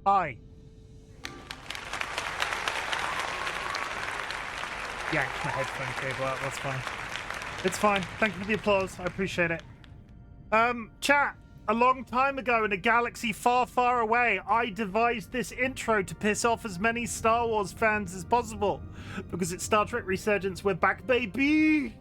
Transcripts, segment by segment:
Hi. Yanked my headphone cable out, that's fine. It's fine. Thank you for the applause. I appreciate it. Chat, a long time ago in a galaxy far, far away, I devised this intro to piss off as many Star Wars fans as possible. Because it's Star Trek Resurgence, we're back, baby!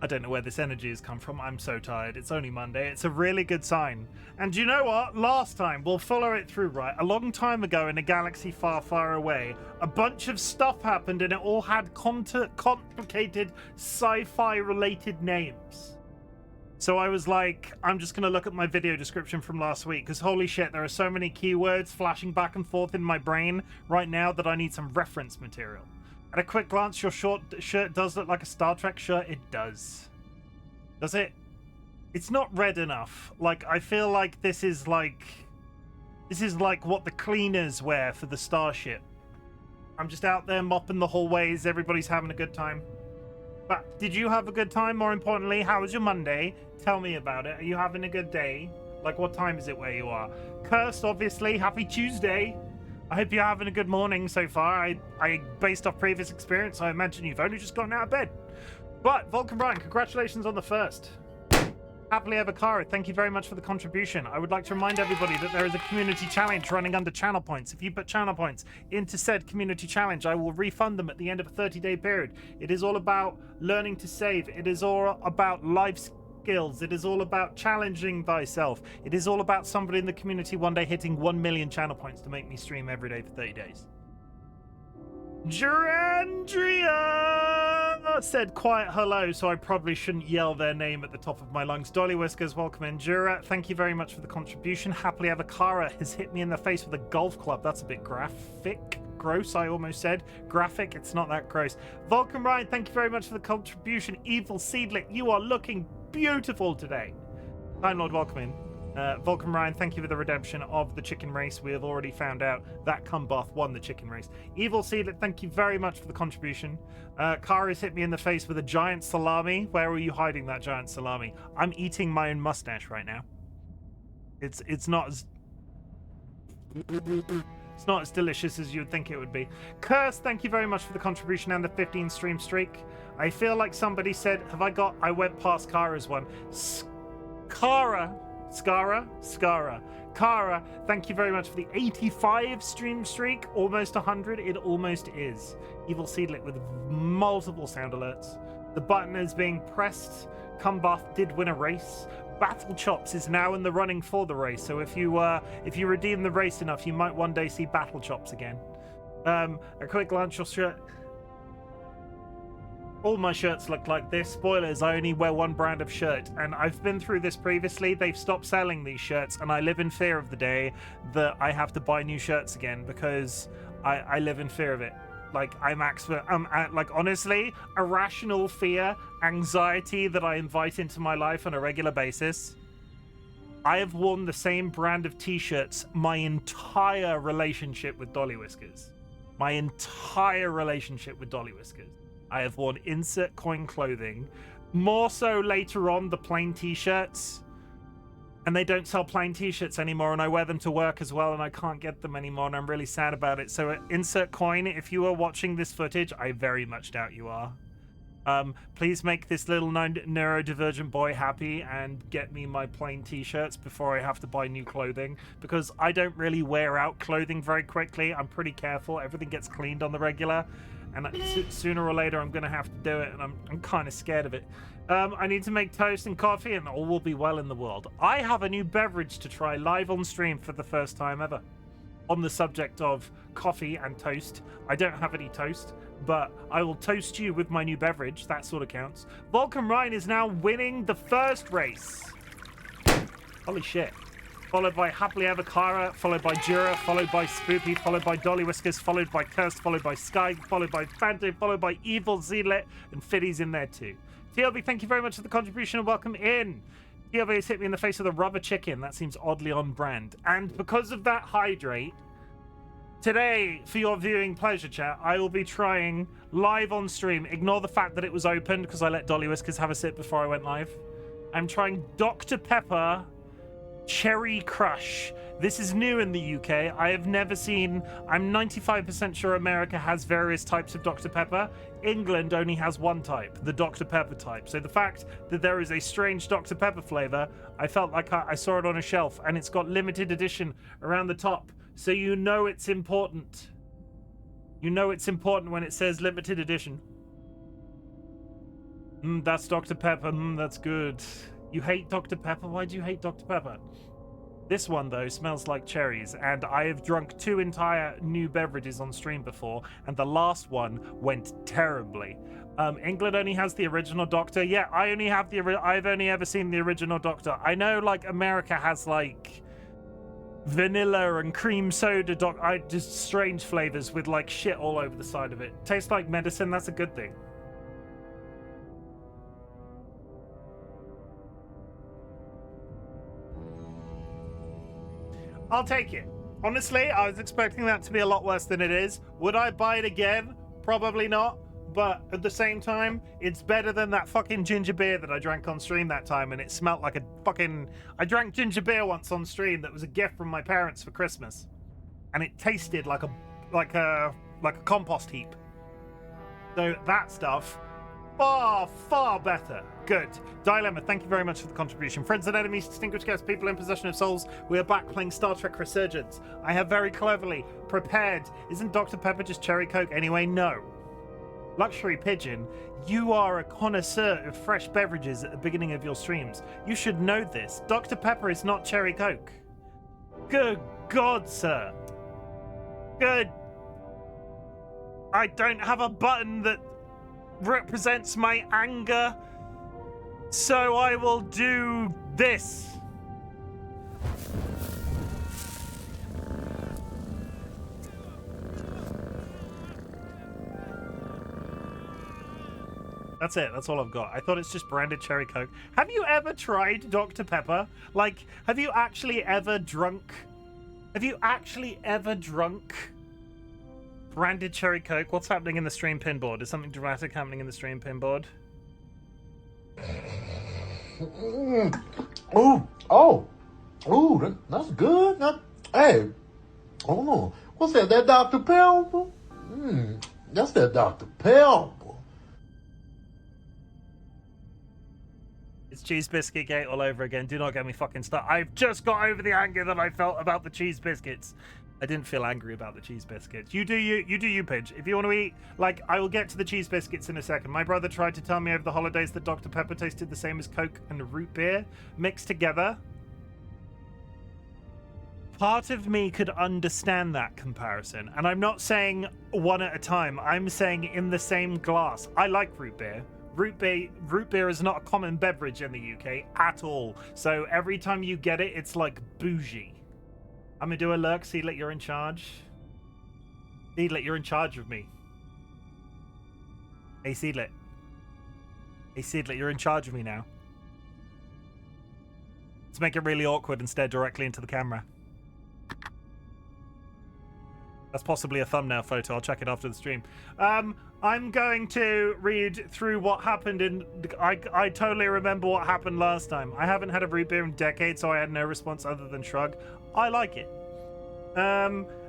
I don't know where this energy has come from. I'm so tired. It's only Monday. It's a really good sign. And you know what? Last time, we'll follow it through, right? A long time ago in a galaxy far, far away, a bunch of stuff happened and it all had complicated sci-fi related names. So I was like, I'm just going to look at my video description from last week because holy shit, there are so many keywords flashing back and forth in my brain right now that I need some reference material. At a quick glance, your short shirt does look like a Star Trek shirt. It does. Does it? It's not red enough. Like, I feel like this is like what the cleaners wear for the Starship. I'm just out there mopping the hallways. Everybody's having a good time. But did you have a good time? More importantly, how was your Monday? Tell me about it. Are you having a good day? Like, what time is it where you are? Cursed, obviously. Happy Tuesday. I hope you're having a good morning so far. I based off previous experience, I imagine you've only just gotten out of bed. But, Vulcan Brian, congratulations on the first. Happily Ever Kara, thank you very much for the contribution. I would like to remind everybody that there is a community challenge running under channel points. If you put channel points into said community challenge, I will refund them at the end of a 30-day period. It is all about learning to save. It is all about life skills. It is all about challenging thyself. It is all about somebody in the community one day hitting 1 million channel points to make me stream every day for 30 days. Durandria said quiet hello, so I probably shouldn't yell their name at the top of my lungs. DollyWhiskers, welcome in. Jura, thank you very much for the contribution. Happily Ever Kara has hit me in the face with a golf club. That's a bit graphic. Gross, I almost said. Graphic, it's not that gross. Vulcan Ryan, thank you very much for the contribution. Evil Seedlet, you are looking beautiful today. Time Lord, welcome in. Vulcan Ryan, thank you for the redemption of the chicken race. We have already found out that Cumbath won the chicken race. Evil Seedlet, thank you very much for the contribution. Kara's hit me in the face with a giant salami. Where are you hiding that giant salami? I'm eating my own mustache right now. It's not as delicious as you would think it would be. Curse, thank you very much for the contribution and the 15 stream streak. I feel like somebody said, I went past Kara's one. Skara, thank you very much for the 85 stream streak. Almost 100, it almost is. Evil Seedlet with multiple sound alerts. The button is being pressed. Cumbath did win a race. Battle Chops is now in the running for the race, so if you redeem the race enough, you might one day see Battle Chops again. A quick glance, your shirt. All my shirts look like this. Spoilers, I only wear one brand of shirt, and I've been through this previously. They've stopped selling these shirts, and I live in fear of the day that I have to buy new shirts again because I live in fear of it. Like, honestly, irrational fear, anxiety that I invite into my life on a regular basis. I have worn the same brand of t-shirts my entire relationship with DollyWhiskers. My entire relationship with DollyWhiskers. I have worn insert coin clothing. More so later on, the plain t-shirts. And they don't sell plain t-shirts anymore, and I wear them to work as well, and I can't get them anymore, and I'm really sad about it. So insert coin, if you are watching this footage, I very much doubt you are. Please make this little neurodivergent boy happy and get me my plain t-shirts before I have to buy new clothing, because I don't really wear out clothing very quickly. I'm pretty careful. Everything gets cleaned on the regular, and sooner or later I'm going to have to do it, and I'm kind of scared of it. I need to make toast and coffee, and all will be well in the world. I have a new beverage to try live on stream for the first time ever. On the subject of coffee and toast, I don't have any toast, but I will toast you with my new beverage. That sort of counts. Vulcan Ryan is now winning the first race. Holy shit. Followed by Happily Ever Kara, followed by Jura, followed by Spoopy, followed by DollyWhiskers, followed by Cursed, followed by Sky, followed by Phantom, followed by Evil Zealot, and Fiddy's in there too. TLB, thank you very much for the contribution and welcome in. TLB has hit me in the face with a rubber chicken. That seems oddly on brand. And because of that hydrate, today, for your viewing pleasure, chat, I will be trying live on stream. Ignore the fact that it was opened because I let DollyWhiskers have a sip before I went live. I'm trying Dr. Pepper Cherry Crush. This is new in the UK. I have never seen. I'm 95% sure America has various types of Dr. Pepper. England only has one type, the Dr. Pepper type. So the fact that there is a strange Dr. Pepper flavor, I felt like I saw it on a shelf, and it's got limited edition around the top. So you know it's important. You know it's important when it says limited edition. That's Dr. Pepper. That's good. You hate Dr. Pepper? Why do you hate Dr. Pepper? This one, though, smells like cherries, and I have drunk 2 entire new beverages on stream before, and the last one went terribly. England only has the original Doctor. Yeah, I've only ever seen the original Doctor. I know, like, America has, like, vanilla and cream soda just strange flavors with, like, shit all over the side of it. Tastes like medicine. That's a good thing. I'll take it. Honestly, I was expecting that to be a lot worse than it is. Would I buy it again? Probably not. But at the same time, it's better than that fucking ginger beer that I drank on stream that time, and it smelled like a fucking... I drank ginger beer once on stream that was a gift from my parents for Christmas. And it tasted like a compost heap. So that stuff, far better. Good. Dilemma, thank you very much for the contribution. Friends and enemies, distinguished guests, people in possession of souls, we are back playing Star Trek Resurgence. I have very cleverly prepared. Isn't Dr. Pepper just cherry coke anyway? No. Luxury Pigeon, you are a connoisseur of fresh beverages at the beginning of your streams. You should know this. Dr. Pepper is not cherry coke. Good God, sir. Good. I don't have a button that represents my anger, so I will do this. That's it. That's all I've got. I thought it's just branded cherry coke. Have you ever tried Dr. Pepper? Like, have you actually ever drunk branded cherry coke? What's happening in the stream pin board? Is something dramatic happening in the stream pin board? That's good. Hey, hold on. What's that? That Dr. Pepper? That's that Dr. Pepper. It's Cheese Biscuit Gate all over again. Do not get me fucking started. I've just got over the anger that I felt about the cheese biscuits. I didn't feel angry about the cheese biscuits. You do you, Pidge. If you want to eat, like, I will get to the cheese biscuits in a second. My brother tried to tell me over the holidays that Dr. Pepper tasted the same as Coke and root beer mixed together. Part of me could understand that comparison, and I'm not saying one at a time. I'm saying in the same glass. I like root beer. Root beer is not a common beverage in the UK at all. So every time you get it, it's like bougie. I'm gonna do a lurk. Seedlet, you're in charge. Seedlet, you're in charge of me. Hey, Seedlet. Hey, Seedlet, you're in charge of me now. Let's make it really awkward and stare directly into the camera. That's possibly a thumbnail photo. I'll check it after the stream. I'm going to read through what happened in... I totally remember what happened last time. I haven't had a root beer in decades, so I had no response other than shrug. I like it.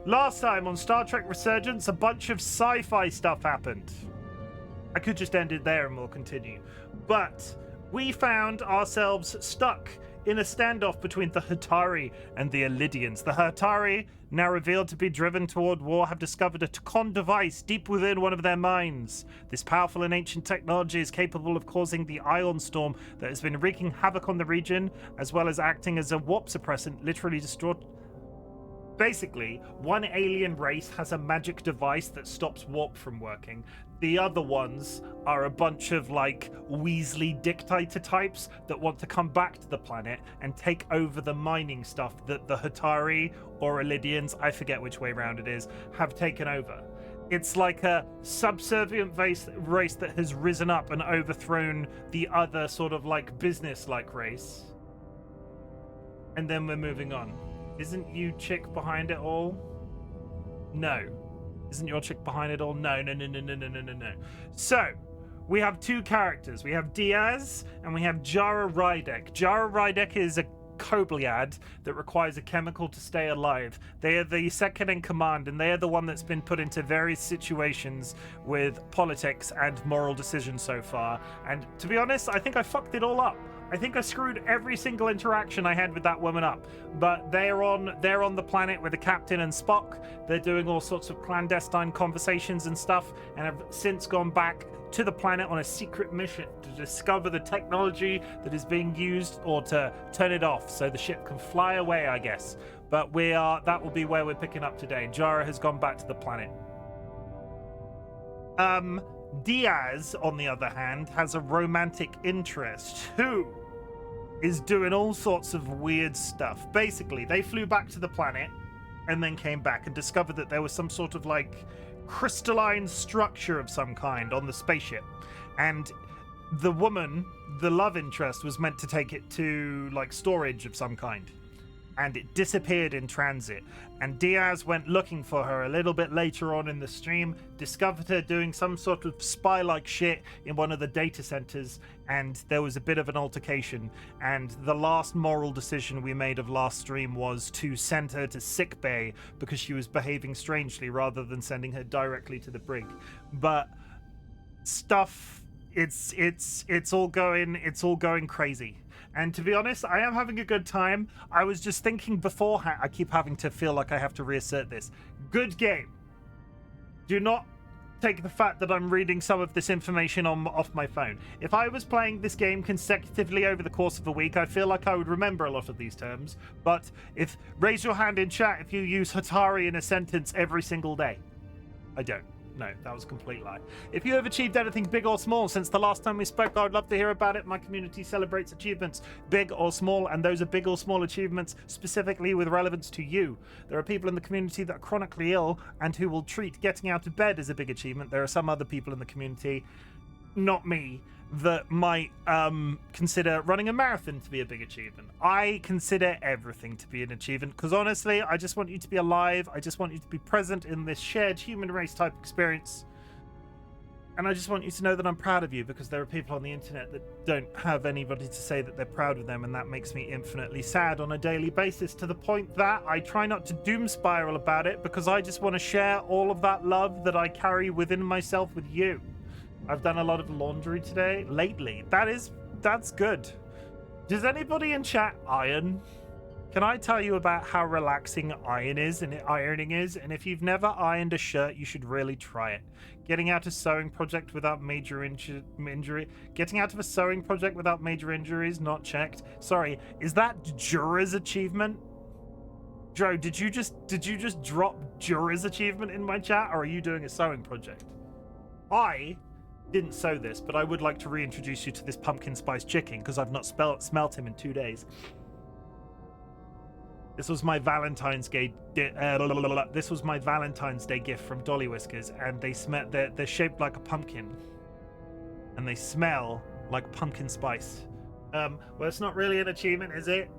Last time on Star Trek Resurgence, a bunch of sci-fi stuff happened. I could just end it there and we'll continue. But we found ourselves stuck in a standoff between the Hatari and the Elidians. The Hatari, now revealed to be driven toward war, have discovered a Tacon device deep within one of their minds. This powerful and ancient technology is capable of causing the ion storm that has been wreaking havoc on the region, as well as acting as a warp suppressant, literally destroyed. Basically, one alien race has a magic device that stops warp from working. The other ones are a bunch of, like, Weasley dictator types that want to come back to the planet and take over the mining stuff that the Hatari or Elidians, I forget which way round it is, have taken over. It's like a subservient race that has risen up and overthrown the other sort of, like, business-like race. And then we're moving on. Isn't you chick behind it all? No. Isn't your chick behind it all? No. So, we have two characters. We have Diaz and we have Jara Rydek. Jara Rydek is a Kobliad that requires a chemical to stay alive. They are the second in command, and they are the one that's been put into various situations with politics and moral decisions so far. And to be honest, I think I fucked it all up. I think I screwed every single interaction I had with that woman up. But they're on the planet with the captain and Spock. They're doing all sorts of clandestine conversations and stuff, and have since gone back to the planet on a secret mission to discover the technology that is being used, or to turn it off so the ship can fly away, I guess. But that will be where we're picking up today. Jara has gone back to the planet. Diaz, on the other hand, has a romantic interest who is doing all sorts of weird stuff. Basically, they flew back to the planet and then came back and discovered that there was some sort of like crystalline structure of some kind on the spaceship. And the woman, the love interest, was meant to take it to like storage of some kind. And it disappeared in transit. And Diaz went looking for her a little bit later on in the stream, discovered her doing some sort of spy-like shit in one of the data centers, and there was a bit of an altercation. And the last moral decision we made of last stream was to send her to sickbay because she was behaving strangely, rather than sending her directly to the brig. But stuff, it's all going crazy. And to be honest, I am having a good time. I was just thinking beforehand, I keep having to feel like I have to reassert this. Good game. Do not take the fact that I'm reading some of this information off my phone. If I was playing this game consecutively over the course of a week, I feel like I would remember a lot of these terms. But raise your hand in chat if you use Hatari in a sentence every single day. I don't. No, that was a complete lie. If you have achieved anything big or small since the last time we spoke, I would love to hear about it. My community celebrates achievements, big or small, and those are big or small achievements specifically with relevance to you. There are people in the community that are chronically ill and who will treat getting out of bed as a big achievement. There are some other people in the community, not me, that might consider running a marathon to be a big achievement. I consider everything to be an achievement because honestly, I just want you to be alive. I just want you to be present in this shared human race type experience. And I just want you to know that I'm proud of you, because there are people on the internet that don't have anybody to say that they're proud of them, and that makes me infinitely sad on a daily basis, to the point that I try not to doom spiral about it, because I just want to share all of that love that I carry within myself with you. I've done a lot of laundry lately. That's good. Does anybody in chat iron? Can I tell you about how relaxing ironing is? And if you've never ironed a shirt, you should really try it. Getting out a sewing project without major injury. Getting out of a sewing project without major injuries, not checked. Sorry, is that Jura's achievement? Joe, did you just drop Jura's achievement in my chat, or are you doing a sewing project? I didn't sew this, but I would like to reintroduce you to this pumpkin spice chicken, because I've not smelt him in 2 days. This was my Valentine's Day. This was my Valentine's Day gift from DollyWhiskers, and they're shaped like a pumpkin, and they smell like pumpkin spice. Well, it's not really an achievement, is it?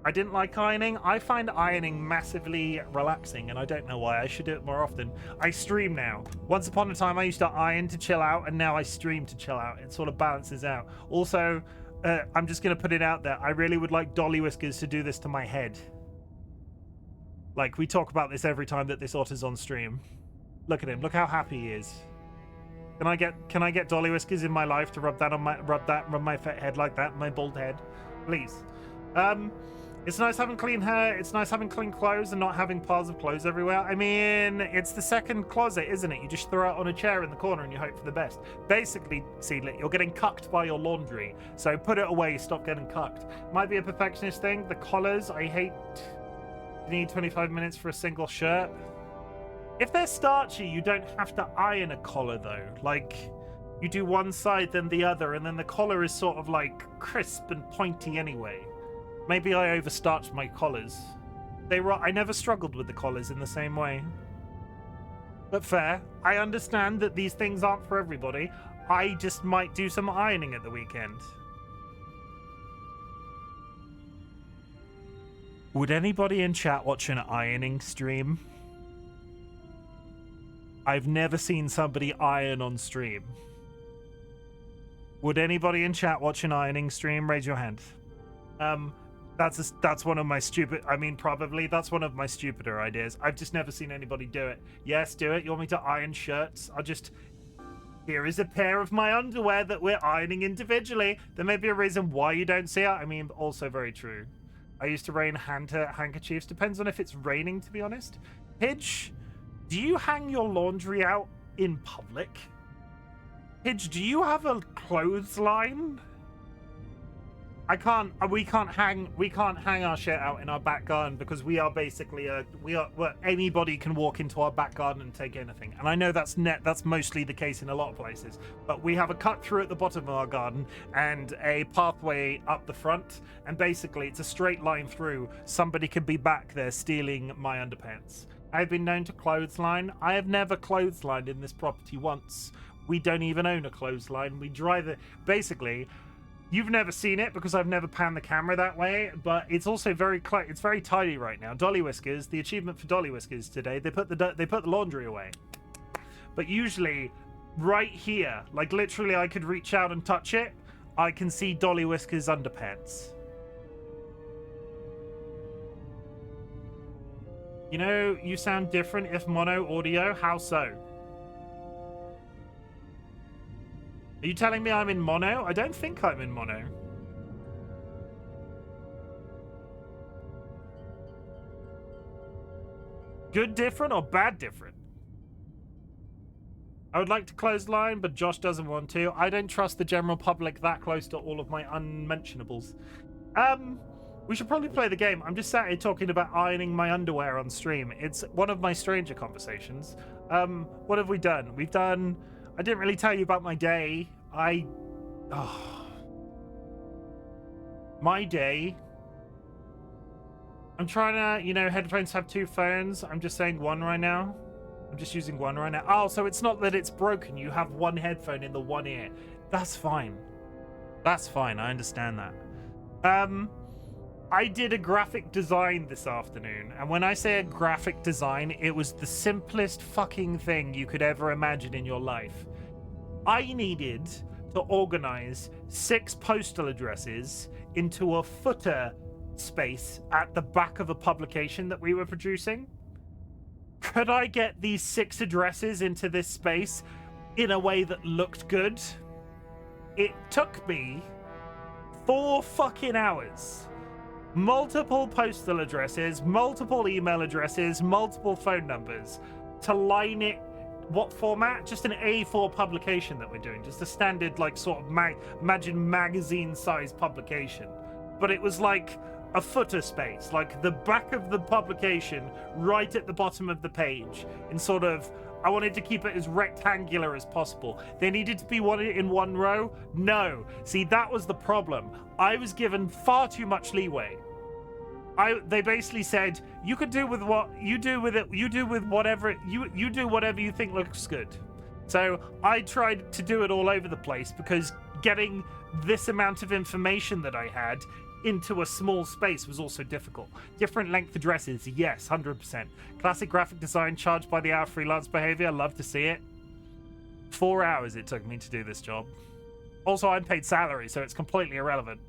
I didn't like ironing. I find ironing massively relaxing, and I don't know why. I should do it more often. I stream now. Once upon a time, I used to iron to chill out, and now I stream to chill out. It sort of balances out. Also, I'm just going to put it out there. I really would like DollyWhiskers to do this to my head. Like, we talk about this every time that this otter's on stream. Look at him. Look how happy he is. Can I get DollyWhiskers in my life to rub my fat head like that, my bald head? Please. It's nice having clean hair, it's nice having clean clothes and not having piles of clothes everywhere. I mean, it's the second closet, isn't it? You just throw it on a chair in the corner and you hope for the best. Basically, Seedlit, you're getting cucked by your laundry, so put it away, stop getting cucked. Might be a perfectionist thing. The collars, I hate. You need 25 minutes for a single shirt. If they're starchy, you don't have to iron a collar, though. Like, you do one side, then the other, and then the collar is sort of like crisp and pointy anyway. Maybe I overstarched my collars. I never struggled with the collars in the same way. But fair. I understand that these things aren't for everybody. I just might do some ironing at the weekend. Would anybody in chat watch an ironing stream? I've never seen somebody iron on stream. Would anybody in chat watch an ironing stream? Raise your hand. That's one of my stupid. I mean, probably that's one of my stupider ideas. I've just never seen anybody do it. Yes, do it. You want me to iron shirts? I'll just. Here is a pair of my underwear that we're ironing individually. There may be a reason why you don't see it. I mean, also very true. I used to rain handkerchiefs. Depends on if it's raining, to be honest. Pidge, do you hang your laundry out in public? Pidge, do you have a clothesline? We can't hang our shit out in our back garden because we are basically anybody can walk into our back garden and take anything. And I know that's mostly the case in a lot of places, but we have a cut through at the bottom of our garden and a pathway up the front, and basically it's a straight line through. Somebody could be back there stealing my underpants. I've been known to clothesline. I have never clotheslined in this property once. We don't even own a clothesline. We drive it. Basically, you've never seen it because I've never panned the camera that way, but it's also it's very tidy right now. DollyWhiskers, the achievement for DollyWhiskers today, they put the laundry away. But usually, right here, like literally, I could reach out and touch it. I can see DollyWhiskers underpants. You know, you sound different if mono audio. How so? Are you telling me I'm in mono? I don't think I'm in mono. Good different or bad different? I would like to clothesline, but Josh doesn't want to. I don't trust the general public that close to all of my unmentionables. We should probably play the game. I'm just sat here talking about ironing my underwear on stream. It's one of my stranger conversations. What have we done? I didn't really tell you about my day. My day. I'm trying to, headphones have two phones. I'm just saying one right now. I'm just using one right now. Oh, so it's not that it's broken. You have one headphone in the one ear. That's fine. That's fine. I understand that. I did a graphic design this afternoon, and when I say a graphic design, it was the simplest fucking thing you could ever imagine in your life. I needed to organize 6 postal addresses into a footer space at the back of a publication that we were producing. Could I get these 6 addresses into this space in a way that looked good? It took me 4 fucking hours. Multiple postal addresses, multiple email addresses, multiple phone numbers to line it. What format? Just an A4 publication that we're doing. Just a standard, like, sort of imagine magazine-sized publication. But it was like a footer space, like the back of the publication right at the bottom of the page. In sort of, I wanted to keep it as rectangular as possible. They needed to be in one row? No. See, that was the problem. I was given far too much leeway. They basically said, you could do with what you do with it, you do with whatever, you do whatever you think looks good. So I tried to do it all over the place because getting this amount of information that I had into a small space was also difficult. Different length addresses, yes, 100%. Classic graphic design, charged by the hour freelance behavior, love to see it. 4 hours it took me to do this job. Also, I'm paid salary, so it's completely irrelevant.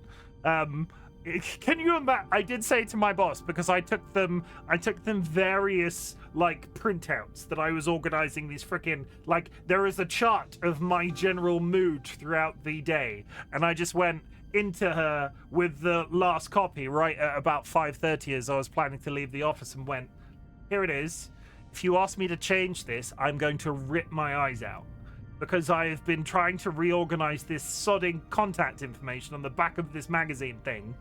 Can you imagine? I did say to my boss, because I took them various like printouts that I was organizing these freaking, like, there is a chart of my general mood throughout the day, and I just went into her with the last copy right at about 5:30 as I was planning to leave the office, and went, here it is. If you ask me to change this, I'm going to rip my eyes out, because I have been trying to reorganize this sodding contact information on the back of this magazine thing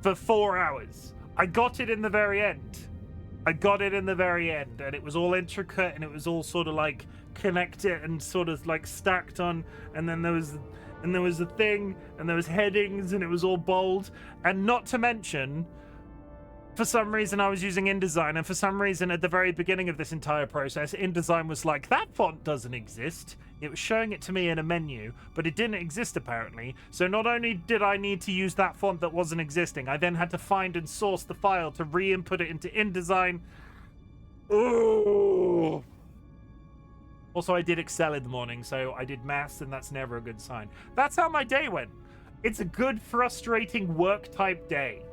for 4 hours. I got it in the very end. And it was all intricate, and it was all sort of like connected and sort of like stacked on, and then there was a thing, and there was headings, and it was all bold. And not to mention, for some reason I was using InDesign, and for some reason at the very beginning of this entire process, InDesign was like, that font doesn't exist. It was showing it to me in a menu, but it didn't exist apparently. So not only did I need to use that font that wasn't existing, I then had to find and source the file to re-input it into InDesign. Ooh. Also, I did Excel in the morning, so I did maths, and that's never a good sign. That's how my day went. It's a good, frustrating work-type day.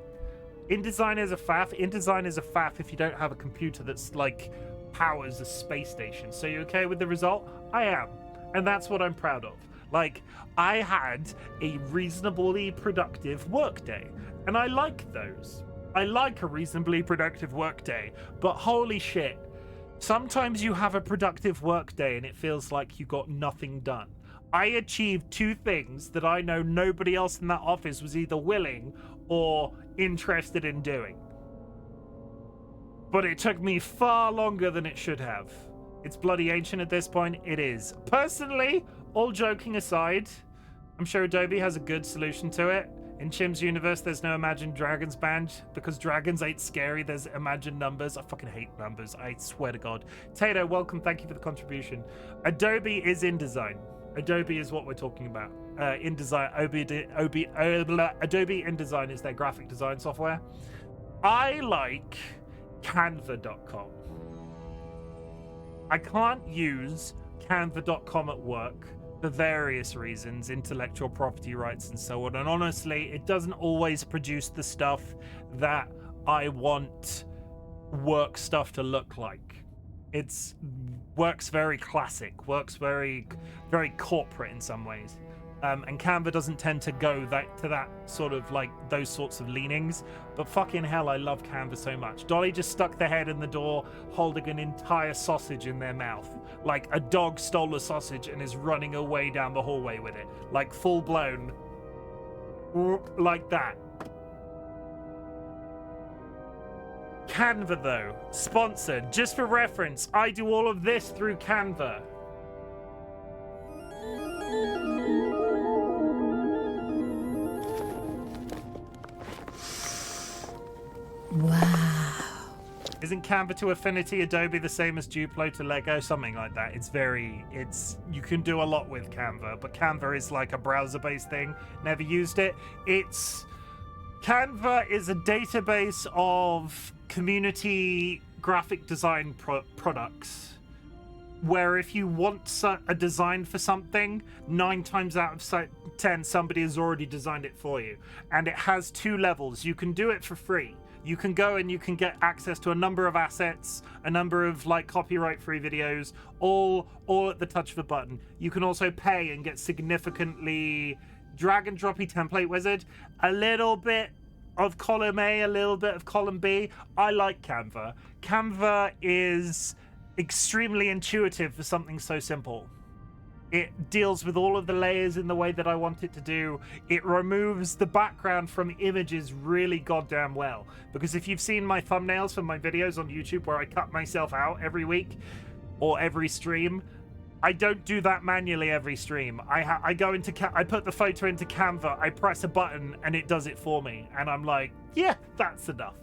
InDesign is a faff. InDesign is a faff if you don't have a computer that's like powers a space station. So you okay with the result? I am. And that's what I'm proud of. Like, I had a reasonably productive workday. And I like those. I like a reasonably productive workday. But holy shit, sometimes you have a productive workday and it feels like you got nothing done. I achieved 2 things that I know nobody else in that office was either willing or interested in doing. But it took me far longer than it should have. It's bloody ancient at this point. It is. Personally, all joking aside, I'm sure Adobe has a good solution to it. In Chim's universe, there's no Imagine Dragons band because dragons ain't scary. There's Imagine numbers. I fucking hate numbers. I swear to God. Tato, welcome. Thank you for the contribution. Adobe is InDesign. Adobe is what we're talking about. InDesign, Adobe InDesign is their graphic design software. I like Canva.com. I can't use Canva.com at work for various reasons, intellectual property rights and so on. And honestly, it doesn't always produce the stuff that I want work stuff to look like. It's works very classic, works very corporate in some ways. And Canva doesn't tend to go to that sort of like those sorts of leanings. But fucking hell, I love Canva so much. Dolly just stuck their head in the door holding an entire sausage in their mouth. Like a dog stole a sausage and is running away down the hallway with it. Like full blown. Like that. Canva though, sponsored. Just for reference, I do all of this through Canva. Wow. Isn't Canva to Affinity Adobe the same as Duplo to Lego? Something like that. You can do a lot with Canva, but Canva is like a browser-based thing. Never used it. Canva is a database of community graphic design products where if you want a design for something, 9 times out of 10, somebody has already designed it for you. And it has 2 levels. You can do it for free. You can go and you can get access to a number of assets, a number of like copyright-free videos, all at the touch of a button. You can also pay and get significantly drag and droppy template wizard, a little bit of column A, a little bit of column B. I like Canva. Canva is extremely intuitive for something so simple. It deals with all of the layers in the way that I want it to do. It removes the background from images really goddamn well. Because if you've seen my thumbnails for my videos on YouTube where I cut myself out every week or every stream, I don't do that manually every stream. I go into I put the photo into Canva, I press a button and it does it for me. And I'm like, yeah, that's enough.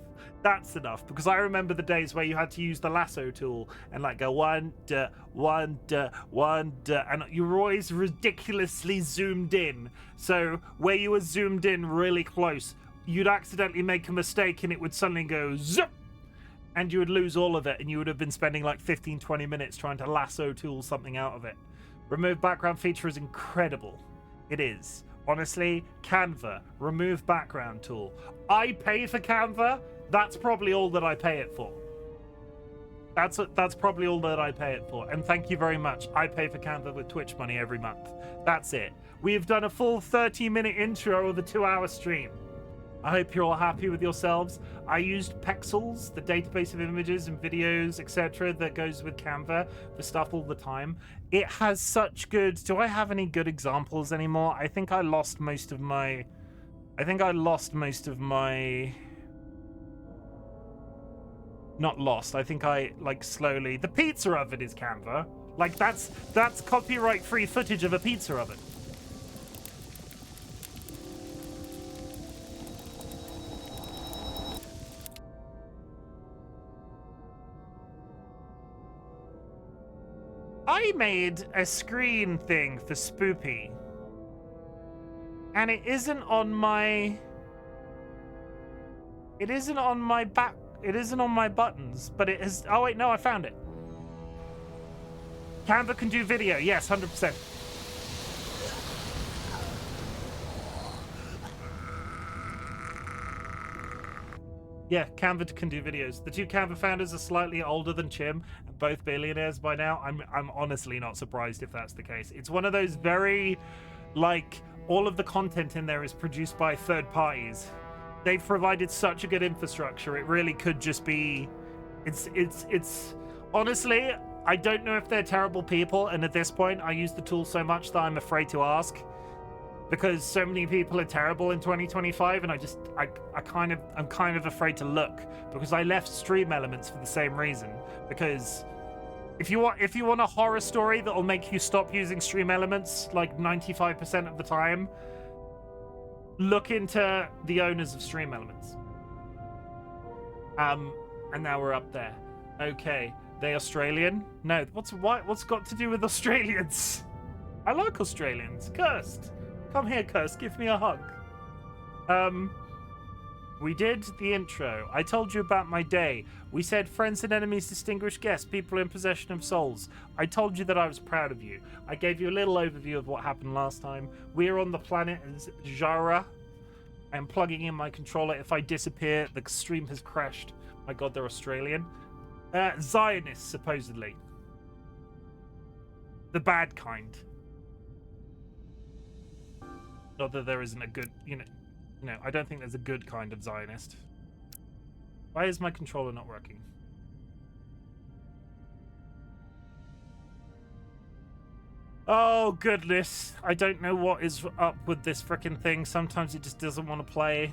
That's enough. Because I remember the days where you had to use the lasso tool and like go one, duh, and you were always ridiculously zoomed in. So where you were zoomed in really close, you'd accidentally make a mistake and it would suddenly go zip, and you would lose all of it, and you would have been spending like 15-20 minutes trying to lasso tool something out of it. Remove background feature is incredible. It is. Honestly, Canva, remove background tool. I pay for Canva. That's probably all that I pay it for. That's probably all that I pay it for. And thank you very much. I pay for Canva with Twitch money every month. That's it. We have done a full 30-minute intro of the 2-hour stream. I hope you're all happy with yourselves. I used Pexels, the database of images and videos, etc., that goes with Canva for stuff all the time. It has such good... Do I have any good examples anymore? I think I lost most of my... Not lost. I think I, like, slowly... The pizza oven is Canva. Like, that's copyright-free footage of a pizza oven. I made a screen thing for Spoopy. And it isn't on my... It isn't on my back... It isn't on my buttons, but it is... Oh, wait, no, I found it. Canva can do video. Yes, 100%. Yeah, Canva can do videos. The two Canva founders are slightly older than Chim, and both billionaires by now. I'm honestly not surprised if that's the case. It's one of those very, like, all of the content in there is produced by third parties. They've provided such a good infrastructure. It really could just be. It's honestly, I don't know if they're terrible people, and at this point, I use the tool so much that I'm afraid to ask. Because so many people are terrible in 2025, and I'm kind of afraid to look, because I left Stream Elements for the same reason. Because if you want a horror story that'll make you stop using Stream Elements like 95% of the time, look into the owners of Stream Elements. And now we're up there. Okay, they Australian? No, what's got to do with Australians? I like Australians. Cursed. Come here, Curse, give me a hug. We did the intro. I told you about my day. We said friends and enemies, distinguished guests, people in possession of souls. I told you that I was proud of you. I gave you a little overview of what happened last time. We're on the planet Jara. I'm plugging in my controller. If I disappear, the stream has crashed. My god, they're Australian. Zionists, supposedly. The bad kind. Not that there isn't a good, no, I don't think there's a good kind of Zionist. Why is my controller not working? Oh, goodness. I don't know what is up with this frickin' thing. Sometimes it just doesn't want to play.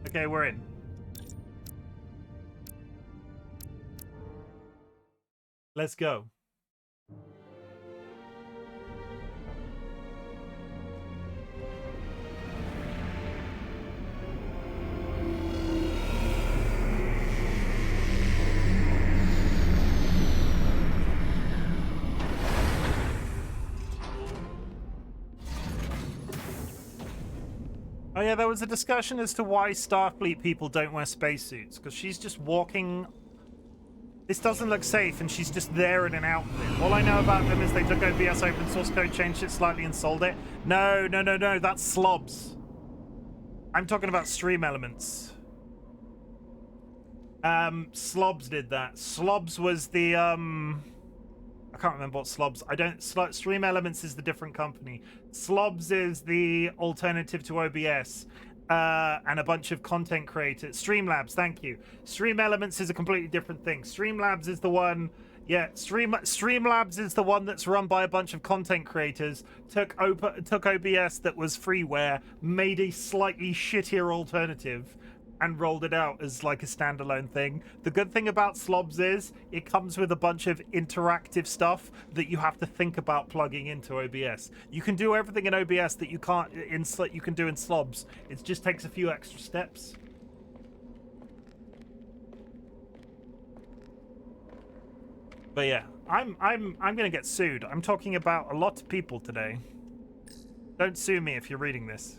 Okay, we're in. Let's go. Oh yeah, there was a discussion as to why Starfleet people don't wear spacesuits, because she's just walking. This doesn't look safe, and she's just there in an outfit. All I know about them is they took OBS open source code, changed it slightly, and sold it. No, that's Slobs. I'm talking about Stream Elements. Slobs did that. Slobs was the, I can't remember what Slobs. Stream Elements is the different company. Slobs is the alternative to OBS. And a bunch of content creators. Streamlabs, thank you. Stream Elements is a completely different thing. Streamlabs is the one, yeah. Streamlabs is the one that's run by a bunch of content creators. Took OBS that was freeware, made a slightly shittier alternative, and rolled it out as like a standalone thing. The good thing about Slobs is it comes with a bunch of interactive stuff that you have to think about plugging into OBS. You can do everything in OBS that you can't you can do in Slobs. It just takes a few extra steps. But yeah, I'm gonna get sued. I'm talking about a lot of people today. Don't sue me if you're reading this.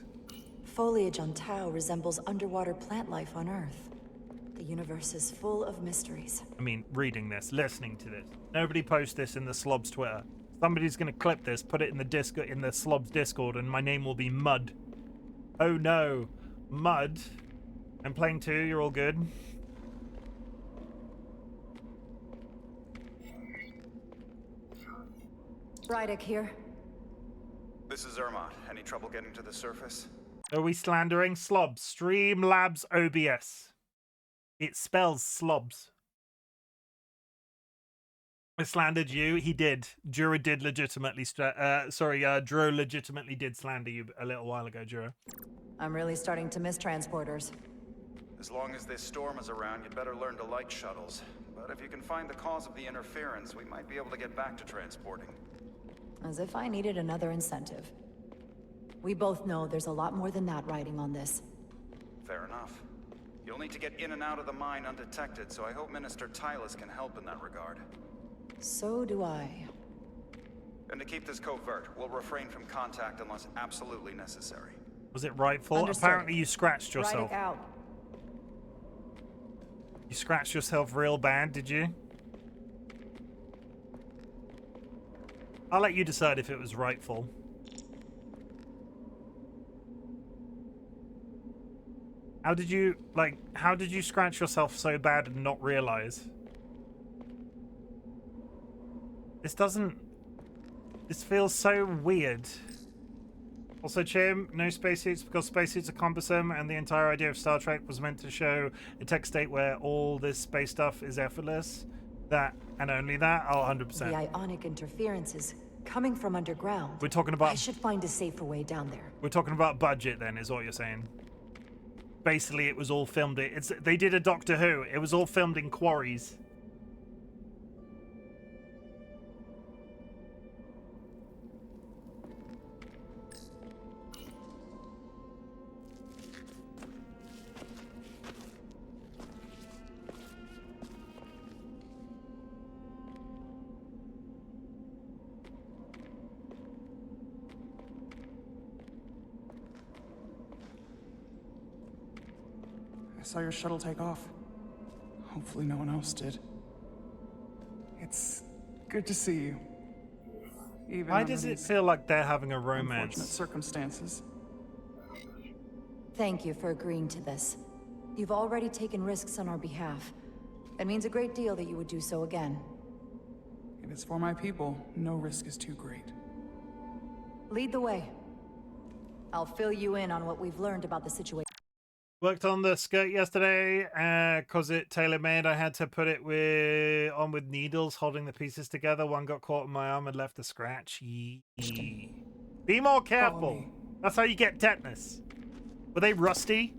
Foliage on Tau resembles underwater plant life on Earth. The universe is full of mysteries. I mean, reading this, listening to this. Nobody post this in the Slobs Twitter. Somebody's gonna clip this, put it in the Slobs Discord, and my name will be Mud. Oh no, Mud. I'm playing too. You're all good. RightBigChimken here. This is Irma. Any trouble getting to the surface? Are we slandering Slobs? Streamlabs OBS. It spells Slobs. I slandered you. He did. Jura did legitimately. Drew legitimately did slander you a little while ago, Jura. I'm really starting to miss transporters. As long as this storm is around, you'd better learn to like shuttles. But if you can find the cause of the interference, we might be able to get back to transporting. As if I needed another incentive. We both know there's a lot more than that riding on this. Fair enough. You'll need to get in and out of the mine undetected, so I hope Minister Tylus can help in that regard. So do I. And to keep this covert, we'll refrain from contact unless absolutely necessary. Was it rightful? Understood. Apparently you scratched yourself. RightBigChimken out. You scratched yourself real bad, did you? I'll let you decide if it was rightful. How did you scratch yourself so bad and not realize? This feels so weird. Also, Chim, no spacesuits because spacesuits are cumbersome, and the entire idea of Star Trek was meant to show a tech state where all this space stuff is effortless. That and only that, I'll 100%. The ionic interferences coming from underground. We're talking about. I should find a safer way down there. We're talking about budget, then, is what you're saying. Basically, it was all filmed. They did a Doctor Who. It was all filmed in quarries. I saw your shuttle take off. Hopefully no one else did. It's good to see you. Even Why does it feel like they're having a romance? Unfortunate circumstances. Thank you for agreeing to this. You've already taken risks on our behalf. It means a great deal that you would do so again. If it's for my people, no risk is too great. Lead the way. I'll fill you in on what we've learned about the situation. Worked on the skirt yesterday, cause it tailor-made. I had to put it on with needles, holding the pieces together. One got caught in my arm and left a scratch. Yee. Be more careful. That's how you get tetanus. Were they rusty?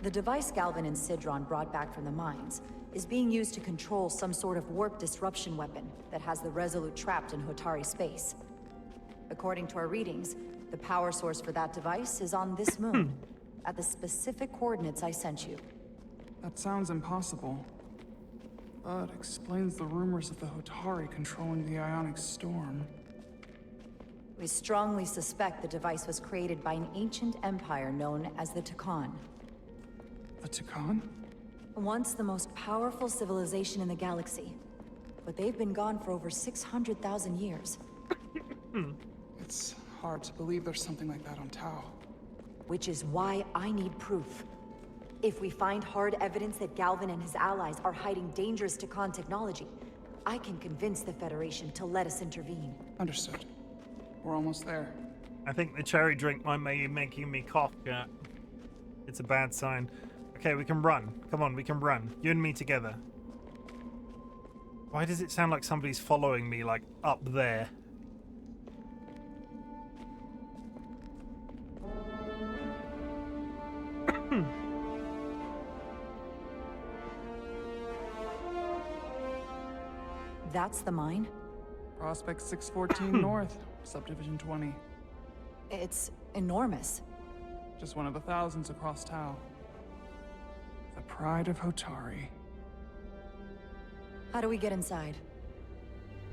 The device Galvin and Sidron brought back from the mines is being used to control some sort of warp disruption weapon that has the Resolute trapped in Hotari space. According to our readings, the power source for that device is on this moon, at the specific coordinates I sent you. That sounds impossible. But explains the rumors of the Hotari controlling the ionic storm. We strongly suspect the device was created by an ancient empire known as the Takan. The Takan? Once the most powerful civilization in the galaxy. But they've been gone for over 600,000 years. It's hard to believe there's something like that on Tau. Which is why I need proof. If we find hard evidence that Galvin and his allies are hiding dangerous Takan technology, I can convince the Federation to let us intervene. Understood. We're almost there. I think the cherry drink might be making me cough, yeah. It's a bad sign. Okay, we can run. Come on, we can run. You and me together. Why does it sound like somebody's following me, like, up there? That's the mine? Prospect 614 North, Subdivision 20. It's enormous. Just one of the thousands across Tau. The pride of Hotari. How do we get inside?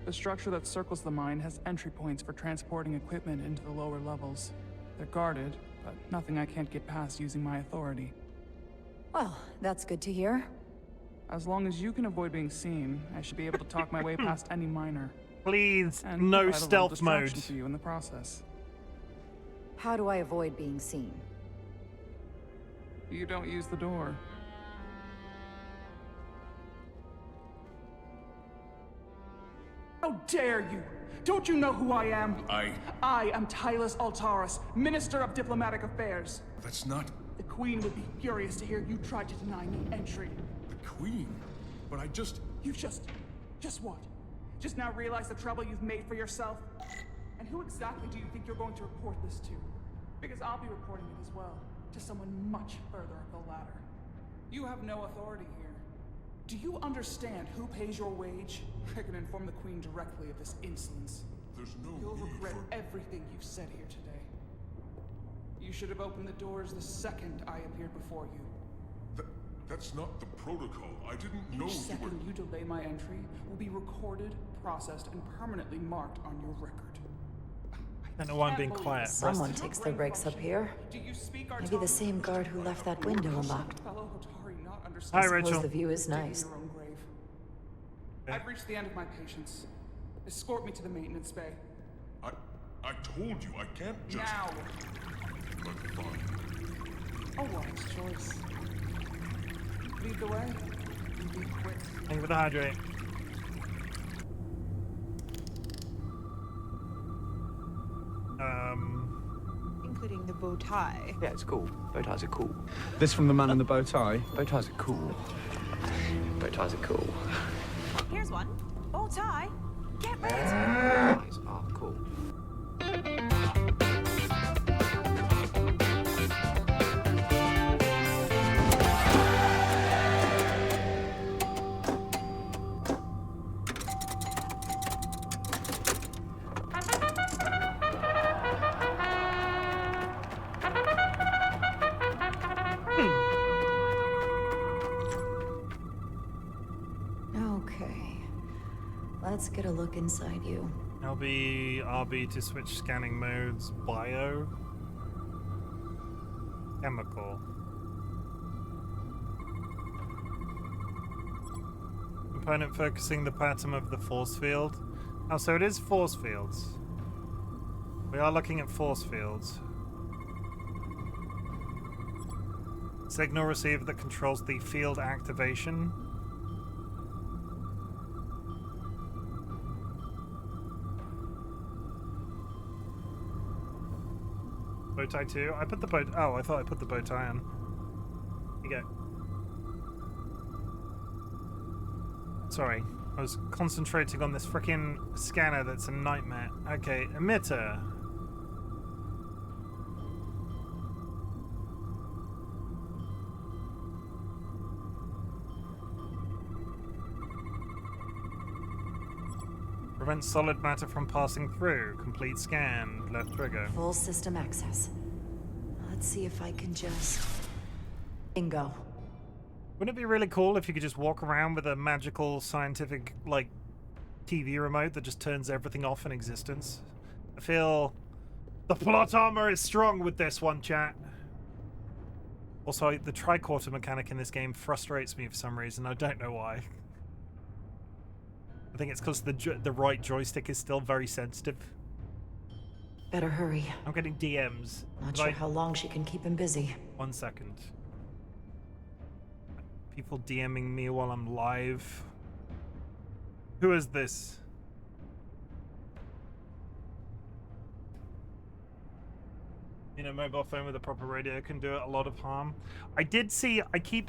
The structure that circles the mine has entry points for transporting equipment into the lower levels. They're guarded, but nothing I can't get past using my authority. Well, that's good to hear. As long as you can avoid being seen, I should be able to talk my way past any miner. Please, And no provide a little stealth mode. distraction for you in the process. How do I avoid being seen? You don't use the door. How dare you! Don't you know who I am? I am Tylus Altaris, Minister of Diplomatic Affairs. That's not The Queen would be furious to hear you tried to deny me entry. the Queen. But I just... You just what? Just now realize the trouble you've made for yourself? And who exactly do you think you're going to report this to? Because I'll be reporting it as well, to someone much further up the ladder. You have no authority here. Do you understand who pays your wage? I can inform the Queen directly of this insolence. There's no You'll need regret for... everything you've said here today. You should have opened the doors the second I appeared before you. That's not the protocol. I didn't know Each you were... second you delay my entry will be recorded, processed, and permanently marked on your record. I don't know why I'm being quiet. Someone takes their breaks up here. Maybe the same guard who left that window unlocked. Hi, Suppose Rachel. the view is nice. I've reached the end of my patience. Escort me to the maintenance bay. I told you, I can't just... Now! But fine. A wise choice. Lead the way. And be quick. Thank you for the hydrate. Including the bow tie. Yeah, it's cool. Bow ties are cool. This from the man in the bow tie. Bow ties are cool. Bow ties are cool. Here's one. Bow tie. Get ready. Bow ties are cool. Okay. Let's get a look inside you. LB, RB to switch scanning modes. Bio. Chemical. Component focusing the pattern of the force field. Oh, so it is force fields. We are looking at force fields. Signal receiver that controls the field activation. Bow tie 2. I put the bow. Oh, I thought I put the bow tie on. Here you go. Sorry, I was concentrating on this freaking scanner that's a nightmare. Okay, emitter. Prevents solid matter from passing through. Complete scan. Left trigger. Full system access. Let's see if I can just... Bingo. Wouldn't it be really cool if you could just walk around with a magical scientific, like, TV remote that just turns everything off in existence? I feel the plot armor is strong with this one, chat. Also, the tricorder mechanic in this game frustrates me for some reason. I don't know why. I think it's because the right joystick is still very sensitive. Better hurry. I'm getting DMs. Not sure how long she can keep him busy. 1 second. People DMing me while I'm live. Who is this? You know, mobile phone with a proper radio can do it a lot of harm. I keep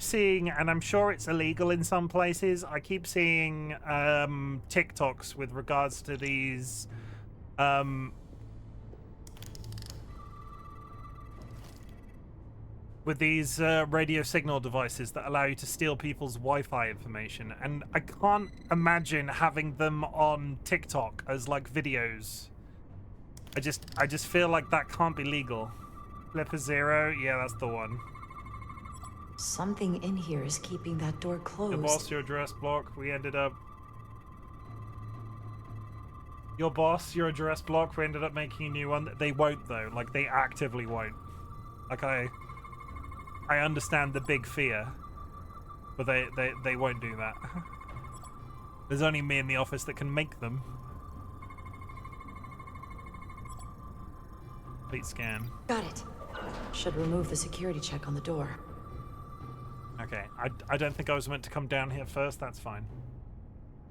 seeing, and I'm sure it's illegal in some places, I keep seeing TikToks with regards to these radio signal devices that allow you to steal people's Wi-Fi information, and I can't imagine having them on TikTok as like videos. I just feel like that can't be legal. Flipper Zero, yeah, that's the one. Something in here is keeping that door closed. Your boss, your address block. We ended up. Your boss, your address block. We ended up making a new one. They won't though. Like they actively won't. Like I understand the big fear, but they won't do that. There's only me in the office that can make them. Complete scan. Got it. Should remove the security check on the door. Okay, I don't think I was meant to come down here first. That's fine.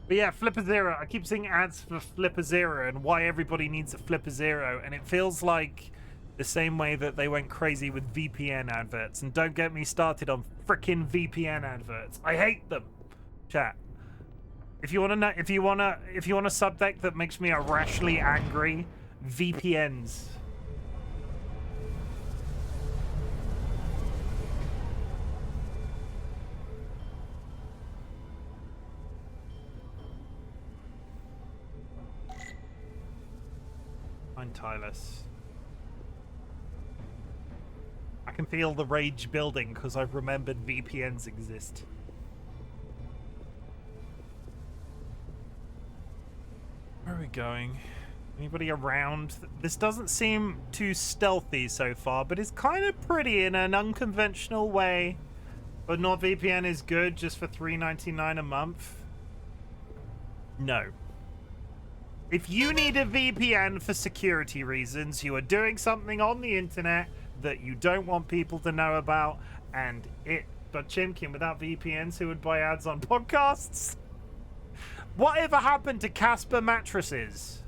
But yeah, Flipper Zero. I keep seeing ads for Flipper Zero and why everybody needs a Flipper Zero, and it feels like the same way that they went crazy with VPN adverts. And don't get me started on frickin' VPN adverts. I hate them. Chat. If you want a subject that makes me irrationally angry, VPNs. I'm tireless. I can feel the rage building because I've remembered VPNs exist. Where are we going? Anybody around? This doesn't seem too stealthy so far, but it's kind of pretty in an unconventional way. But NordVPN is good just for $3.99 a month. No. If you need a VPN for security reasons, you are doing something on the internet that you don't want people to know about, and but Chimken, without VPNs, who would buy ads on podcasts? Whatever happened to Casper mattresses?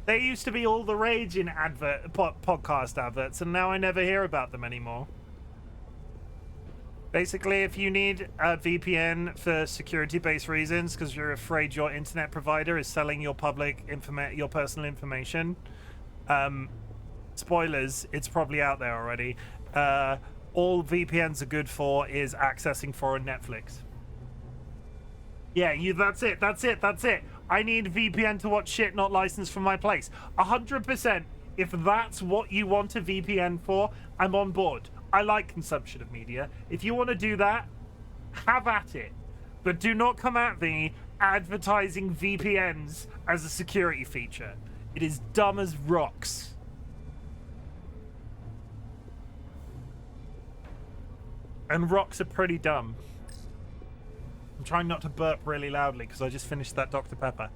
They used to be all the rage in podcast adverts, and now I never hear about them anymore. Basically, if you need a VPN for security-based reasons because you're afraid your internet provider is selling your your personal information, spoilers, it's probably out there already. All VPNs are good for is accessing foreign Netflix. Yeah, that's it. I need VPN to watch shit not licensed from my place. 100%. If that's what you want a VPN for, I'm on board. I like consumption of media. If you want to do that, have at it. But do not come at me advertising VPNs as a security feature. It is dumb as rocks. And rocks are pretty dumb. I'm trying not to burp really loudly because I just finished that Dr. Pepper.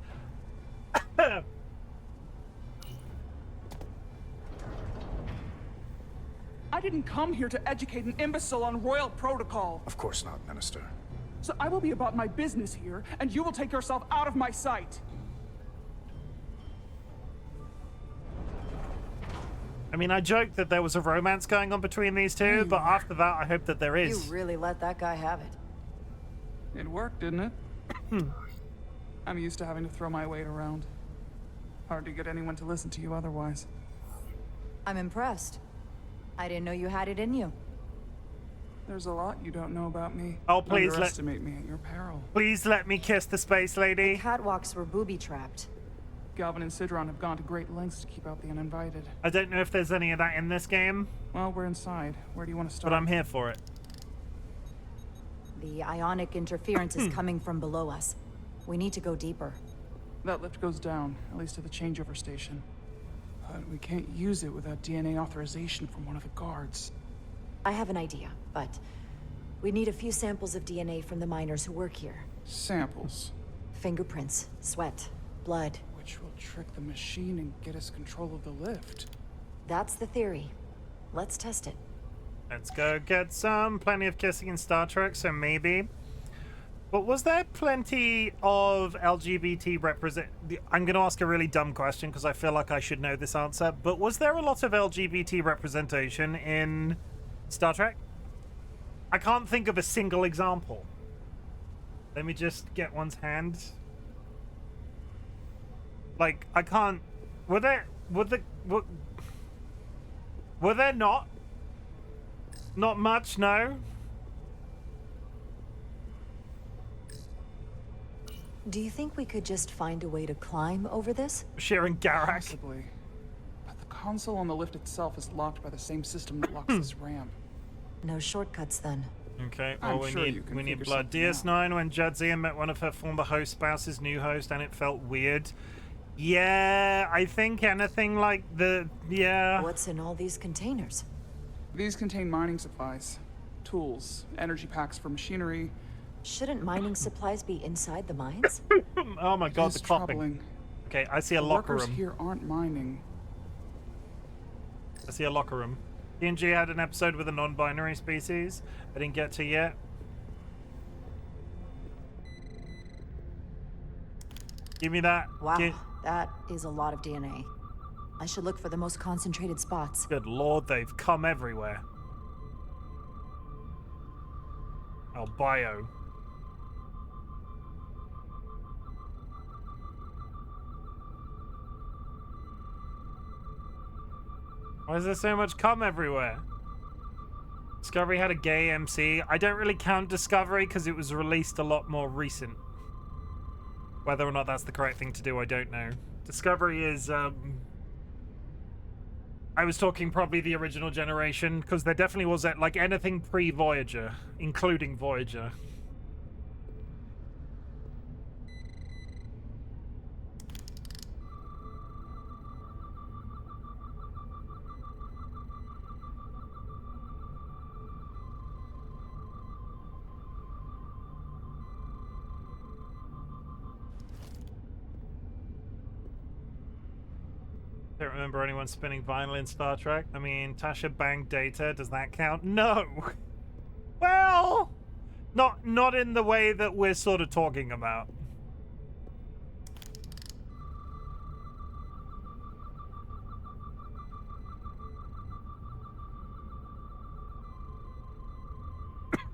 I didn't come here to educate an imbecile on royal protocol. Of course not, Minister. So I will be about my business here, and you will take yourself out of my sight. I mean, I joked that there was a romance going on between these two, but after that, I hope that there is. You really let that guy have it. It worked, didn't it? I'm used to having to throw my weight around. Hard to get anyone to listen to you otherwise. I'm impressed. I didn't know you had it in you. There's a lot you don't know about me. Oh, please underestimate me at your peril. Please let me kiss the space lady. The catwalks were booby-trapped. Galvin and Sidron have gone to great lengths to keep out the uninvited. I don't know if there's any of that in this game. Well, we're inside. Where do you want to start? But I'm here for it. The ionic interference is coming from below us. We need to go deeper. That lift goes down, at least to the changeover station. But we can't use it without DNA authorization from one of the guards. I have an idea, but we need a few samples of DNA from the miners who work here. Samples? Fingerprints, sweat, blood. Which will trick the machine and get us control of the lift. That's the theory. Let's test it. Let's go get plenty of kissing in Star Trek, so maybe. But was there plenty of LGBT represent... I'm going to ask a really dumb question because I feel like I should know this answer. But was there a lot of LGBT representation in Star Trek? I can't think of a single example. Let me just get one's hand. Like, I can't... Were there not? Not much, no? Do you think we could just find a way to climb over this? Sharing Garak. Possibly. But the console on the lift itself is locked by the same system that locks this ramp. No shortcuts then. Okay, well, we need blood. DS9, when Jadzia met one of her former host spouse's new host and it felt weird. Yeah, I think anything like What's in all these containers? These contain mining supplies, tools, energy packs for machinery. Shouldn't mining supplies be inside the mines? Oh my god, the coughing. Troubling. Okay, I see a locker Workers room. here aren't mining. I see a locker room. TNG had an episode with a non-binary species. I didn't get to yet. Give me that. Wow, that is a lot of DNA. I should look for the most concentrated spots. Good lord, they've come everywhere. Oh, bio. Why is there so much cum everywhere? Discovery had a gay MC. I don't really count Discovery because it was released a lot more recent. Whether or not that's the correct thing to do, I don't know. Discovery is, I was talking probably the original generation, because there definitely was, like, anything pre-Voyager, including Voyager. Don't remember anyone spinning vinyl in Star Trek. I mean, Tasha banged Data. Does that count? No. Well, not in the way that we're sort of talking about.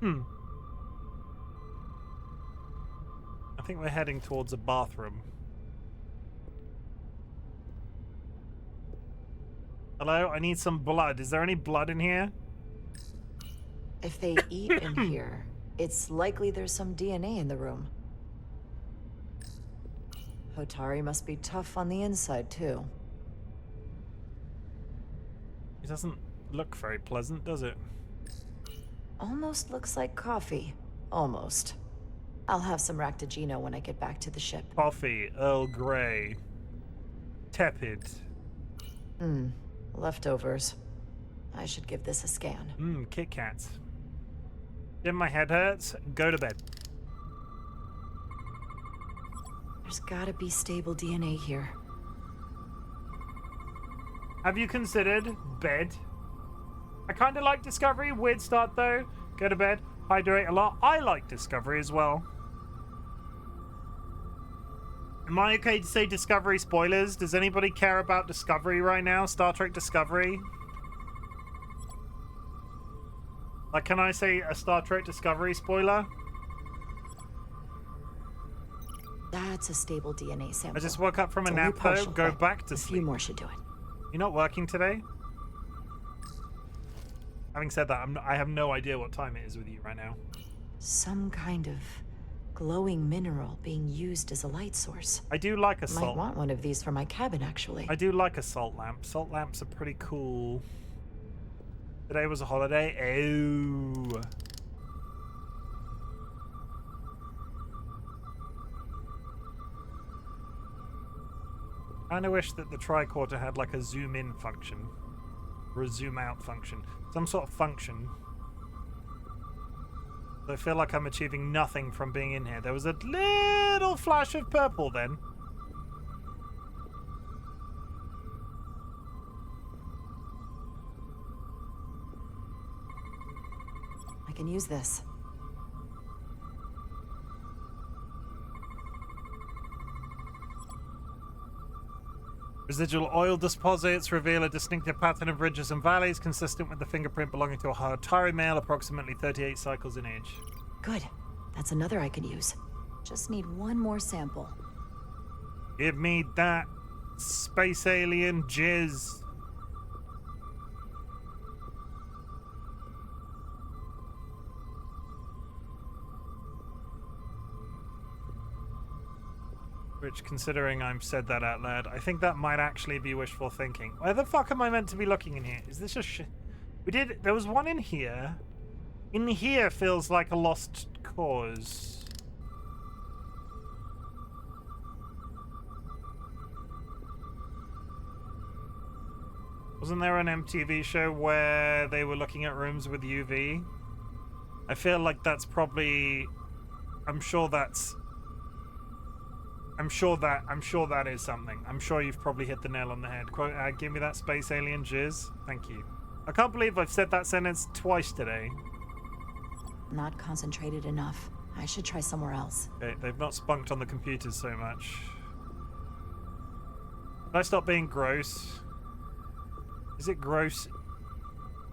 I think we're heading towards a bathroom. Hello? I need some blood. Is there any blood in here? If they eat in here, it's likely there's some DNA in the room. Hotari must be tough on the inside, too. It doesn't look very pleasant, does it? Almost looks like coffee. Almost. I'll have some Ractigino when I get back to the ship. Coffee, Earl Grey. Tepid. Leftovers. I should give this a scan. Kit Kats. If my head hurts, go to bed. There's gotta be stable DNA here. Have you considered bed? I kind of like Discovery. Weird start though. Go to bed. Hydrate a lot. I like Discovery as well. Am I okay to say Discovery spoilers? Does anybody care about Discovery right now? Star Trek Discovery? Like, can I say a Star Trek Discovery spoiler? That's a stable DNA sample. I just woke up from a It's nap only though. partial, Go but back to a sleep. few more should do it. You're not working today? Having said that, I have no idea what time it is with you right now. Some kind of glowing mineral being used as a light source. I do like a Might salt. want one of these for my cabin, actually. I do like a salt lamp. Salt lamps are pretty cool. Today was a holiday. Oh. I kinda wish that the tricorder had like a zoom in function. Or a zoom out function. Some sort of function. I feel like I'm achieving nothing from being in here. There was a little flash of purple then. I can use this. Residual oil deposits reveal a distinctive pattern of ridges and valleys consistent with the fingerprint belonging to a Hotari male, approximately 38 cycles in age. Good. That's another I can use. Just need one more sample. Give me that space alien jizz. Which, considering I've said that out loud, I think that might actually be wishful thinking. Where the fuck am I meant to be looking in here? Is this just shit? There was one in here. In here feels like a lost cause. Wasn't there an MTV show where they were looking at rooms with UV? I feel like that's probably... I'm sure that is something. I'm sure you've probably hit the nail on the head. Quote, give me that space alien jizz. Thank you. I can't believe I've said that sentence twice today. Not concentrated enough. I should try somewhere else. Okay, they've not spunked on the computers so much. Did I stop being gross? Is it gross?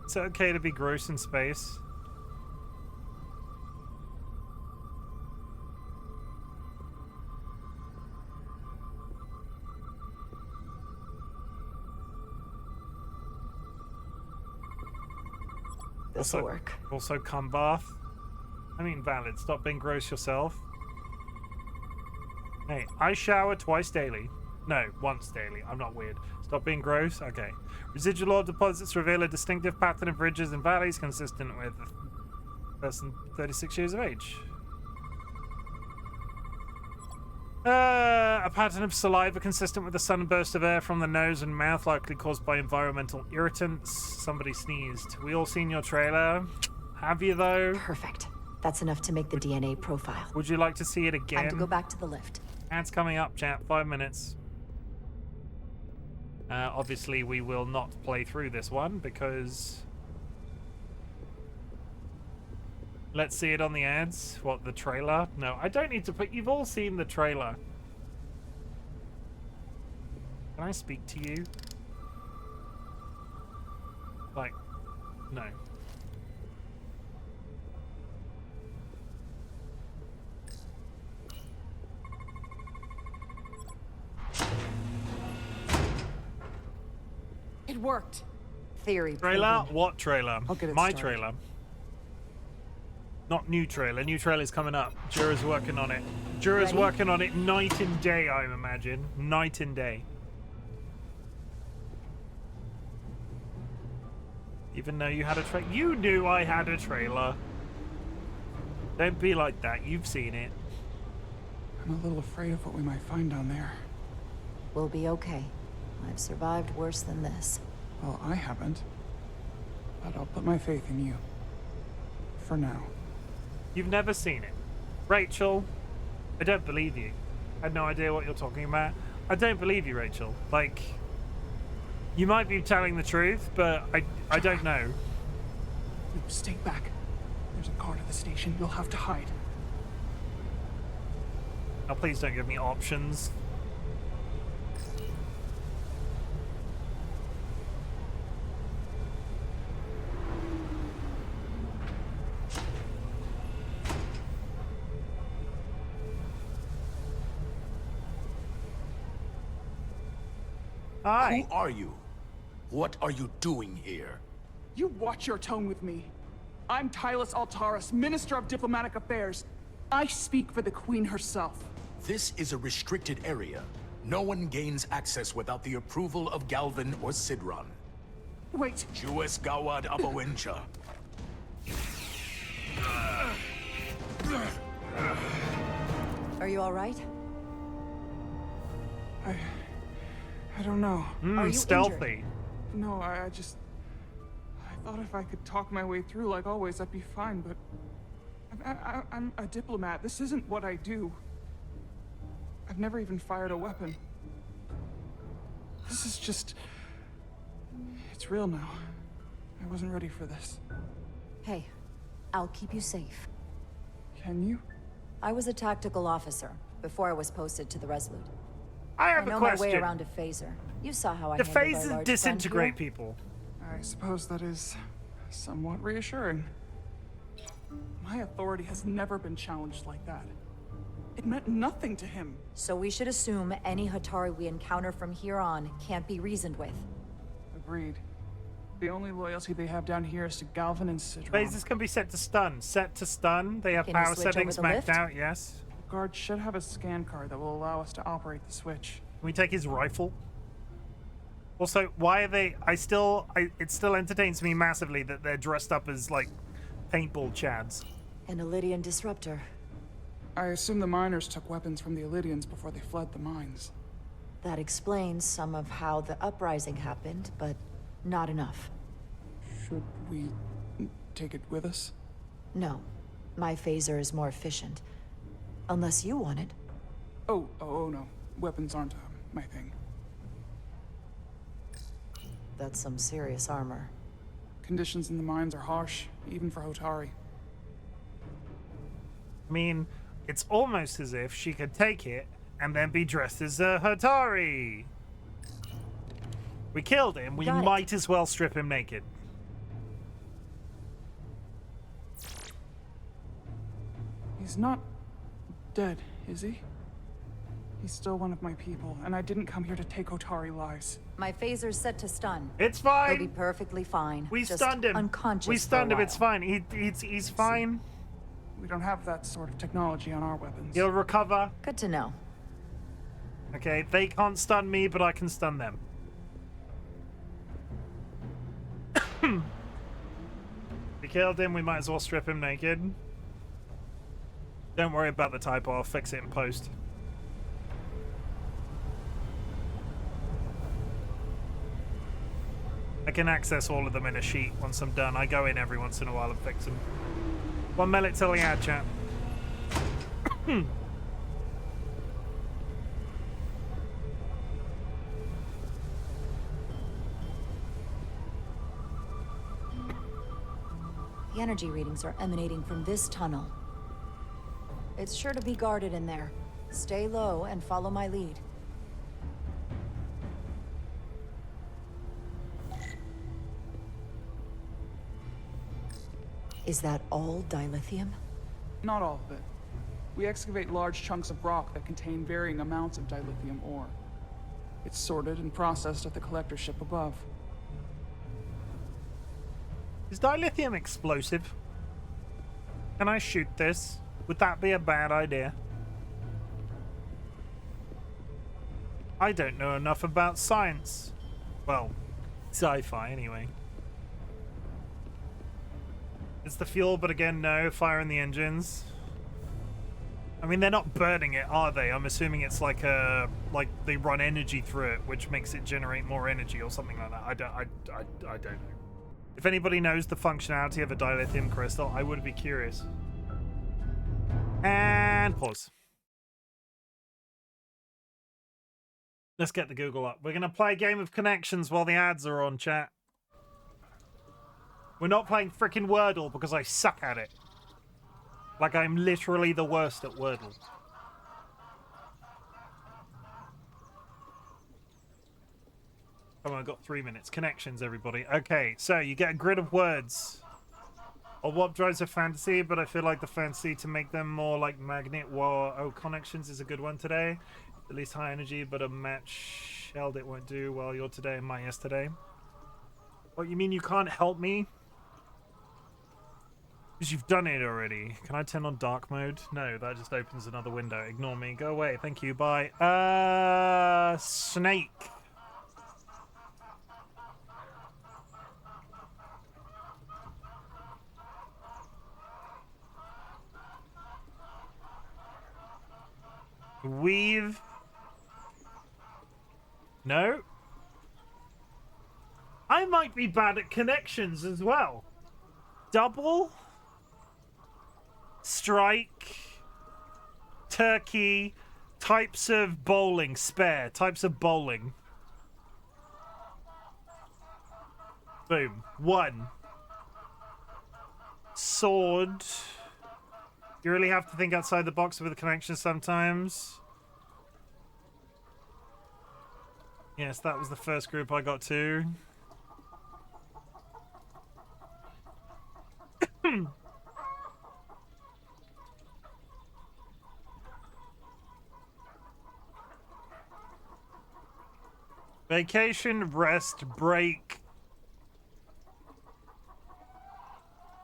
Is it okay to be gross in space? This'll work. Also, cum bath. I mean, valid. Stop being gross yourself. Hey, I shower twice daily. No, once daily. I'm not weird. Stop being gross. Okay. Residual oil deposits reveal a distinctive pattern of ridges and valleys consistent with a person 36 years of age. A pattern of saliva consistent with a sudden burst of air from the nose and mouth, likely caused by environmental irritants. Somebody sneezed. We all seen your trailer. Have you, though? Perfect. That's enough to make the DNA profile. Would you like to see it again? Time to go back to the lift. Ads coming up, chat. 5 minutes. Obviously, we will not play through this one because... Let's see it on the ads. What, the trailer? No, I don't need to put... You've all seen the trailer. Can I speak to you? Like, no. It worked. Theory Trailer? proven. What trailer? I'll get it My started. trailer. Not new trailer. New trailer's coming up. Jura's working on it. Jura's Ready? working on it night and day, I imagine. Night and day. Even though you had a trailer. You knew I had a trailer. Don't be like that. You've seen it. I'm a little afraid of what we might find down there. We'll be okay. I've survived worse than this. Well, I haven't. But I'll put my faith in you. For now. You've never seen it. Rachel, I don't believe you. I had no idea what you're talking about. I don't believe you, Rachel. Like, you might be telling the truth, but I don't know. Stay back. There's a car to the station. You'll have to hide. Now, please don't give me options. Hi. Who are you? What are you doing here? You watch your tone with me. I'm Tylus Altaris, Minister of Diplomatic Affairs. I speak for the Queen herself. This is a restricted area. No one gains access without the approval of Galvin or Sidron. Wait, U.s. Gawad Abawencha. Are you all right? I don't know. Are you Stealthy. injured? No, I thought if I could talk my way through like always, I'd be fine, but... I'm a diplomat. This isn't what I do. I've never even fired a weapon. This is just... It's real now. I wasn't ready for this. Hey, I'll keep you safe. Can you? I was a tactical officer before I was posted to the Resolute. I I have a know my way question. around a phaser. You saw how I The handled our phasers large disintegrate friend here. people. I suppose that is somewhat reassuring. My authority has never been challenged like that. It meant nothing to him. So we should assume any Hatari we encounter from here on can't be reasoned with. Agreed. The only loyalty they have down here is to Galvin and Sidron. Phasers can be set to stun. Set to stun. They have Can you power switch over settings the maxed lift? out, yes. The guard should have a scan card that will allow us to operate the switch. Can we take his rifle? Also, why are they... it still entertains me massively that they're dressed up as, like, paintball chads. An Illydian disruptor. I assume the miners took weapons from the Illydians before they fled the mines. That explains some of how the uprising happened, but not enough. Should we take it with us? No. My phaser is more efficient. Unless you want it. Oh no. Weapons aren't my thing. That's some serious armor. Conditions in the mines are harsh, even for Hotari. I mean, it's almost as if she could take it and then be dressed as a Hatari. We killed him. We Got it. might as well strip him naked. He's not dead, is he? He's still one of my people, and I didn't come here to take Hotari lives. My phaser's set to stun. It's He'll fine. be perfectly fine. We Just stunned him. Unconscious We stunned for a him. It's while. fine. He's fine. We don't have that sort of technology on our weapons. He'll recover. Good to know. Okay, they can't stun me, but I can stun them. We killed him. We might as well strip him naked. Don't worry about the typo. I'll fix it in post. I can access all of them in a sheet once I'm done. I go in every once in a while and fix them. One minute till the ad chat. The energy readings are emanating from this tunnel. It's sure to be guarded in there. Stay low and follow my lead. Is that all dilithium? Not all of it. We excavate large chunks of rock that contain varying amounts of dilithium ore. It's sorted and processed at the collector ship above. Is dilithium explosive? Can I shoot this? Would that be a bad idea? I don't know enough about science. Well, sci-fi anyway. It's the fuel, but again, no. Fire in the engines. I mean, they're not burning it, are they? I'm assuming it's like they run energy through it, which makes it generate more energy or something like that. I don't know. If anybody knows the functionality of a dilithium crystal, I would be curious. And pause. Let's get the Google up. We're going to play a game of connections while the ads are on, chat. We're not playing frickin' Wordle because I suck at it. Like I'm literally the worst at Wordle. Come on, I've got 3 minutes. Connections, everybody. Okay, so you get a grid of words. Or what drives a fantasy, but I feel like the fantasy to make them more like magnet. Whoa, oh, connections is a good one today. At least high energy, but a match held it won't do. Well, you're today and my yesterday. What, you mean you can't help me? Because you've done it already. Can I turn on dark mode? No, that just opens another window. Ignore me. Go away. Thank you. Bye. Snake. Weave. No. I might be bad at connections as well. Double. Strike. Turkey. Types of bowling. Spare. Types of bowling. Boom. 1. Sword. You really have to think outside the box with the connection sometimes. Yes, that was the first group I got to. Vacation, rest, break.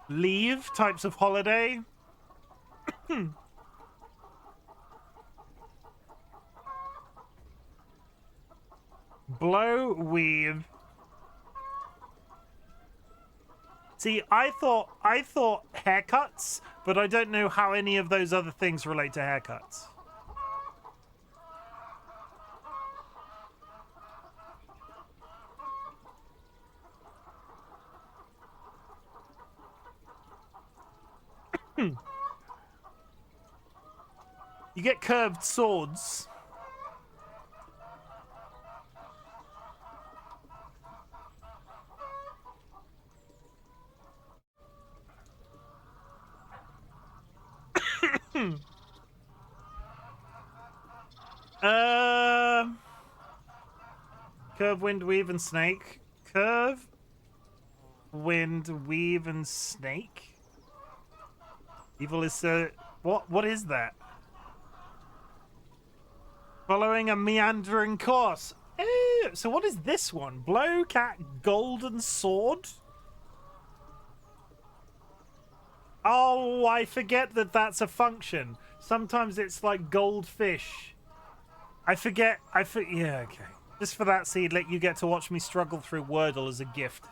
Leave, types of holiday. Blow, weave. See, I thought haircuts, but I don't know how any of those other things relate to haircuts. You get curved swords. Curve, wind, weave, and snake. Curve, wind, weave, and snake. Evil is what is that? Following a meandering course. Ew. So what is this one? Blow, cat, golden sword. Oh, I forget that that's a function. Sometimes it's like goldfish. I forget. Yeah, okay. Just for that, Seedlet, you get to watch me struggle through Wordle as a gift.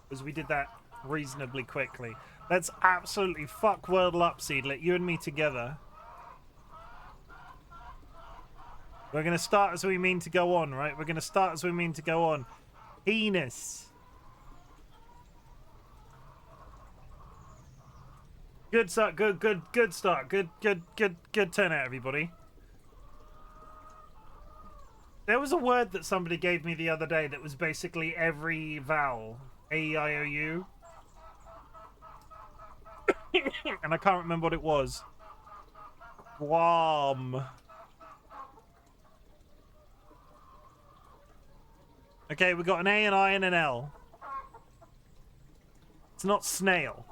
Because we did that reasonably quickly. Let's absolutely fuck Wordle up, Seedlet. You and me together. We're going to start as we mean to go on, right? We're going to start as we mean to go on. Penis. Good start. Good start. Good turnout, everybody. There was a word that somebody gave me the other day that was basically every vowel. A-E-I-O-U. And I can't remember what it was. Guam. Okay, we got an A, an I, and an L. It's not snail.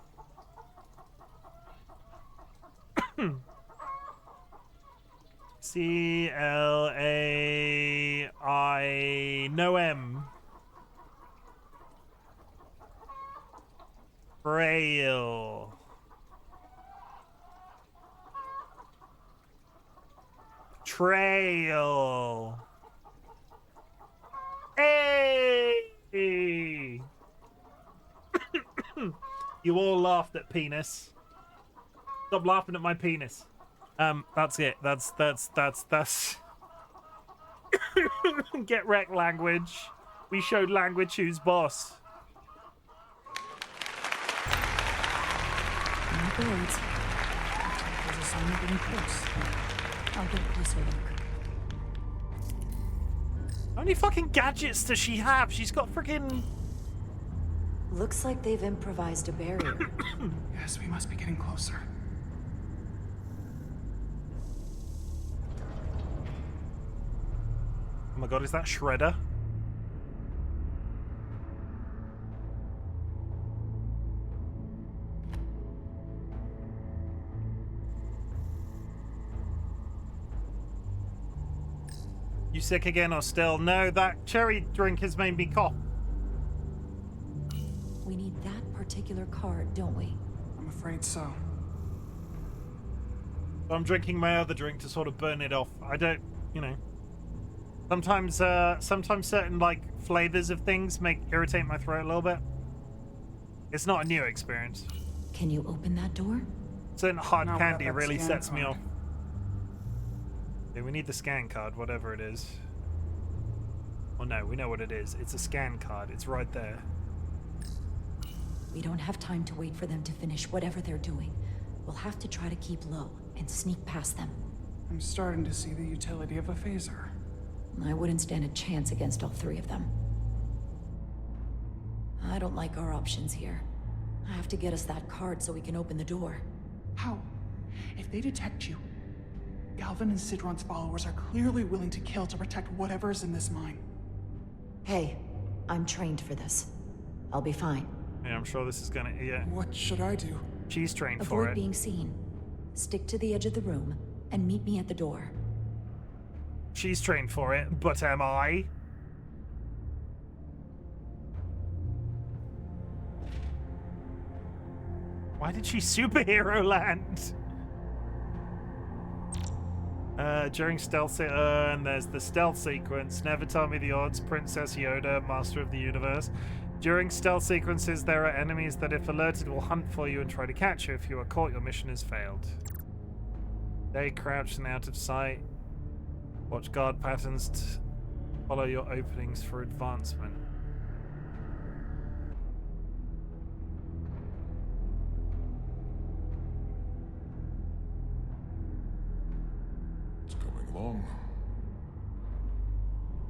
C-L-A-I... No M. Frail. Trail. Hey! You all laughed at penis. Stop laughing at my penis. That's it. That's Get wrecked, language. We showed language who's boss. Birds. There's a sign of getting close. I'll get a closer look. How many fucking gadgets does she have? She's got freaking... Looks like they've improvised a barrier. Yes, we must be getting closer. Oh my god, is that Shredder? You sick again or still? No, that cherry drink has made me cough. We need that particular card, don't we? I'm afraid so. I'm drinking my other drink to sort of burn it off. I don't, you know. Sometimes certain, like, flavors of things irritate my throat a little bit. It's not a new experience. Can you open that door? Certain hard No, candy that really scan sets me card. off. Okay, we need the scan card, whatever it is. Well, no, we know what it is. It's a scan card. It's right there. We don't have time to wait for them to finish whatever they're doing. We'll have to try to keep low and sneak past them. I'm starting to see the utility of a phaser. I wouldn't stand a chance against all three of them. I don't like our options here. I have to get us that card so we can open the door. How? If they detect you, Galvin and Sidron's followers are clearly willing to kill to protect whatever's in this mine. Hey, I'm trained for this. I'll be fine. Yeah, I'm sure this is gonna... Yeah. What should I do? She's trained for Avoid it. being seen. Stick to the edge of the room and meet me at the door. She's trained for it, but am I? Why did she superhero land? During stealth, and there's the stealth sequence. Never tell me the odds, Princess Yoda, Master of the Universe. During stealth sequences, there are enemies that, if alerted, will hunt for you and try to catch you. If you are caught, your mission has failed. Stay crouched and out of sight. Watch guard patterns. Follow your openings for advancement. It's coming along.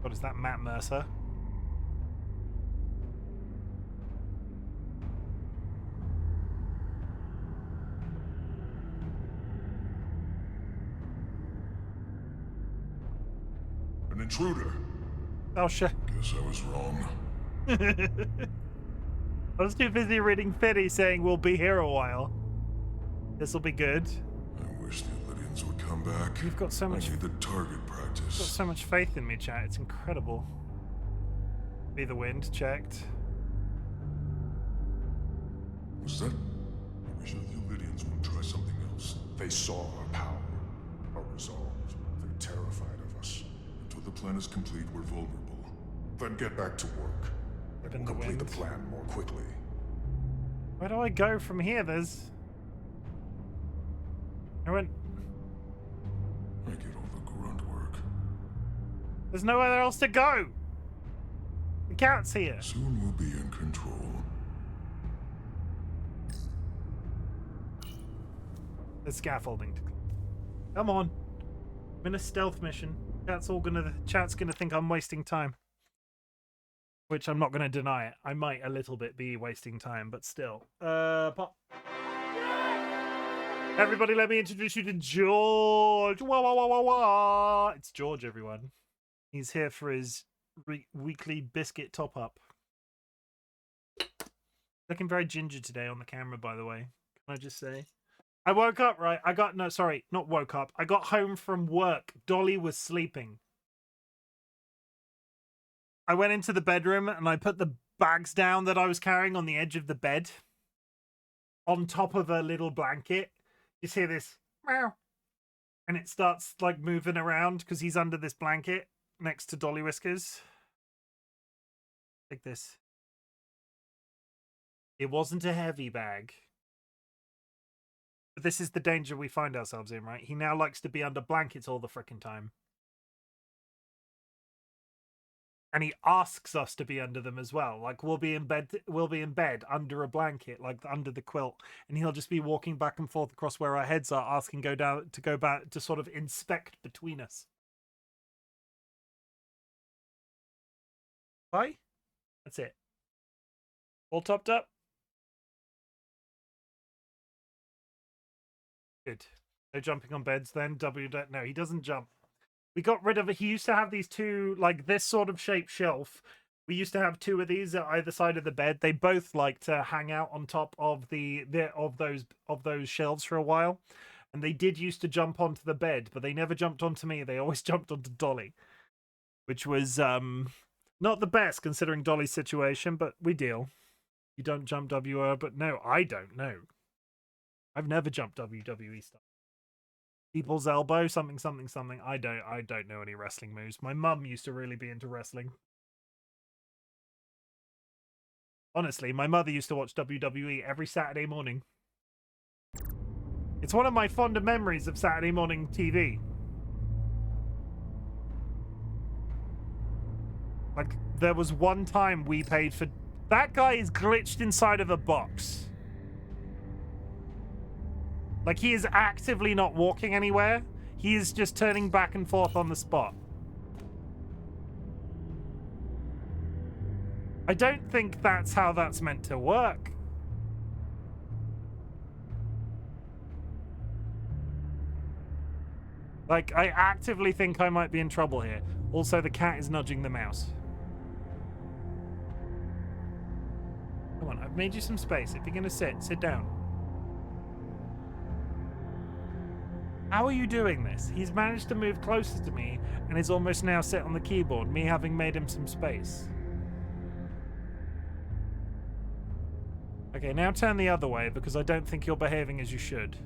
What is that, Matt Mercer? An intruder. Oh shit. Guess I was wrong. I was too busy reading Fiddy saying we'll be here a while. This'll be good. I wish the Lydians would come back. You've got so much... I need the target practice. You've got so much faith in me, chat. It's incredible. Be the wind checked. Was that? I wish the Lydians would try something else. They saw our power, our resolve. They're terrified of us. Until the plan is complete, we're vulnerable. Then get back to work. And we'll complete the plan more quickly. Where do I go from here? There's... I get all the grunt work. There's nowhere else to go! The cat's here. Soon we'll be in control. The scaffolding. Come on. I'm in a stealth mission. Chat's gonna think I'm wasting time. Which I'm not gonna deny it. I might a little bit be wasting time, but still. Pop. Everybody, let me introduce you to George. Wah, wah, wah, wah, wah. It's George, everyone. He's here for his weekly biscuit top-up. Looking very ginger today on the camera, by the way. Can I just say? I woke up, right? No, sorry, not woke up. I got home from work. Dolly was sleeping. I went into the bedroom and I put the bags down that I was carrying on the edge of the bed on top of a little blanket. You hear this meow, and it starts like moving around because he's under this blanket next to DollyWhiskers. Like this. It wasn't a heavy bag. But this is the danger we find ourselves in, right? He now likes to be under blankets all the frickin' time. And he asks us to be under them as well. Like we'll be in bed under a blanket, like under the quilt, and he'll just be walking back and forth across where our heads are, asking go back to sort of inspect between us. Bye. That's it. All topped up. Good. No jumping on beds then. No, he doesn't jump. We got rid of it. He used to have these two, like this sort of shaped shelf. We used to have two of these at either side of the bed. They both like to hang out on top of those shelves for a while. And they did used to jump onto the bed, but they never jumped onto me. They always jumped onto Dolly, which was not the best considering Dolly's situation, but we deal. You don't jump WR, but no, I don't know. I've never jumped WWE stuff. People's elbow, something. I don't know any wrestling moves. My mum used to really be into wrestling. Honestly, my mother used to watch WWE every Saturday morning. It's one of my fonder memories of Saturday morning TV. Like, there was one time we paid for... That guy is glitched inside of a box. Like, he is actively not walking anywhere. He is just turning back and forth on the spot. I don't think that's how that's meant to work. Like, I actively think I might be in trouble here. Also, the cat is nudging the mouse. Come on, I've made you some space. If you're gonna sit down. How are you doing this? He's managed to move closer to me and is almost now sit on the keyboard, me having made him some space. Okay, now turn the other way because I don't think you're behaving as you should.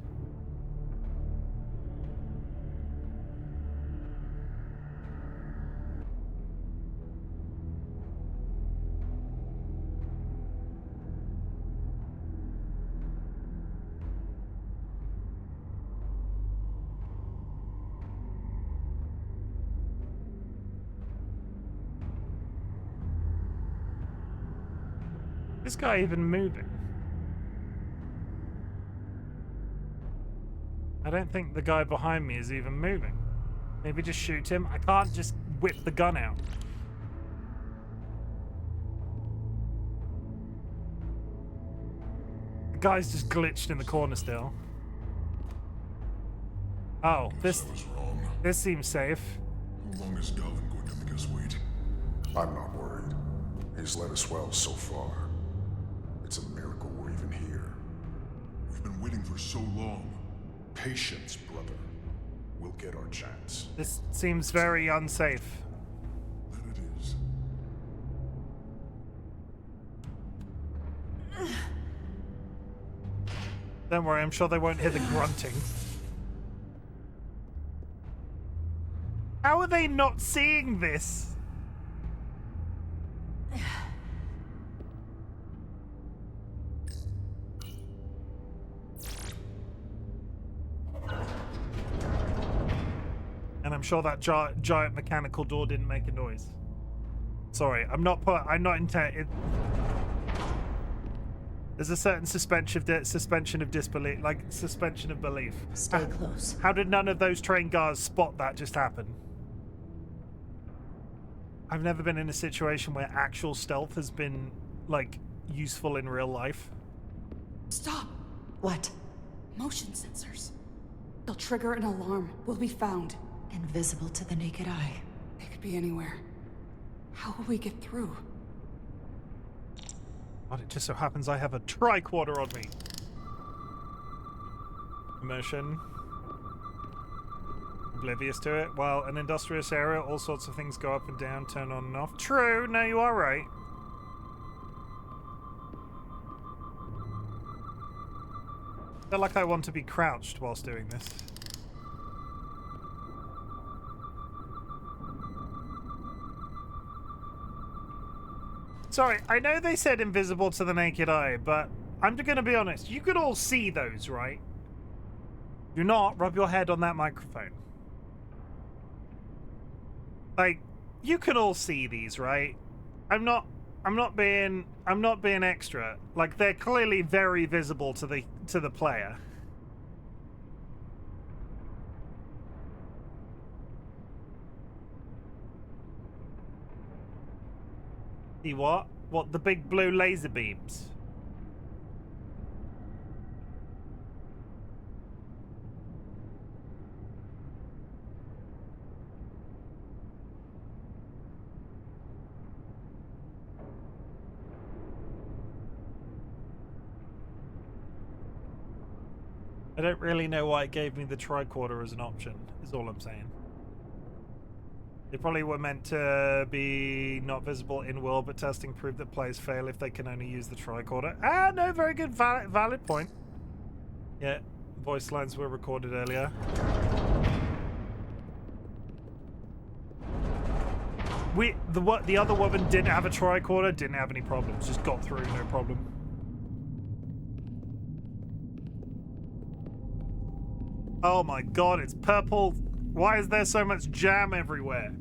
This guy even moving? I don't think the guy behind me is even moving. Maybe just shoot him. I can't just whip the gun out. The guy's just glitched in the corner still. Oh, this seems safe. How long is Galvin going to make us wait? I'm not worried. He's led us well so far. It's a miracle we're even here. We've been waiting for so long. Patience, brother. We'll get our chance. This seems very unsafe. Then it is. Don't worry, I'm sure they won't hear the grunting. How are they not seeing this? And I'm sure that giant mechanical door didn't make a noise. Sorry, I'm not intent. There's a certain suspension of disbelief, like suspension of belief. Stay close. How did none of those train guards spot that just happen? I've never been in a situation where actual stealth has been, like, useful in real life. Stop! What? Motion sensors. They'll trigger an alarm. We'll be found. Invisible to the naked eye. They could be anywhere. How will we get through? God, it just so happens I have a tricorder on me. Immersion. Oblivious to it. Well, an industrious area, all sorts of things go up and down, turn on and off. True, no, you are right. I feel like I want to be crouched whilst doing this. Sorry, I know they said invisible to the naked eye, but I'm going to be honest. You could all see those, right? Do not rub your head on that microphone. Like, you can all see these, right? I'm not being extra. Like, they're clearly very visible to the player. See what? What, the big blue laser beams? I don't really know why it gave me the tricorder as an option, is all I'm saying. They probably were meant to be not visible in world, but testing proved that players fail if they can only use the tricorder. Ah, no, very good, valid point. Yeah, voice lines were recorded earlier. The other woman didn't have a tricorder, didn't have any problems, just got through, no problem. Oh my god, it's purple. Why is there so much jam everywhere?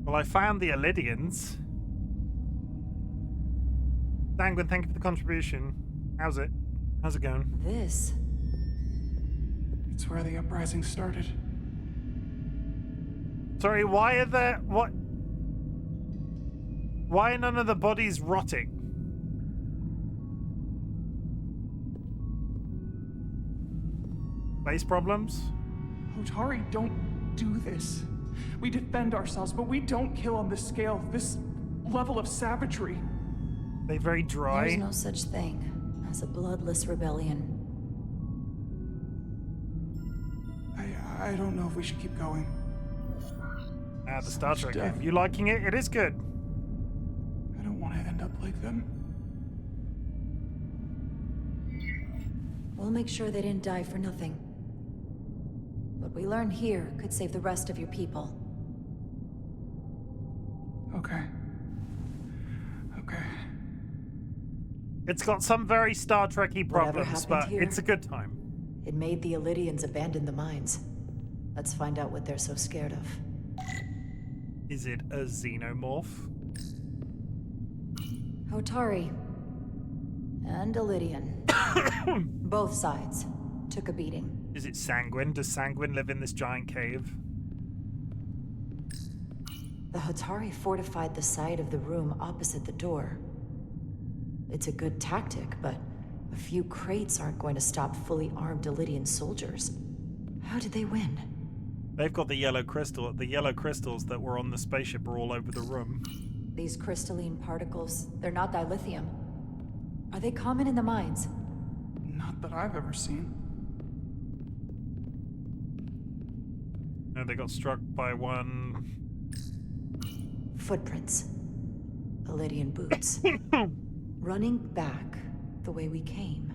Well, I found the Illidians. Sanguine, thank you for the contribution. How's it? How's it going? This. It's where the uprising started. Sorry, why are there... What? Why are none of the bodies rotting? Base problems? Hotari don't do this. We defend ourselves, but we don't kill on this scale, this level of savagery. They very dry. There's no such thing as a bloodless rebellion. I don't know if we should keep going. The Star Trek game. You liking it? It is good. I don't want to end up like them. We'll make sure they didn't die for nothing. What we learn here could save the rest of your people. Okay. Okay. It's got some very Star Trek-y problems, but here, it's a good time. It made the Illidians abandon the mines. Let's find out what they're so scared of. Is it a xenomorph? Hotari. And Illidian. Both sides took a beating. Is it Sanguine? Does Sanguine live in this giant cave? The Hotari fortified the side of the room opposite the door. It's a good tactic, but a few crates aren't going to stop fully armed Illidian soldiers. How did they win? They've got the yellow crystal. The yellow crystals that were on the spaceship are all over the room. These crystalline particles, they're not dilithium. Are they common in the mines? Not that I've ever seen. No, they got struck by one. Footprints. Illidian boots. Running back the way we came.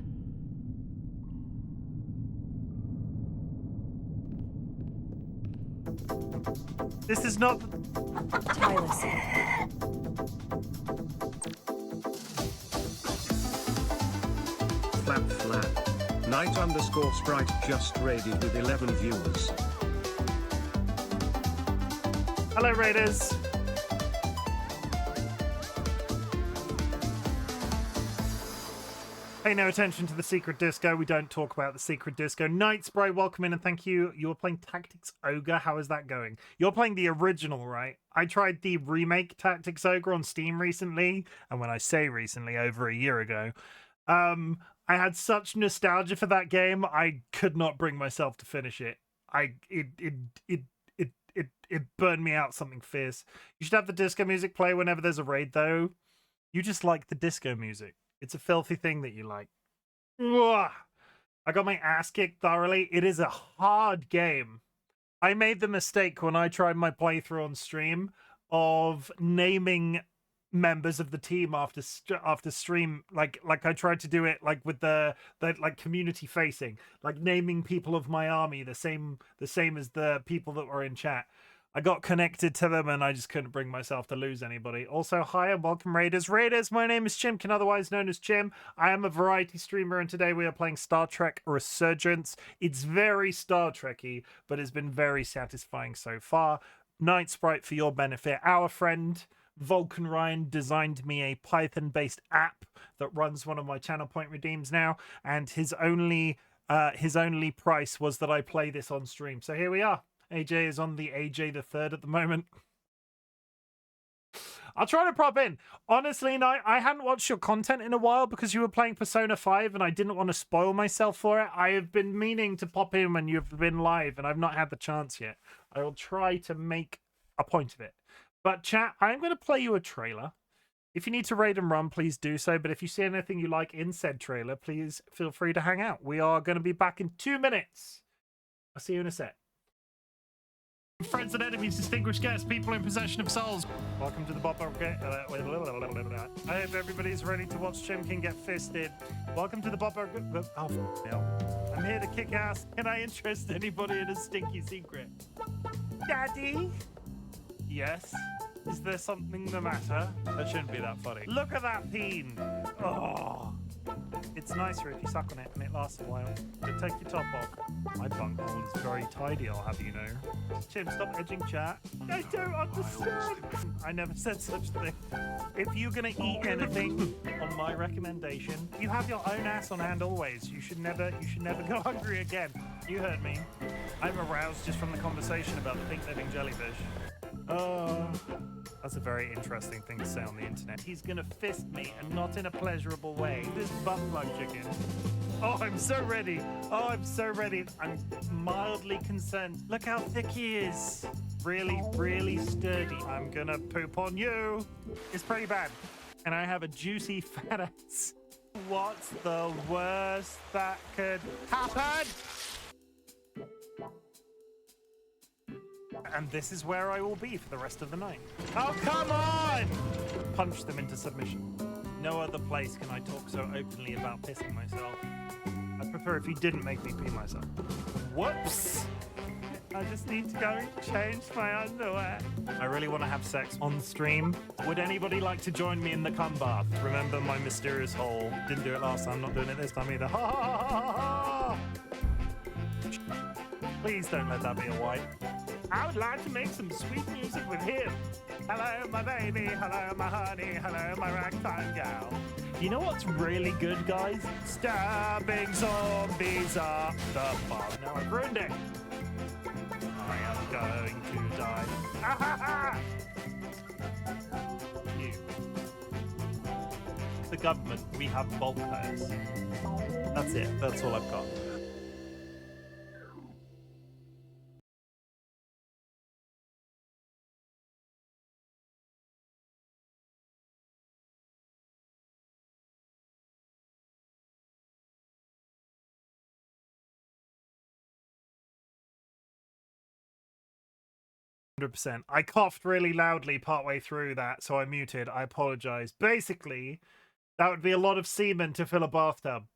This is not... Tireless. Flap. Night_Sprite just raided with 11 viewers. Hello, Raiders. Pay no attention to the secret disco. We don't talk about the secret disco. Night Spray, welcome in and thank you. You're playing Tactics Ogre. How is that going? You're playing the original, right? I tried the remake Tactics Ogre on Steam recently, and when I say recently, over a year ago. I had such nostalgia for that game. I could not bring myself to finish it. It burned me out something fierce. You should have the disco music play whenever there's a raid, though. You just like the disco music. It's a filthy thing that you like. Ugh. I got my ass kicked thoroughly. It is a hard game. I made the mistake when I tried my playthrough on stream of naming members of the team after stream, like I tried to do it like with the like community facing, like naming people of my army the same as the people that were in chat. I got connected to them and I just couldn't bring myself to lose anybody. Also, hi and welcome Raiders. My name is Chimken, otherwise known as Chim. I am a variety streamer and today we are playing Star Trek Resurgence. It's very Star Trek-y, but it's been very satisfying so far. Night Sprite, for your benefit, our friend Vulcan Ryan designed me a Python-based app that runs one of my channel point redeems now, and his only price was that I play this on stream. So here we are. AJ is on the AJ the Third at the moment. I'll try to prop in. Honestly, I hadn't watched your content in a while because you were playing Persona 5 and I didn't want to spoil myself for it. I have been meaning to pop in when you've been live and I've not had the chance yet. I will try to make a point of it. But chat, I'm going to play you a trailer. If you need to raid and run, please do so. But if you see anything you like in said trailer, please feel free to hang out. We are going to be back in 2 minutes. I'll see you in a sec. Friends and enemies, distinguished guests, people in possession of souls. Welcome to the Bob. I hope everybody's ready to watch Chimken get fisted. Welcome to the Bob. Oh, no. I'm here to kick ass. Can I interest anybody in a stinky secret? Daddy? Yes? Is there something the matter? That shouldn't be that funny. Look at that peen! Oh! It's nicer if you suck on it and it lasts a while. So take your top off. My bunghole is very tidy, I'll have you know. Chim, stop edging chat. I don't understand! I never said such a thing. If you're gonna eat anything, on my recommendation, you have your own ass on hand always. You should never go hungry again. You heard me. I'm aroused just from the conversation about the pink living jellyfish. Oh, that's a very interesting thing to say on the internet. He's gonna fist me and not in a pleasurable way. This butt plug chicken. Oh, I'm so ready. Oh, I'm so ready. I'm mildly concerned. Look how thick he is. Really, really sturdy. I'm gonna poop on you. It's pretty bad. And I have a juicy fat ass. What's the worst that could happen? And this is where I will be for the rest of the night. Oh, come on! Punch them into submission. No other place can I talk so openly about pissing myself. I'd prefer if you didn't make me pee myself. Whoops! I just need to go change my underwear. I really want to have sex on stream. Would anybody like to join me in the cum bath? Remember my mysterious hole. Didn't do it last time, not doing it this time either. Ha ha ha ha ha! Please don't let that be a wipe. I would like to make some sweet music with him. Hello, my baby. Hello, my honey. Hello, my ragtime gal. You know what's really good, guys? Stabbing zombies up the bum. Now I've ruined it. I am going to die. Ah, ha, ha. You. The government, we have bulkheads. That's it. That's all I've got. I coughed really loudly partway through that, so I muted. I apologize. Basically, that would be a lot of semen to fill a bathtub.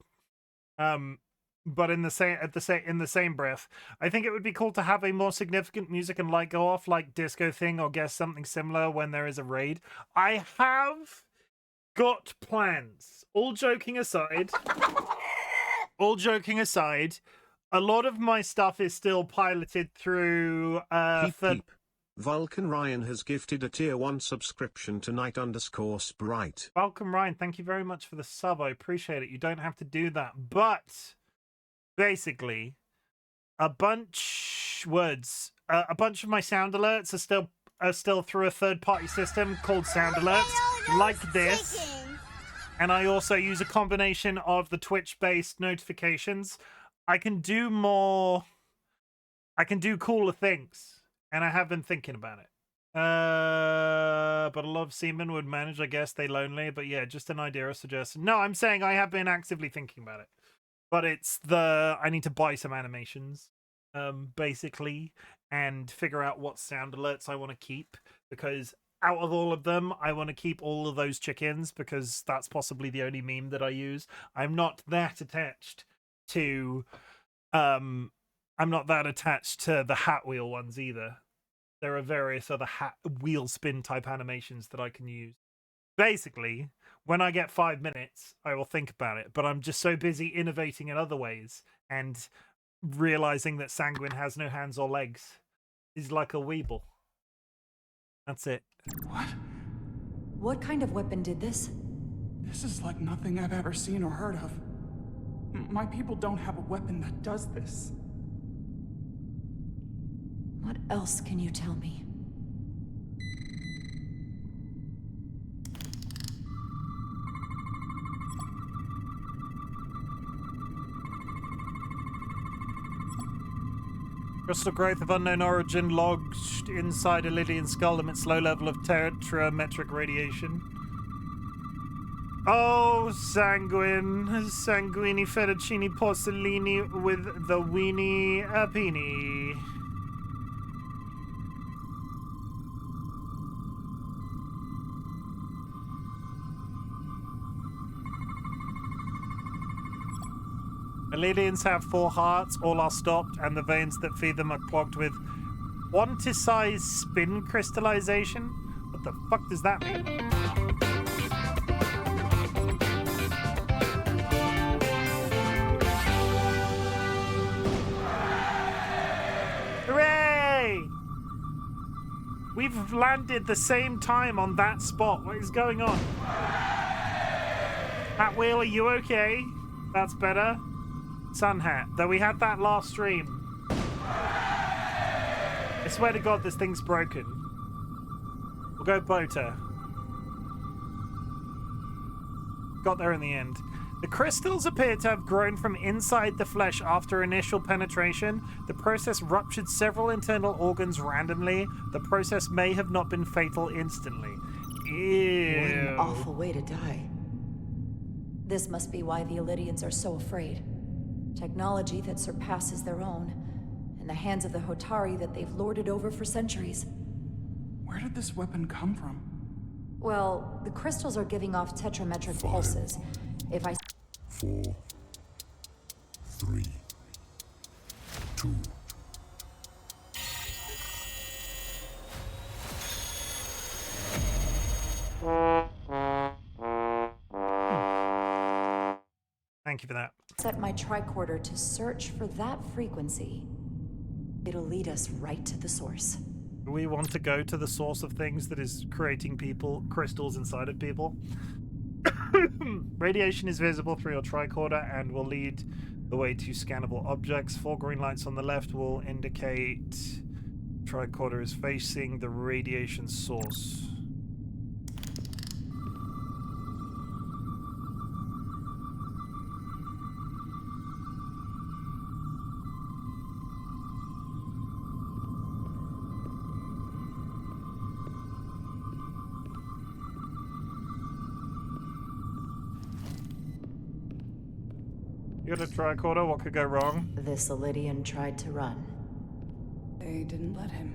But in the same breath, I think it would be cool to have a more significant music and light go off, like disco thing, or guess something similar when there is a raid. I have got plans. All joking aside, a lot of my stuff is still piloted through Vulcan Ryan has gifted a tier 1 subscription to Night_Sprite. Vulcan Ryan, thank you very much for the sub. I appreciate it. You don't have to do that. But basically, a bunch of my sound alerts are still through a third-party system called Sound Alerts, like this. And I also use a combination of the Twitch-based notifications. I can do cooler things, and I have been thinking about it. But a lot of seamen would manage, I guess. They lonely, but yeah, just an idea or suggestion. No, I'm saying I have been actively thinking about it. But it's I need to buy some animations, basically, and figure out what sound alerts I want to keep, because out of all of them, I want to keep all of those chickens, because that's possibly the only meme that I use. I'm not that attached to the hat wheel ones either. There are various other wheel spin type animations that I can use. Basically, when I get 5 minutes, I will think about it, but I'm just so busy innovating in other ways and realizing that Sanguine has no hands or legs. He's like a weeble. That's it. What? What kind of weapon did this? This is like nothing I've ever seen or heard of. My people don't have a weapon that does this. What else can you tell me? Crystal growth of unknown origin lodged inside a Lydian skull emits low level of tetrametric radiation. Oh, sanguini fettuccine porcellini with the weenie apini. Lydians have 4 hearts, all are stopped, and the veins that feed them are clogged with quantized spin crystallization? What the fuck does that mean? Hooray! We've landed the same time on that spot. What is going on? Hat Wheel, are you okay? That's better. Sun Hat, though we had that last stream. I swear to God, this thing's broken. We'll go Bota. Got there in the end. The crystals appear to have grown from inside the flesh after initial penetration. The process ruptured several internal organs randomly. The process may have not been fatal instantly. Ew. What an awful way to die. This must be why the Elydians are so afraid. Technology that surpasses their own, in the hands of the Hotari that they've lorded over for centuries. Where did this weapon come from? Well, the crystals are giving off tetrametric pulses. If I... 4, 3, 2. Thank you for that. Set my tricorder to search for that frequency. It'll lead us right to the source. We want to go to the source of things that is creating crystals inside of people. Radiation is visible through your tricorder and will lead the way to scannable objects. 4 green lights on the left will indicate tricorder is facing the radiation source. You got a tricorder, what could go wrong? This Elydian tried to run. They didn't let him.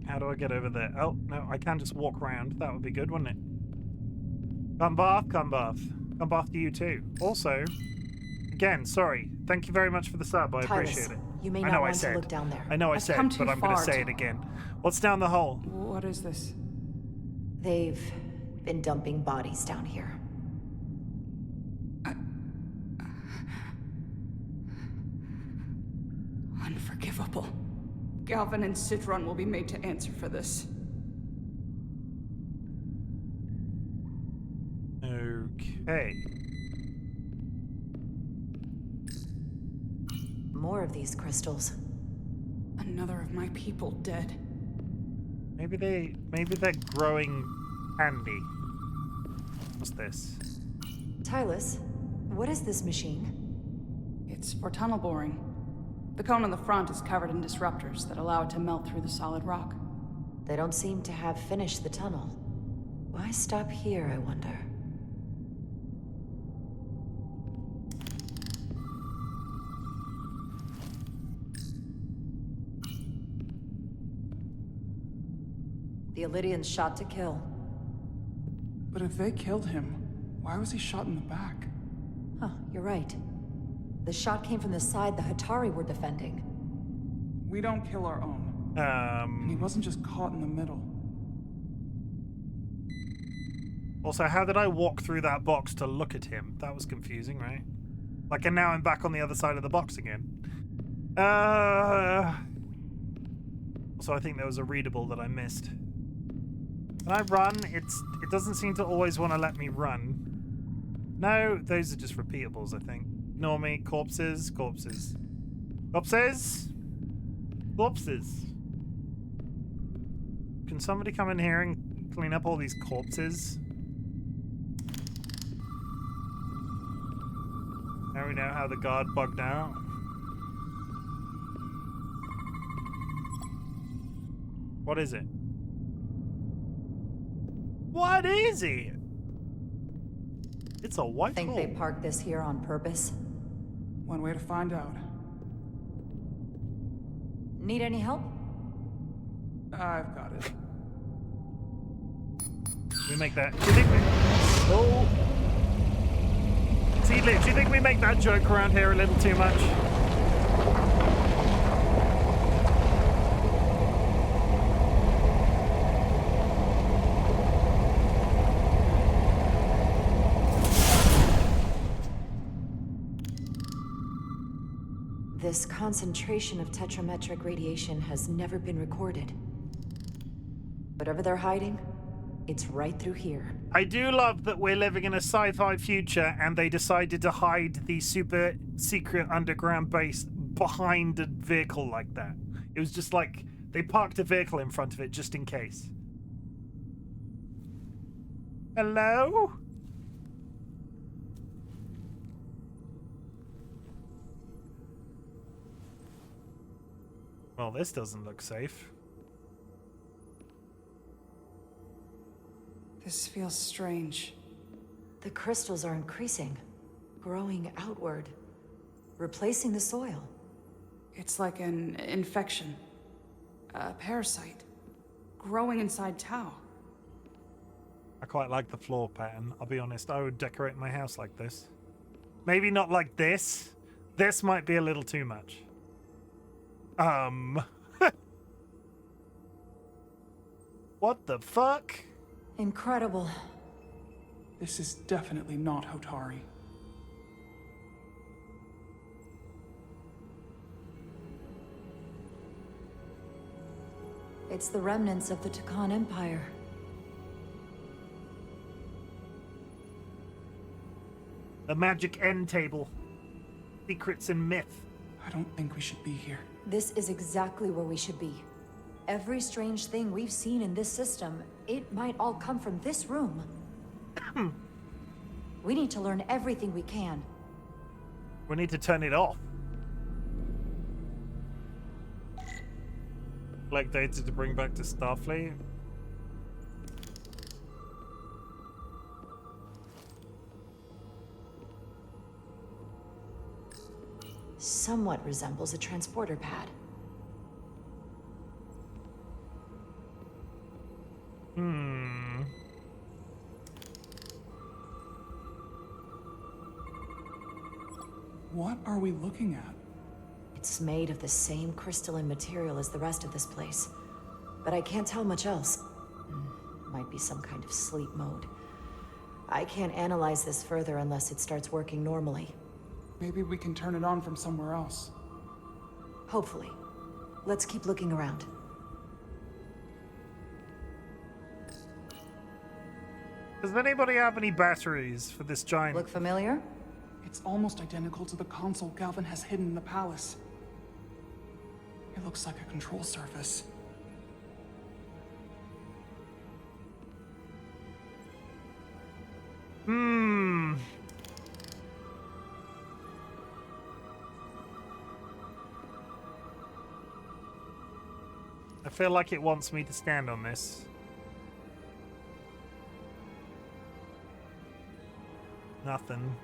How do I get over there? Oh, no, I can just walk around. That would be good, wouldn't it? Come bath, come bath. Come bath to you too. Also, again, sorry. Thank you very much for the sub. I appreciate it. You may I not know I want to said. look down there. I know I I've said, come but too I'm going to far say it to- again. What's down the hole? What is this? They've been dumping bodies down here. Unforgivable. Galvin and Sidron will be made to answer for this. Okay. More of these crystals. Another of my people dead. Maybe they're growing handy. What's this? Tylus, what is this machine? It's for tunnel boring. The cone on the front is covered in disruptors that allow it to melt through the solid rock. They don't seem to have finished the tunnel. Why stop here, I wonder? The Illydians shot to kill. But if they killed him, why was he shot in the back? Huh, you're right. The shot came from the side the Hatari were defending. We don't kill our own. And he wasn't just caught in the middle. Also, how did I walk through that box to look at him? That was confusing, right? Like, and now I'm back on the other side of the box again. Also, I think there was a readable that I missed. Can I run? It doesn't seem to always want to let me run. No, those are just repeatables, I think. Ignore me. Corpses. Corpses. Corpses! Corpses. Can somebody come in here and clean up all these corpses? Now we know how the guard bugged out. What is it? What is it? It's a white hole. Think they parked this here on purpose? One way to find out. Need any help? I've got it. We make that. Do you think we... Oh. Seedlit, do you think we make that joke around here a little too much? This concentration of tetrametric radiation has never been recorded. Whatever they're hiding, it's right through here. I do love that we're living in a sci-fi future and they decided to hide the super secret underground base behind a vehicle like that. It was just like they parked a vehicle in front of it just in case. Hello? Well, this doesn't look safe. This feels strange. The crystals are increasing, growing outward, replacing the soil. It's like an infection. A parasite. Growing inside Tau. I quite like the floor pattern. I'll be honest, I would decorate my house like this. Maybe not like this. This might be a little too much. What the fuck? Incredible. This is definitely not Hotari. It's the remnants of the Takan Empire. The magic end table. Secrets and myth. I don't think we should be here. This is exactly where we should be. Every strange thing we've seen in this system, it might all come from this room. We need to learn everything we can. We need to turn it off. Collect data to bring back to Starfleet. Somewhat resembles a transporter pad. What are we looking at? It's looks made of the same crystalline material as the rest of this place. But I can't tell much else. Might be some kind of sleep mode. I can't analyze this further unless it starts working normally. Maybe we can turn it on from somewhere else. Hopefully. Let's keep looking around. Does anybody have any batteries for this giant? Look familiar? It's almost identical to the console Galvin has hidden in the palace. It looks like a control surface. I feel like it wants me to stand on this. Nothing.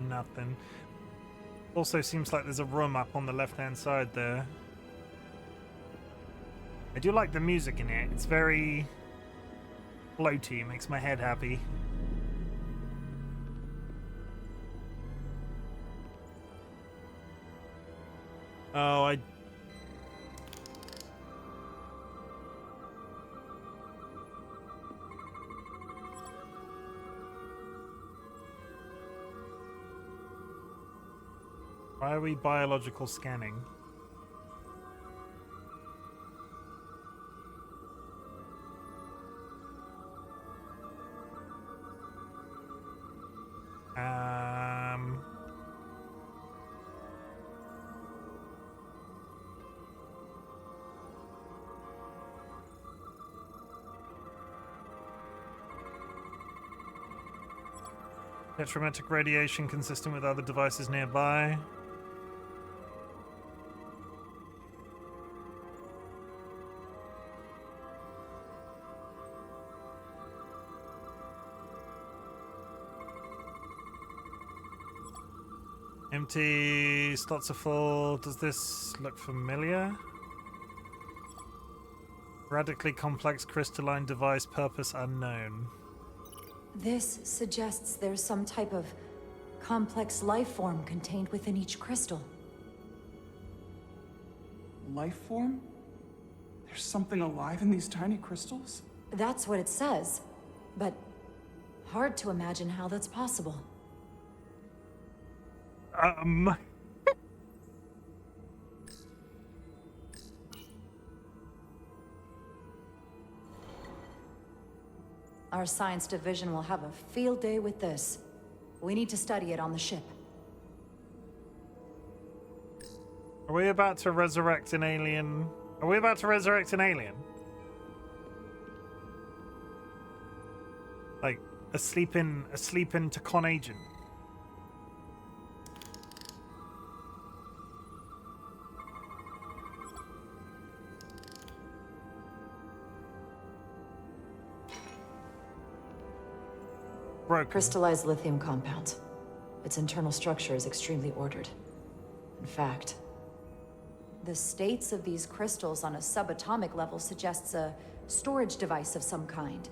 Nothing. Also seems like there's a room up on the left-hand side there. I do like the music in it. It's very floaty, makes my head happy. Oh, why are we biological scanning? Detrimental radiation consistent with other devices nearby. Empty, slots are full. Does this look familiar? Radically complex crystalline device, purpose unknown. This suggests there's some type of complex life form contained within each crystal. Life form? There's something alive in these tiny crystals? That's what it says, but hard to imagine how that's possible. Our science division will have a field day with this. We need to study it on the ship. Are we about to resurrect an alien? Are we about to resurrect an alien? Like a sleep-in Tacon agent? Broken. Crystallized lithium compound. Its internal structure is extremely ordered. In fact, the states of these crystals on a subatomic level suggests a storage device of some kind.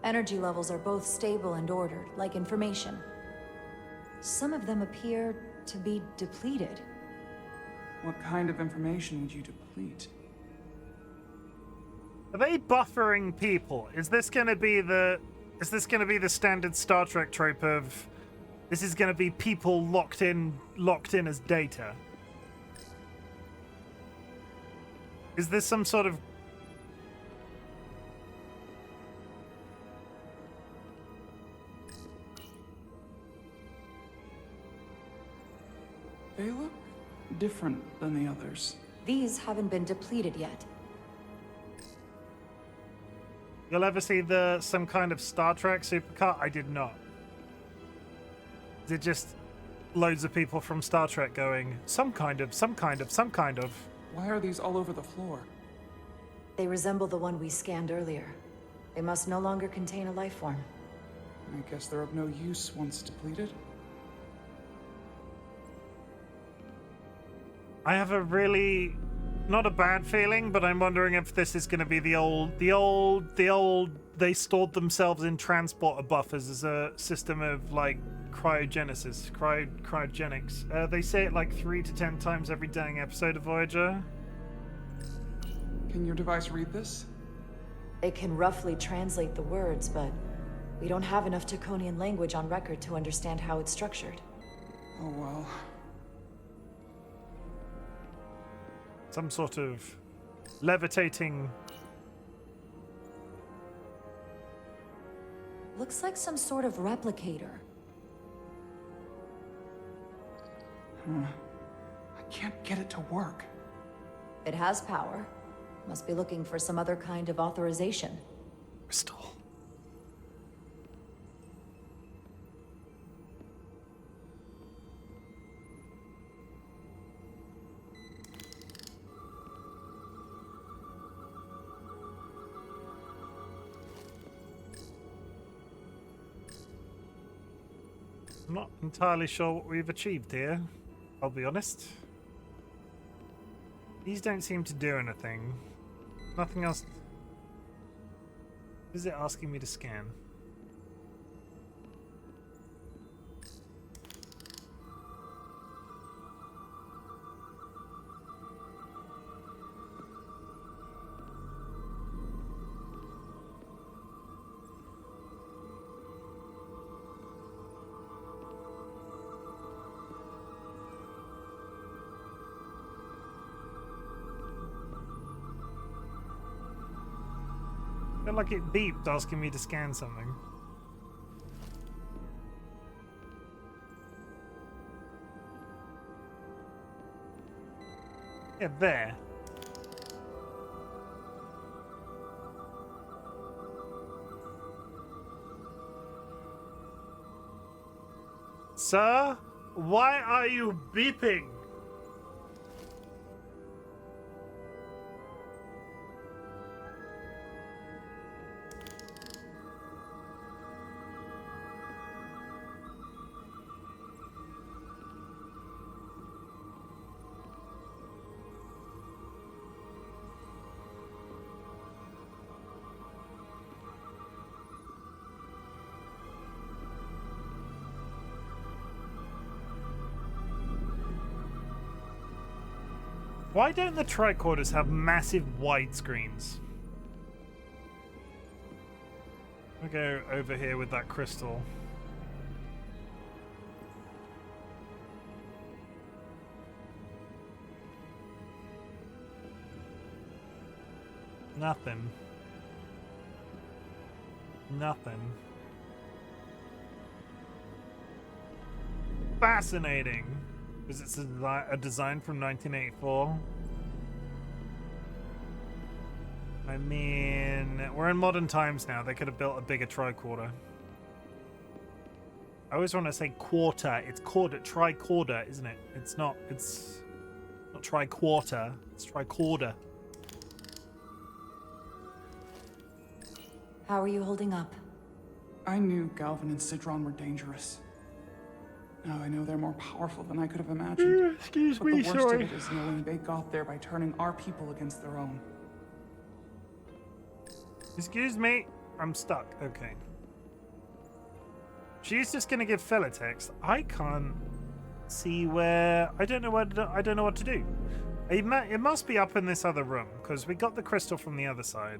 Energy levels are both stable and ordered, like information. Some of them appear to be depleted. What kind of information would you deplete? Are they buffering people? Is this going to be the standard Star Trek trope of this is going to be people locked in as data? Is this some sort of They look different than the others. These haven't been depleted yet. You'll ever see some kind of Star Trek supercar? I did not. Is it just loads of people from Star Trek going, some kind of? Why are these all over the floor? They resemble the one we scanned earlier. They must no longer contain a life form. I guess they're of no use once depleted. I have a really, not a bad feeling, but I'm wondering if this is going to be the old, they stored themselves in transporter buffers as a system of, like, cryogenics. They say it like 3 to 10 times every dang episode of Voyager. Can your device read this? It can roughly translate the words, but we don't have enough Taconian language on record to understand how it's structured. Oh well. Some sort of levitating... Looks like some sort of replicator. I can't get it to work. It has power. Must be looking for some other kind of authorization. Crystal. I'm not entirely sure what we've achieved here, I'll be honest. These don't seem to do anything. Nothing else. Is it asking me to scan? I feel like it beeped asking me to scan something. Yeah, there. Sir, why are you beeping? Why don't the tricorders have massive widescreens? I'll go over here with that crystal. Nothing. Nothing. Fascinating. Because it's a design from 1984. I mean, we're in modern times now. They could have built a bigger tricorder. I always want to say quarter. It's quarter, tricorder, isn't it? It's not triquarter. It's tricorder. How are you holding up? I knew Galvin and Sidron were dangerous. Now I know they're more powerful than I could have imagined. Excuse but me, the worst sorry. of it is knowing they got there by turning our people against their own. Excuse me. I'm stuck. Okay. She's just gonna give Phil a text. I can't see where. I don't know what to do. It must be up in this other room because we got the crystal from the other side.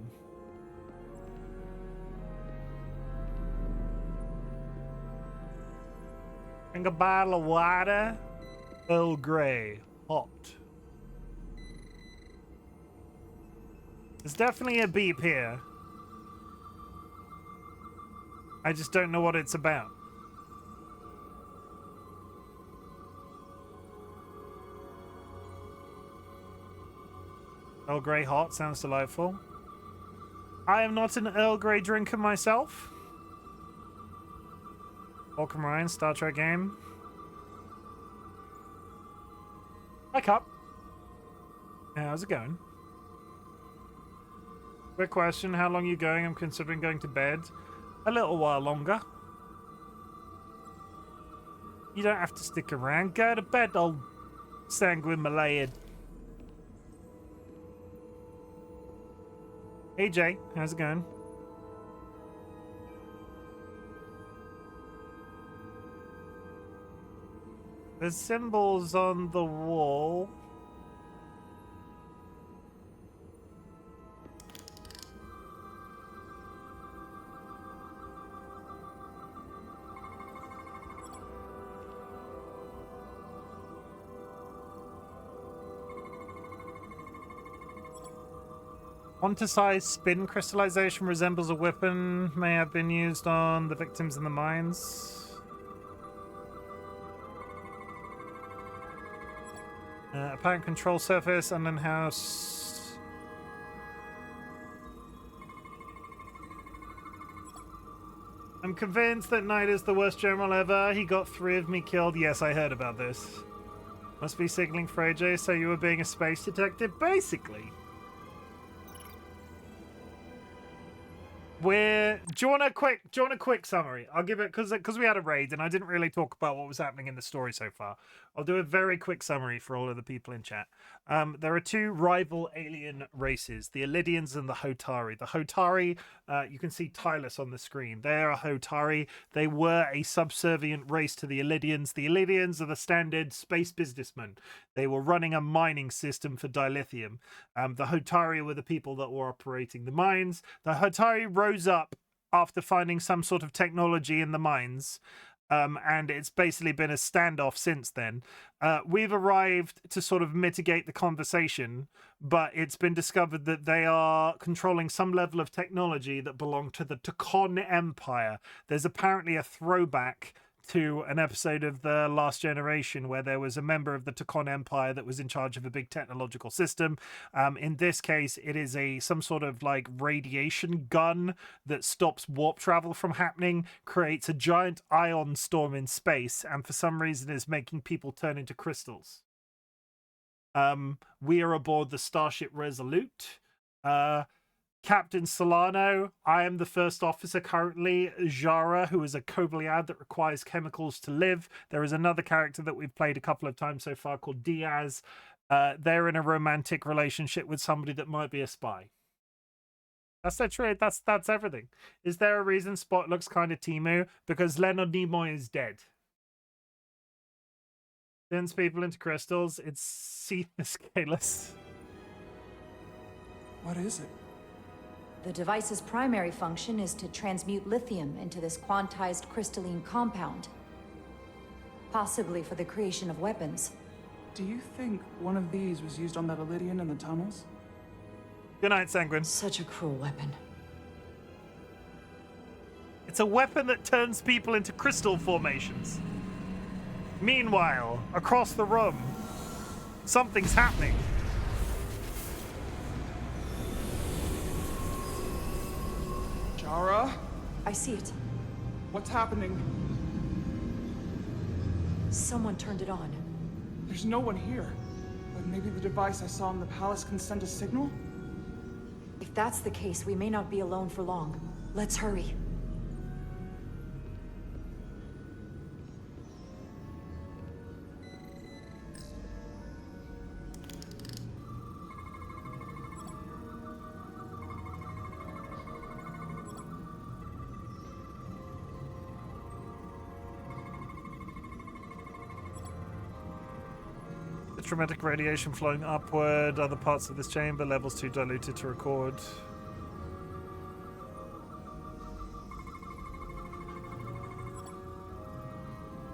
Drink a bottle of water. Earl Grey. Hot. There's definitely a beep here. I just don't know what it's about. Earl Grey hot sounds delightful. I am not an Earl Grey drinker myself. Welcome Ryan, Star Trek game. Hi Cup. How's it going? Quick question, how long are you going? I'm considering going to bed. A little while longer. You don't have to stick around. Go to bed, old sanguine Malayan. Hey Jay, how's it going? There's symbols on the wall. Quantized spin crystallization resembles a weapon, may have been used on the victims in the mines. Apparent control surface, unknown house. I'm convinced that Knight is the worst general ever. He got 3 of me killed. Yes, I heard about this. Must be signaling for AJ, so you were being a space detective? Basically. Do you want a quick summary? I'll give it because we had a raid and I didn't really talk about what was happening in the story so far. I'll do a very quick summary for all of the people in chat. There are 2 rival alien races, the Illidians and the Hotari. The Hotari, you can see Tylus on the screen. They are Hotari. They were a subservient race to the Illidians. The Illidians are the standard space businessmen. They were running a mining system for dilithium. The Hotari were the people that were operating the mines. The Hotari rose up after finding some sort of technology in the mines. And it's basically been a standoff since then. We've arrived to sort of mitigate the conversation, but it's been discovered that they are controlling some level of technology that belonged to the Takon Empire. There's apparently a throwback to an episode of The Last Generation where there was a member of the Takon Empire that was in charge of a big technological system. In this case, it is some sort of like radiation gun that stops warp travel from happening, creates a giant ion storm in space, and for some reason is making people turn into crystals. We are aboard the Starship Resolute. Captain Solano, I am the first officer currently. Jara, who is a Kobliad that requires chemicals to live. There is another character that we've played a couple of times so far called Diaz. They're in a romantic relationship with somebody that might be a spy. That's literally, that's everything. Is there a reason Spot looks kind of Timu? Because Leonard Nimoy is dead. Turns people into crystals. It's Scaleless. What is it? The device's primary function is to transmute lithium into this quantized crystalline compound. Possibly for the creation of weapons. Do you think one of these was used on that Illidian in the tunnels? Good night, Sanguine. Such a cruel weapon. It's a weapon that turns people into crystal formations. Meanwhile, across the room, something's happening. Jara? I see it. What's happening? Someone turned it on. There's no one here. But maybe the device I saw in the palace can send a signal? If that's the case, we may not be alone for long. Let's hurry. Traumatic radiation flowing upward. Other parts of this chamber, levels too diluted to record.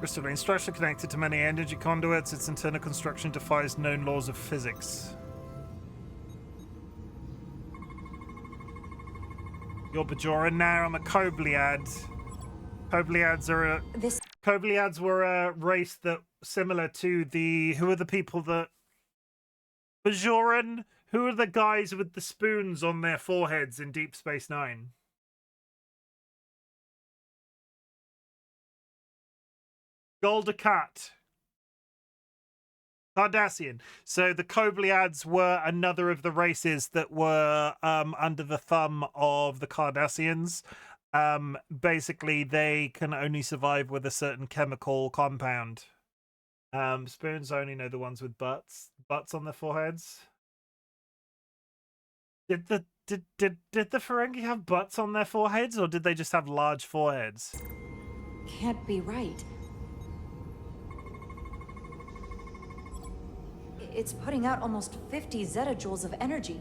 Crystalline structure connected to many energy conduits. Its internal construction defies known laws of physics. You're Bajoran now. I'm a Kobliad. Kobliads were a race that similar to the... Who are the people that... Bajoran? Who are the guys with the spoons on their foreheads in Deep Space Nine? Goldakat. Cardassian. So the Kobliads were another of the races that were under the thumb of the Cardassians. Basically, they can only survive with a certain chemical compound. Spoons only know the ones with butts on their foreheads. Did the Ferengi have butts on their foreheads, or did they just have large foreheads? Can't be right. it's putting out almost 50 zettajoules of energy.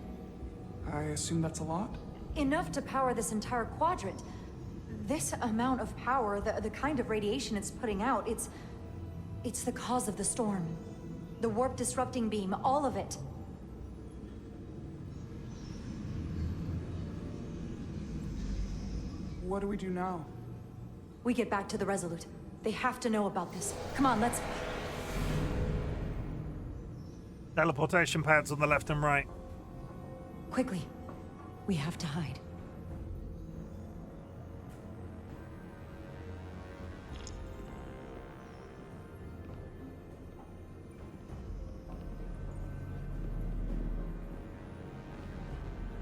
I assume that's a lot? Enough to power this entire quadrant. This amount of power, the kind of radiation it's putting out, it's the cause of the storm. The warp disrupting beam, all of it. What do we do now? We get back to the Resolute. They have to know about this. Come on, let's... Teleportation pads on the left and right. Quickly. We have to hide.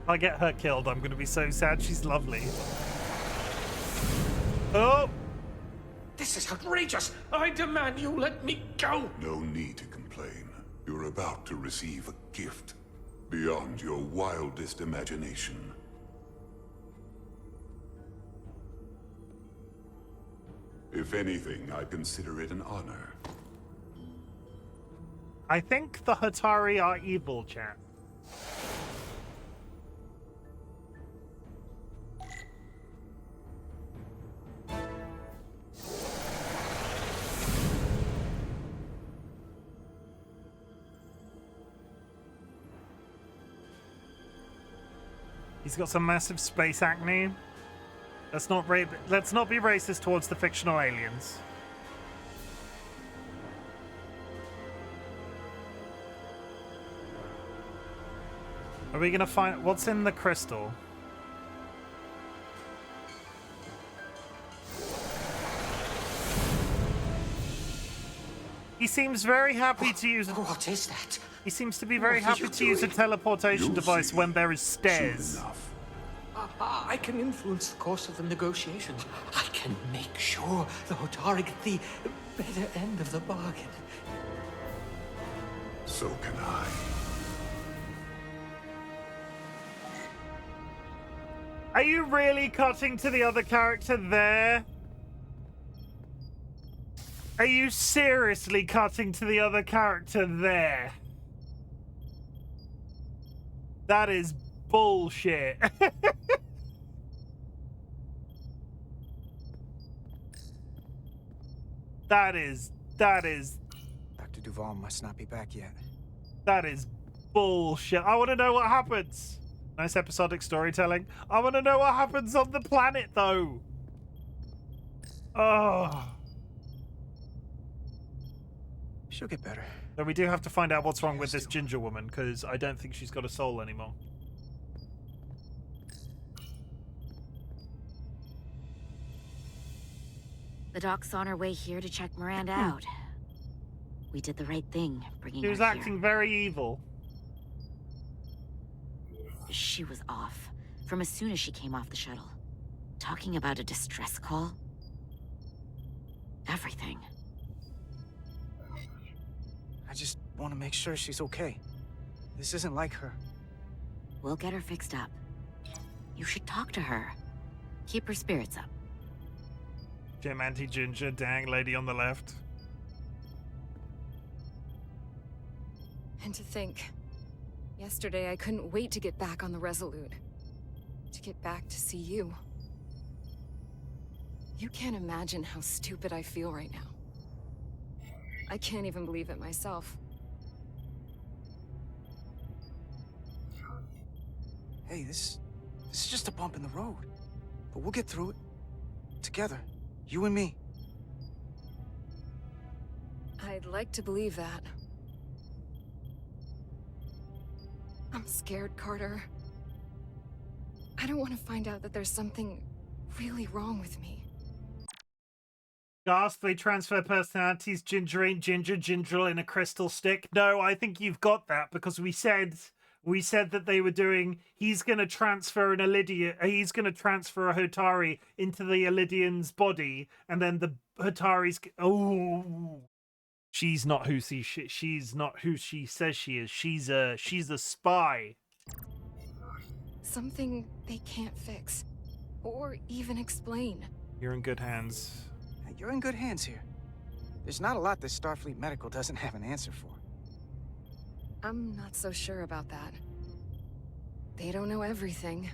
If I get her killed, I'm going to be so sad. She's lovely. Oh! This is outrageous! I demand you let me go! No need to complain. You're about to receive a gift beyond your wildest imagination. If anything, I consider it an honor. I think the Hatari are evil, chat. He's got some massive space acne. Let's not be racist towards the fictional aliens. Are we gonna find what's in the crystal? He seems very happy to use. What is that? He seems to be very happy to use a teleportation device when there is stairs. I can influence the course of the negotiations. I can make sure the Hotari get the better end of the bargain. So can I. Are you really cutting to the other character there? Are you seriously cutting to the other character there? That is bullshit. That is... Dr. Duval must not be back yet. That is bullshit. I want to know what happens. Nice episodic storytelling. I want to know what happens on the planet, though. Oh. She'll get better. So we do have to find out what's wrong with this ginger woman, because I don't think she's got a soul anymore. The doc's on her way here to check Miranda out. We did the right thing, bringing her She was here. acting very evil. She was off, from as soon as she came off the shuttle. Talking about a distress call. Everything. I just want to make sure she's okay. This isn't like her. We'll get her fixed up. You should talk to her. Keep her spirits up. Jim anti-ginger, dang lady on the left. And to think, yesterday I couldn't wait to get back on the Resolute. To get back to see you. You can't imagine how stupid I feel right now. I can't even believe it myself. Hey, this is just a bump in the road. But we'll get through it. Together. You and me. I'd like to believe that. I'm scared, Carter. I don't want to find out that there's something really wrong with me. Gasp, they transfer personalities. Ginger ain't ginger, ginger in a crystal stick. No, I think you've got that because we said that they were doing. He's gonna transfer an Elydian. He's gonna transfer a Hotari into the Elydian's body, and then the Hotari's. Oh, she's not who she's not who she says she is. She's a spy. Something they can't fix, or even explain. You're in good hands. You're in good hands here. There's not a lot that Starfleet Medical doesn't have an answer for. I'm not so sure about that. They don't know everything.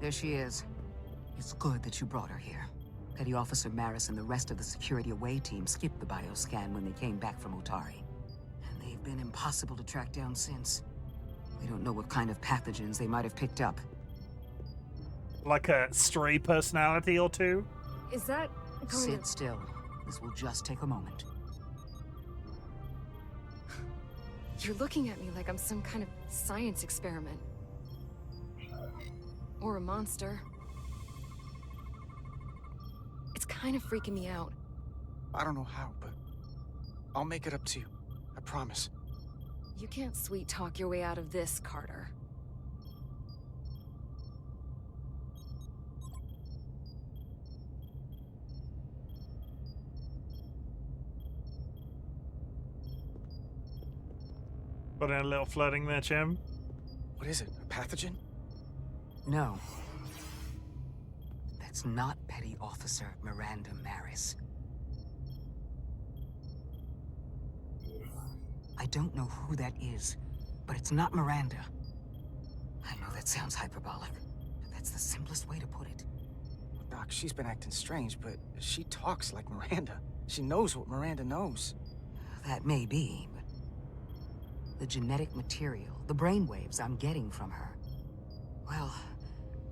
There she is. It's good that you brought her here. Petty Officer Maris and the rest of the security away team skipped the bioscan when they came back from Otari. And they've been impossible to track down since. We don't know what kind of pathogens they might have picked up. Like a stray personality or two? Is that going Sit still. This will just take a moment. You're looking at me like I'm some kind of science experiment. Or a monster. It's kind of freaking me out. I don't know how, but I'll make it up to you. I promise. You can't sweet talk your way out of this, Carter. Got in a little flirting there, Chim. What is it? A pathogen? No. That's not Petty Officer Miranda Maris. I don't know who that is, but it's not Miranda. I know that sounds hyperbolic, but that's the simplest way to put it. Doc, she's been acting strange, but she talks like Miranda. She knows what Miranda knows. That may be, but the genetic material, the brainwaves I'm getting from her, well,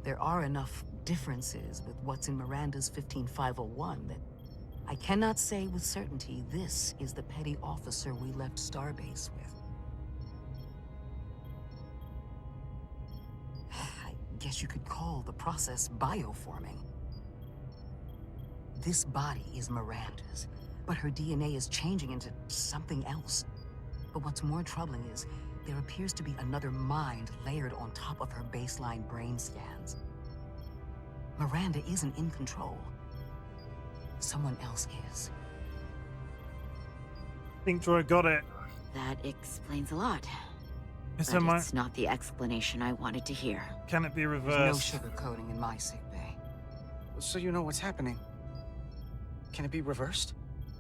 there are enough differences with what's in Miranda's 15501 that I cannot say with certainty this is the petty officer we left Starbase with. I guess you could call the process bioforming. This body is Miranda's, but her DNA is changing into something else. But what's more troubling is there appears to be another mind layered on top of her baseline brain scans. Miranda isn't in control. Someone else is. I think Troy got it. That explains a lot. It's But it's not the explanation I wanted to hear. Can it be There's reversed? no sugarcoating in my sickbay. So you know what's happening. Can it be reversed?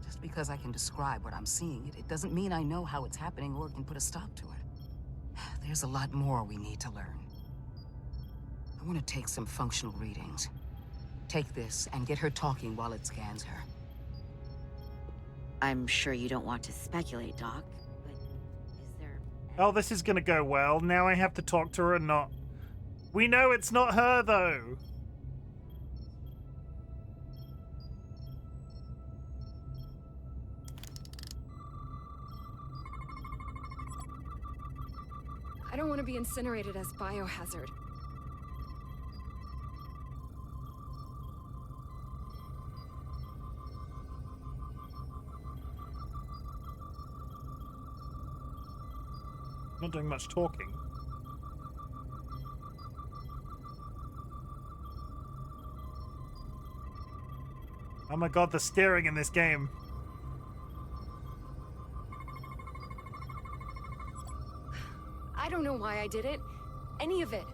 Just because I can describe what I'm seeing, it doesn't mean I know how it's happening or can put a stop to it. There's a lot more we need to learn. I want to take some functional readings. Take this and get her talking while it scans her. I'm sure you don't want to speculate, Doc, but is there... Oh, this is gonna go well. Now I have to talk to her and not... We know it's not her, though! I don't want to be incinerated as biohazard. Not doing much talking. Oh my god, the steering in this game. I don't know why I did it. Any of it.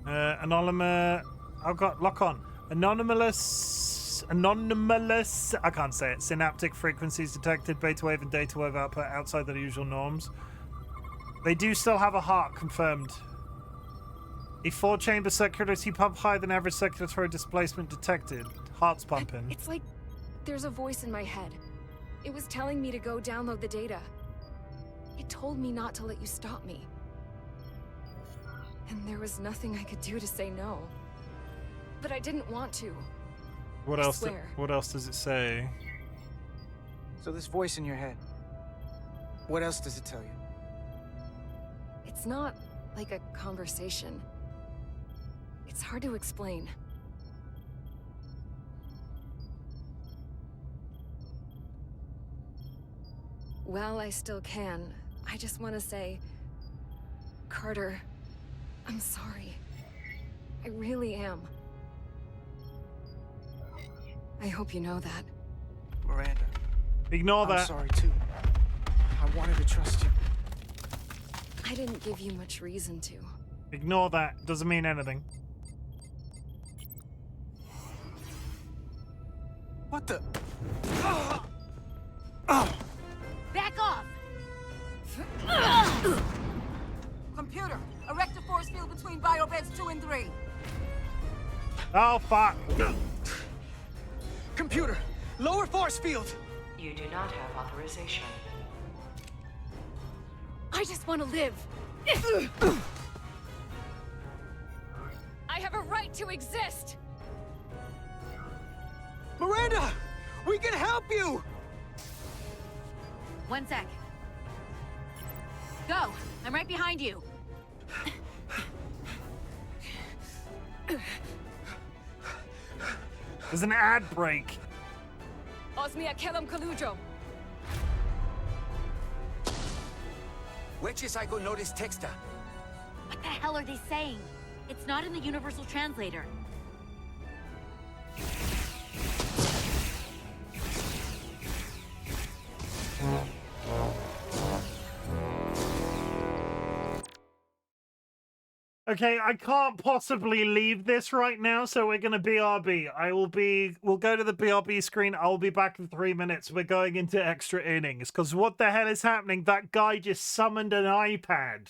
Anonymous. I've got lock on. Anonymous. I can't say it. Synaptic frequencies detected. Beta wave and data wave output outside the usual norms. They do still have a heart confirmed. A 4-chamber circulatory pump higher than average circulatory displacement detected. Heart's pumping. It's like there's a voice in my head. It was telling me to go download the data. It told me not to let you stop me. And there was nothing I could do to say no. But I didn't want to. What I else? swear. What else does it say? So this voice in your head, what else does it tell you? It's not like a conversation. It's hard to explain. While I still can, I just want to say, Carter, I'm sorry. I really am. I hope you know that. Miranda. Ignore that. I'm sorry too. I wanted to trust you. I didn't give you much reason to. Ignore that. Doesn't mean anything. What the? Back off! Computer, erect a force field between biobeds 2 and 3. Oh, fuck. Computer, lower force field. You do not have authorization. I just want to live. I have a right to exist. Miranda, we can help you. 1 sec. Go! I'm right behind you. There's an ad break. Osmia Kellam Kalujo. Which is I go notice texta. What the hell are they saying? It's not in the universal translator. Okay, I can't possibly leave this right now, so we're gonna BRB. We'll go to the BRB screen. I'll be back in 3 minutes. We're going into extra innings, because what the hell is happening? That guy just summoned an iPad.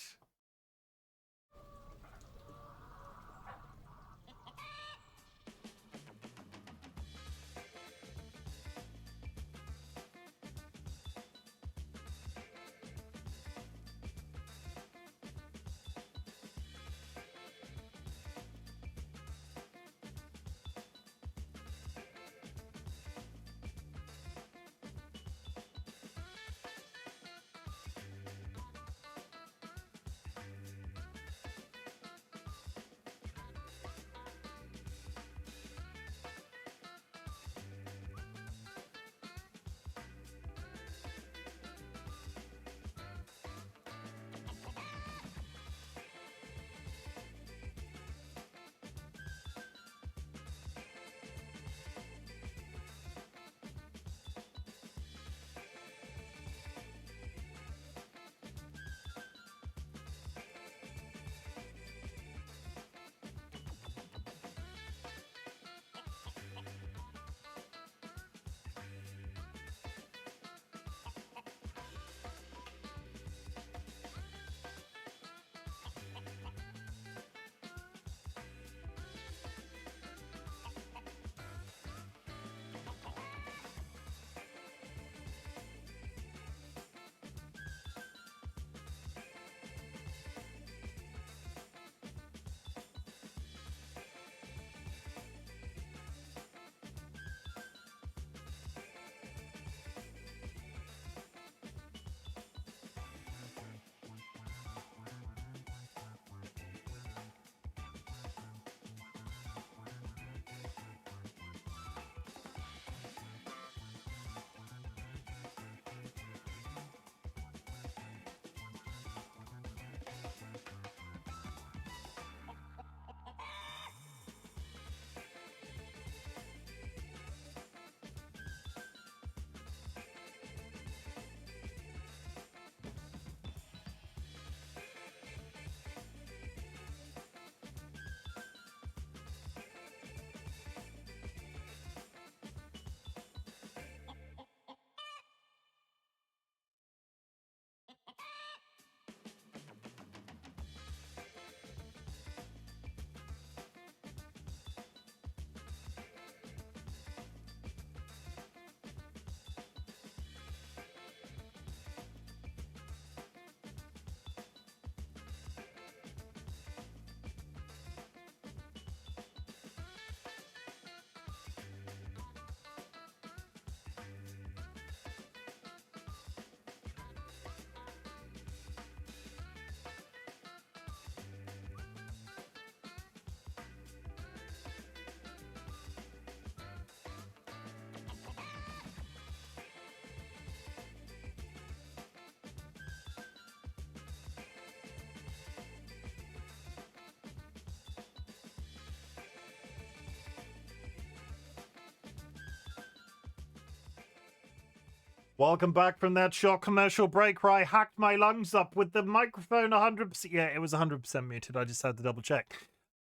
Welcome back from that short commercial break where I hacked my lungs up with the microphone 100%. Yeah, it was 100% muted. I just had to double check.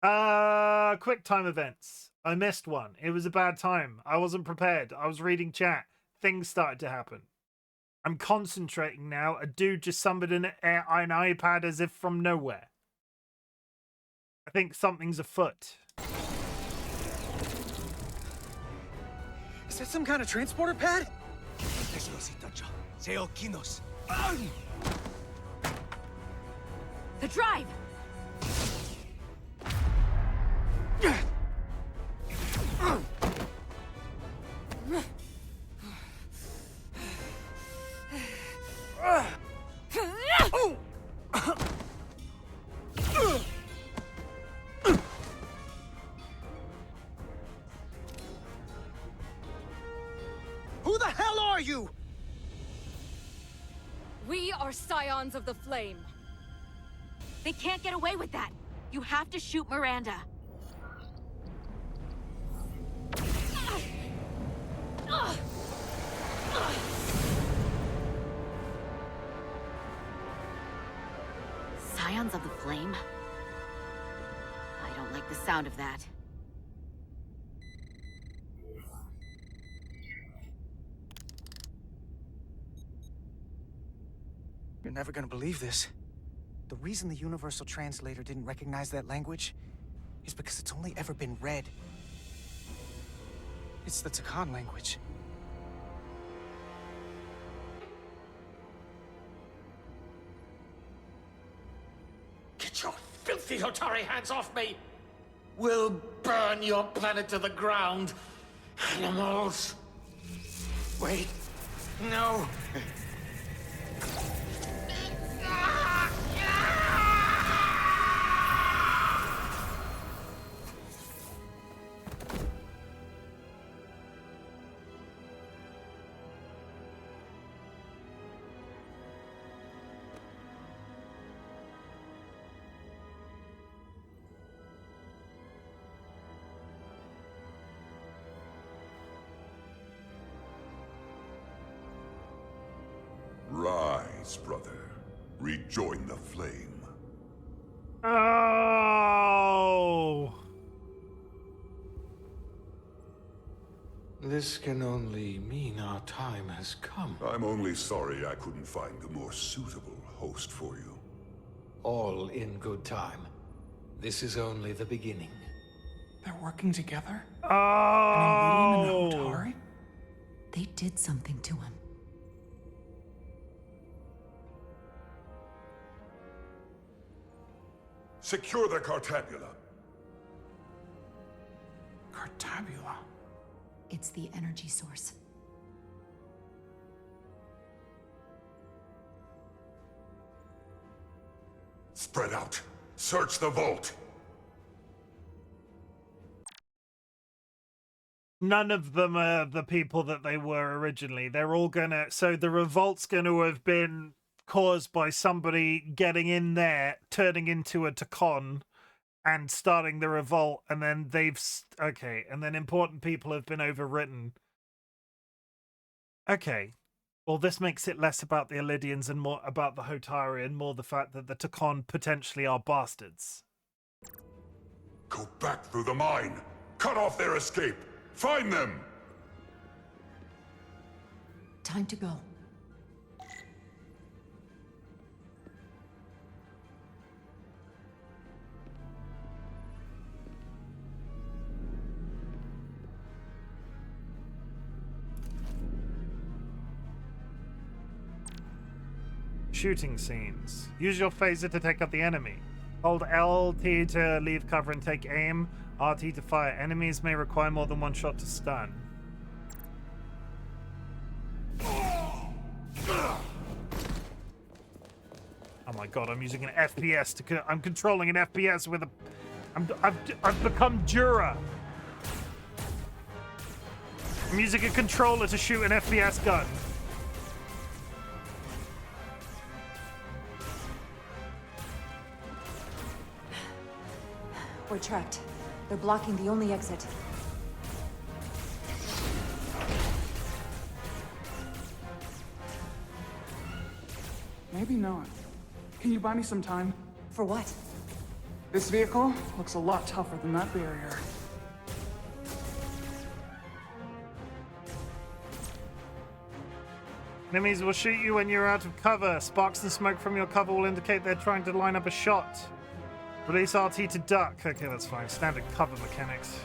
Quick time events. I missed one. It was a bad time. I wasn't prepared. I was reading chat. Things started to happen. I'm concentrating now. A dude just summoned an iPad as if from nowhere. I think something's afoot. Is that some kind of transporter pad? The drive! Who the hell are you? We are Scions of the Flame. They can't get away with that. You have to shoot Miranda. Scions of the Flame? I don't like the sound of that. You're never gonna believe this. The reason the Universal Translator didn't recognize that language is because it's only ever been read. It's the Takan language. Get your filthy Hotari hands off me! We'll burn your planet to the ground. Animals. Wait. No. Rise, brother. Rejoin the flame. Oh! This can only mean our time has come. I'm only sorry I couldn't find a more suitable host for you. All in good time. This is only the beginning. They're working together? Oh! An Iridian and Hotari? They did something to him. Secure the Cartabula. Cartabula? It's the energy source. Spread out. Search the vault. None of them are the people that they were originally. They're all gonna... So the revolt's gonna have been caused by somebody getting in there, turning into a Takan, and starting the revolt, and then they've... Okay, and then important people have been overwritten. Okay. Well, this makes it less about the Elidians and more about the Hotari, and more the fact that the Takan potentially are bastards. Go back through the mine. Cut off their escape. Find them. Time to go. Shooting scenes. Use your phaser to take out the enemy. Hold LT to leave cover and take aim. RT to fire. Enemies may require more than one shot to stun. Oh my god, I'm using an FPS to... I'm controlling an FPS with a... I've become Jura. I'm using a controller to shoot an FPS gun. We're trapped. They're blocking the only exit. Maybe not. Can you buy me some time? For what? This vehicle looks a lot tougher than that barrier. Enemies will shoot you when you're out of cover. Sparks and smoke from your cover will indicate they're trying to line up a shot. Release RT to duck. Okay, that's fine. Standard cover mechanics.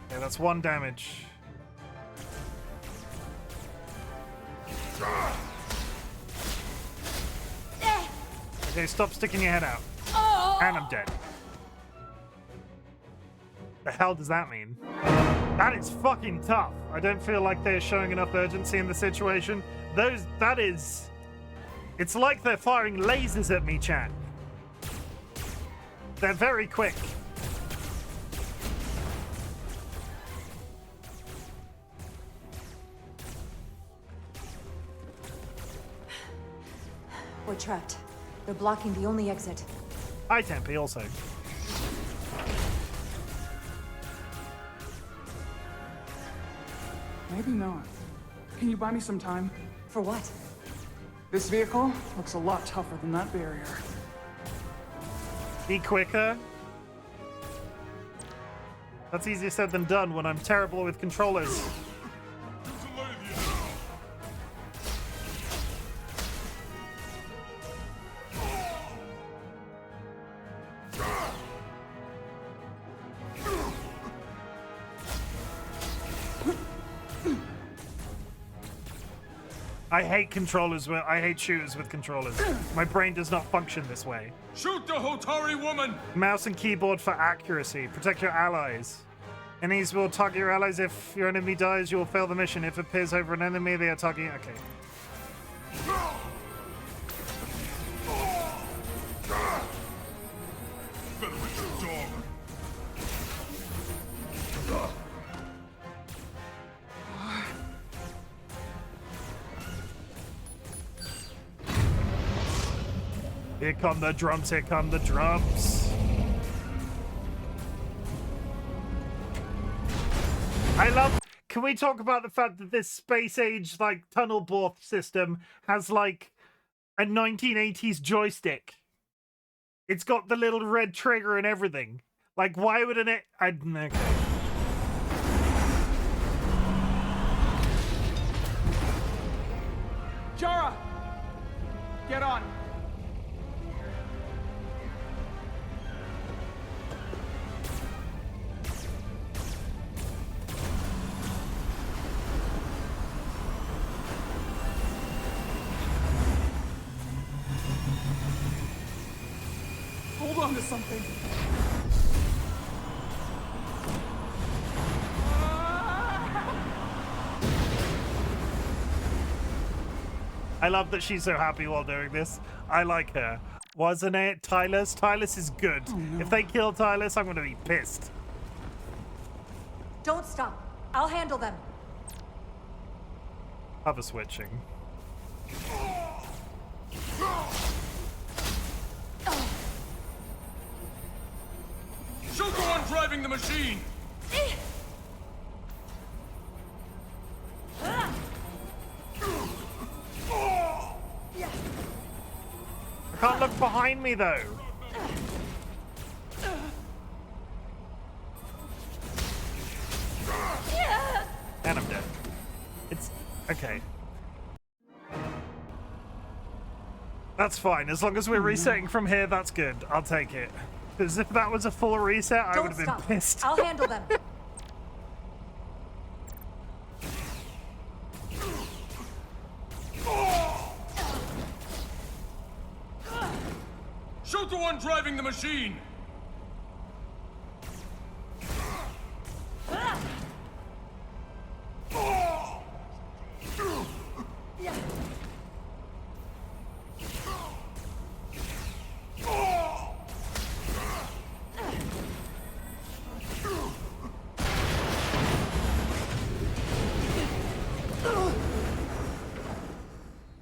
Okay, that's 1 damage. Okay, stop sticking your head out. And I'm dead. The hell does that mean? That is fucking tough. I don't feel like they're showing enough urgency in the situation. That is... It's like they're firing lasers at me, chat. They're very quick. We're trapped. They're blocking the only exit. Hi, Tempe, also. Maybe not. Can you buy me some time? For what? This vehicle looks a lot tougher than that barrier. Be quicker. That's easier said than done when I'm terrible with controllers. I hate controllers. I hate shooters with controllers. My brain does not function this way. Shoot the Hotari woman! Mouse and keyboard for accuracy. Protect your allies. Enemies will target your allies. If your enemy dies, you will fail the mission. If it appears over an enemy, they are targeting. Okay. Better with your dog. Here come the drums, here come the drums. I love... Can we talk about the fact that this space age, like, tunnel bore system has, like, a 1980s joystick? It's got the little red trigger and everything. Like, why would an... Okay. Jara! Get on! Hold on to something. I love that she's so happy while doing this. I like her. Wasn't it Tylus? Tylus is good. Oh, no. If they kill Tylus, I'm gonna be pissed. Don't stop. I'll handle them. Cover switching. Shoot the one driving the machine! I can't look behind me though. And I'm dead. It's okay. That's fine. As long as we're resetting from here, that's good. I'll take it. Because if that was a full reset, I would have been pissed. I'll handle them. Shoot the one driving the machine!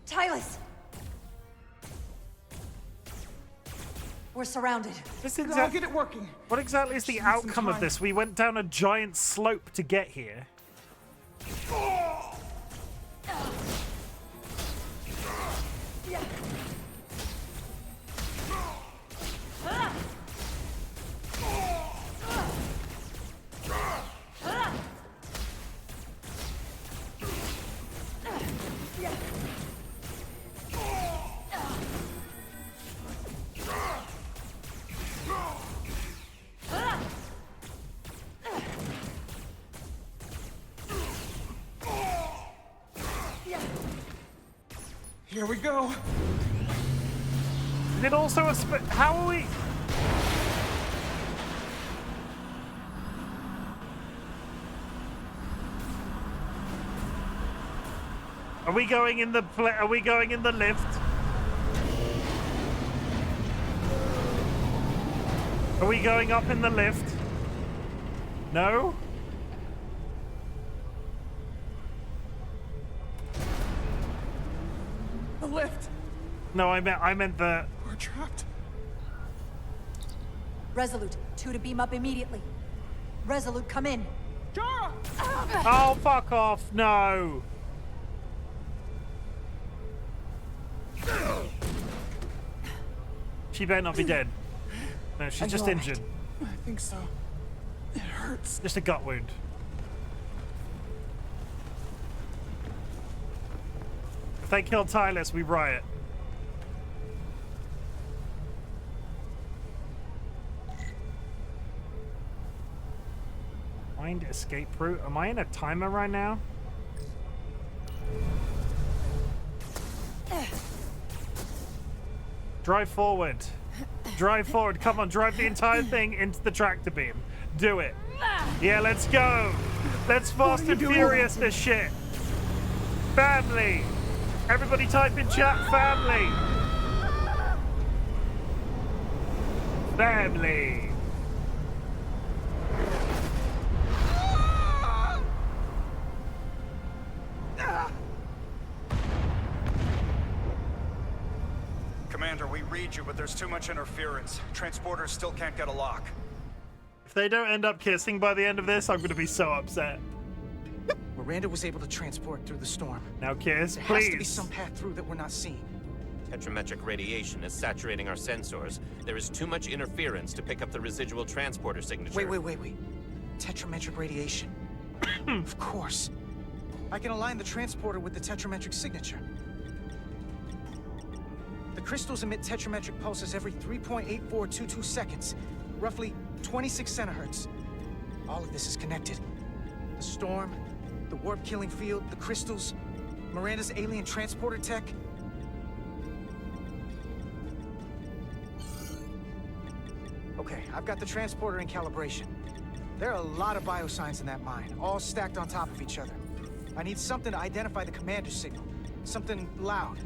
Tylus! We're surrounded. I'll get it working. What exactly is the outcome of this? We went down a giant slope to get here. Here we go. Is it also a how are we? Are we going in the Are we going in the lift? Are we going up in the lift? No? The lift. No, I meant the... We're trapped. Resolute, 2 to beam up immediately. Resolute, come in. Jara! Oh, fuck off. No. She better not be dead. No, she's just injured. I think so. It hurts. Just a gut wound. If they kill Tylus, we riot. Find escape route. Am I in a timer right now? Drive forward. Drive forward. Come on, drive the entire thing into the tractor beam. Do it. Yeah, let's go. Let's fast and furious this shit. Family. Everybody type in chat, family. Family. Commander, we read you, but there's too much interference. Transporters still can't get a lock. If they don't end up kissing by the end of this, I'm going to be so upset. Miranda was able to transport through the storm. Now kiss, there please. Has to be some path through that we're not seeing. Tetrametric radiation is saturating our sensors. There is too much interference to pick up the residual transporter signature. Wait. Tetrametric radiation. Of course. I can align the transporter with the tetrametric signature. The crystals emit tetrametric pulses every 3.8422 seconds, roughly 26 centihertz. All of this is connected. The storm, the warp-killing field, the crystals, Miranda's alien transporter tech. Okay, I've got the transporter in calibration. There are a lot of biosigns in that mine, all stacked on top of each other. I need something to identify the commander's signal. Something loud,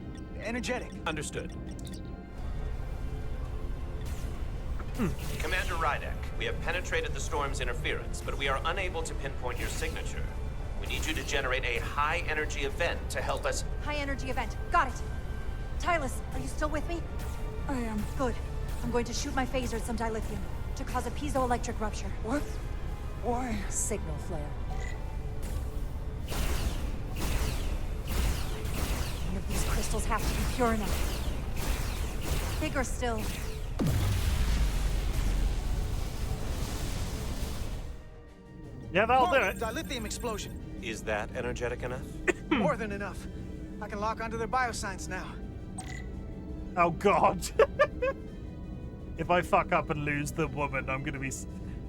energetic. Understood. Commander Rydek, we have penetrated the storm's interference, but we are unable to pinpoint your signature. We need you to generate a high-energy event to help us... High-energy event. Got it. Tylus, are you still with me? I am. Good. I'm going to shoot my phaser at some dilithium to cause a piezoelectric rupture. What? Why? Signal flare. One of these crystals have to be pure enough. Bigger still. Yeah, that'll do it. Dilithium explosion. Is that energetic enough? More than enough. I can lock onto their biosigns now. Oh, God. If I fuck up and lose the woman, I'm going to be...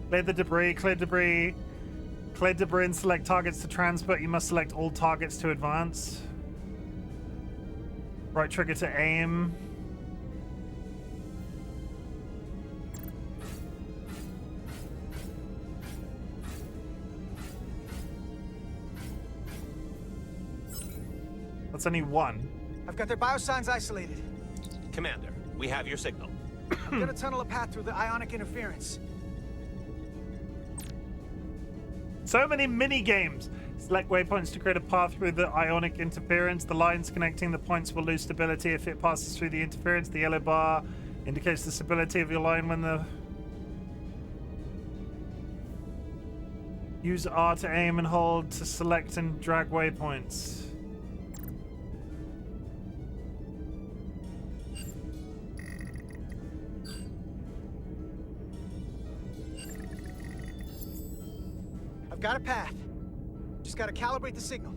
Clear the debris, clear debris. Clear debris and select targets to transport. You must select all targets to advance. Right trigger to aim. That's only one. I've got their biosigns isolated. Commander, we have your signal. I'm gonna tunnel a path through the ionic interference. So many mini games. Select waypoints to create a path through the ionic interference. The lines connecting the points will lose stability if it passes through the interference. The yellow bar indicates the stability of your line when the... Use R to aim and hold to select and drag waypoints. I've got a path. Just gotta calibrate the signal.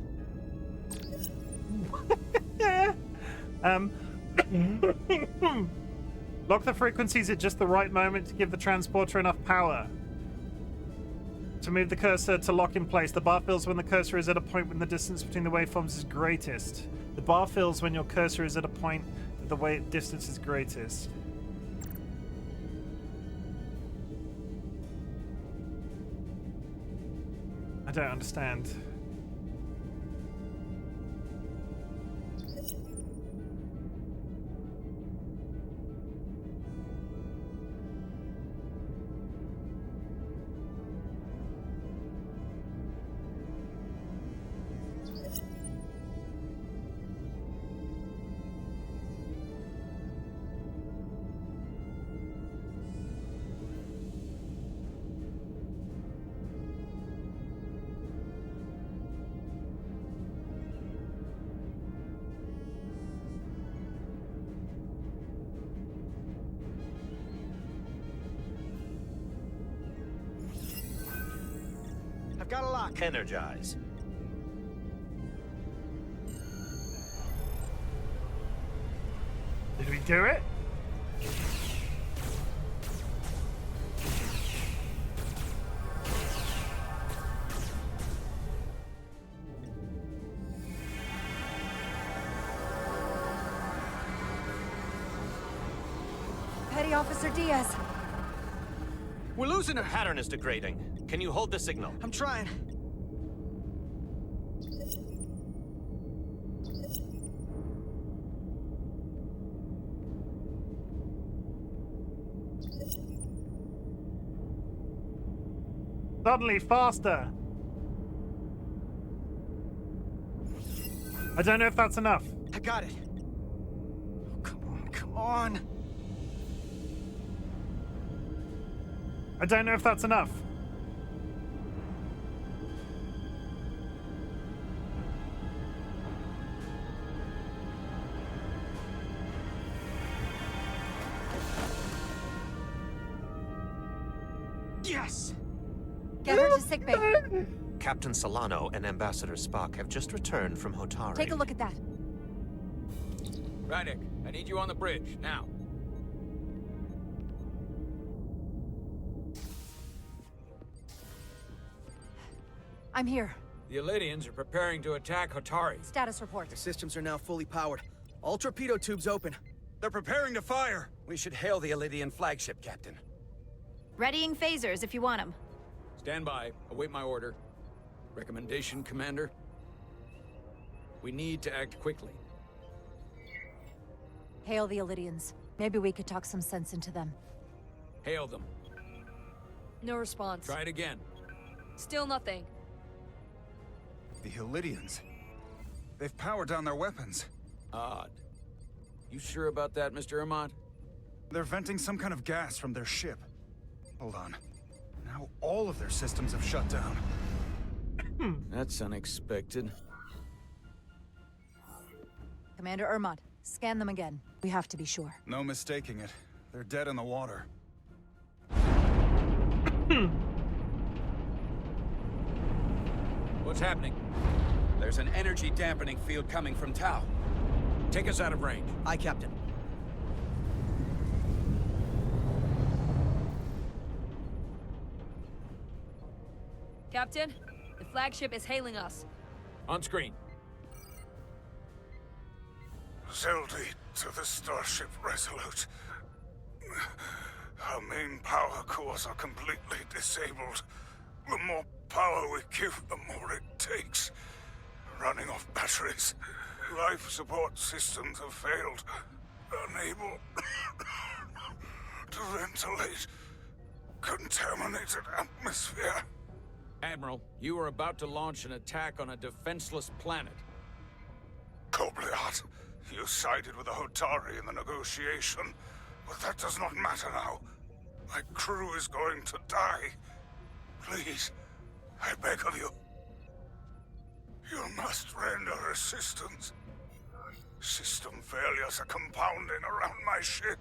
Lock the frequencies at just the right moment to give the transporter enough power. To move the cursor to lock in place. The bar fills when the cursor is at a point when the distance between the waveforms is greatest. The bar fills when your cursor is at a point that the weight distance is greatest. I don't understand. I've got a lock. Energize. Did we do it? Petty Officer Diaz. We're losing her. Pattern is degrading. Can you hold the signal? I'm trying. Suddenly faster. I don't know if that's enough. I got it. Oh, come on, come on. I don't know if that's enough. Yes! Get her to sickbay. Captain Solano and Ambassador Spock have just returned from Hotari. Take a look at that. Rydick, I need you on the bridge, now. I'm here. The Elydians are preparing to attack Hotari. Status report. The systems are now fully powered. All torpedo tubes open. They're preparing to fire. We should hail the Elydian flagship, Captain. Readying phasers if you want them. Stand by. Await my order. Recommendation, Commander? We need to act quickly. Hail the Elydians. Maybe we could talk some sense into them. Hail them. No response. Try it again. Still nothing. The Elydians. They've powered down their weapons. Odd. You sure about that, Mr. Ahmad? They're venting some kind of gas from their ship. Hold on. Now all of their systems have shut down. That's unexpected. Commander Ermont, scan them again. We have to be sure. No mistaking it. They're dead in the water. What's happening? There's an energy dampening field coming from Tau. Take us out of range. Aye, Captain. Captain, the flagship is hailing us. On screen. Zeldy to the Starship Resolute. Our main power cores are completely disabled. The more power we give, the more it takes. Running off batteries. Life support systems have failed. Unable to ventilate. Contaminated atmosphere. Admiral, you are about to launch an attack on a defenseless planet. Kobliat, you sided with the Hotari in the negotiation, but that does not matter now. My crew is going to die. Please, I beg of you. You must render assistance. System failures are compounding around my ship.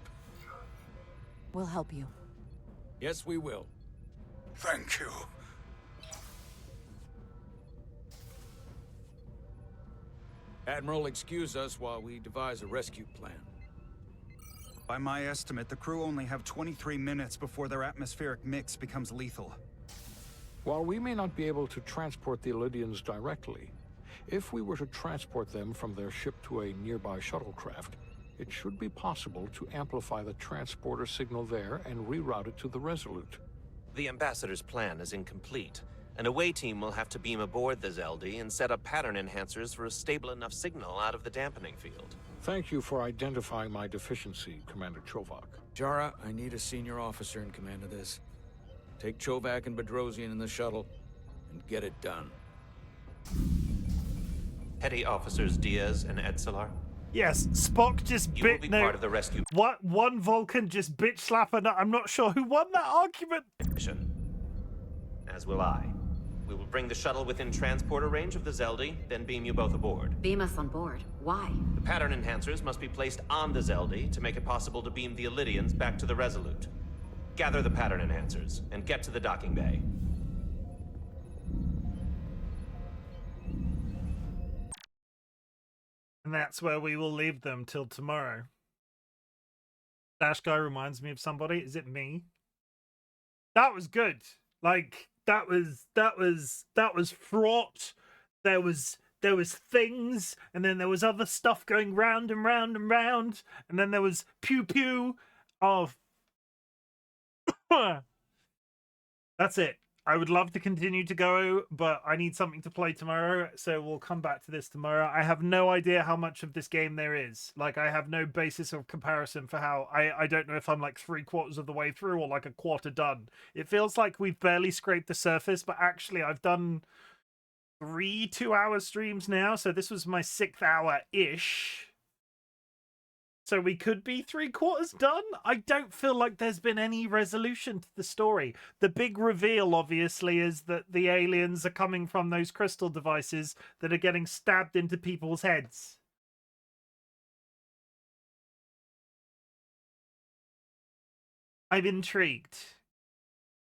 We'll help you. Yes, we will. Thank you. Admiral, excuse us while we devise a rescue plan. By my estimate, the crew only have 23 minutes before their atmospheric mix becomes lethal. While we may not be able to transport the Elydians directly, If we were to transport them from their ship to a nearby shuttlecraft, it should be possible to amplify the transporter signal there and reroute it to the Resolute. The Ambassador's plan is incomplete. An away team will have to beam aboard the Zeldi and set up pattern enhancers for a stable enough signal out of the dampening field. Thank you for identifying my deficiency, Commander Chovak. Jara, I need a senior officer in command of this. Take Chovak and Bedrosian in the shuttle and get it done. Petty Officers Diaz and Edselar? Yes, Spock just You will bit be no. part of the rescue What? One Vulcan just bitch slap another. I'm not sure who won that argument. mission. As will I. We will bring the shuttle within transporter range of the Zeldi, then beam you both aboard. Beam us on board. Why? The pattern enhancers must be placed on the Zeldi to make it possible to beam the Illydians back to the Resolute. Gather the pattern enhancers and get to the docking bay. And that's where we will leave them till tomorrow. Dash Guy reminds me of somebody. Is it me? That was good. Like that was fraught. There was things, and then there was other stuff going round and round and round, and then there was pew pew of that's it. I would love to continue to go, but I need something to play tomorrow, so we'll come back to this tomorrow. I have no idea how much of this game there is. Like, I have no basis of comparison for how... I don't know if I'm like 3/4 of the way through or like a quarter done. It feels like we've barely scraped the surface, but actually I've done 3 2-hour streams now, so this was my 6th hour-ish. So we could be 3/4 done? I don't feel like there's been any resolution to the story. The big reveal, obviously, is that the aliens are coming from those crystal devices that are getting stabbed into people's heads. I'm intrigued.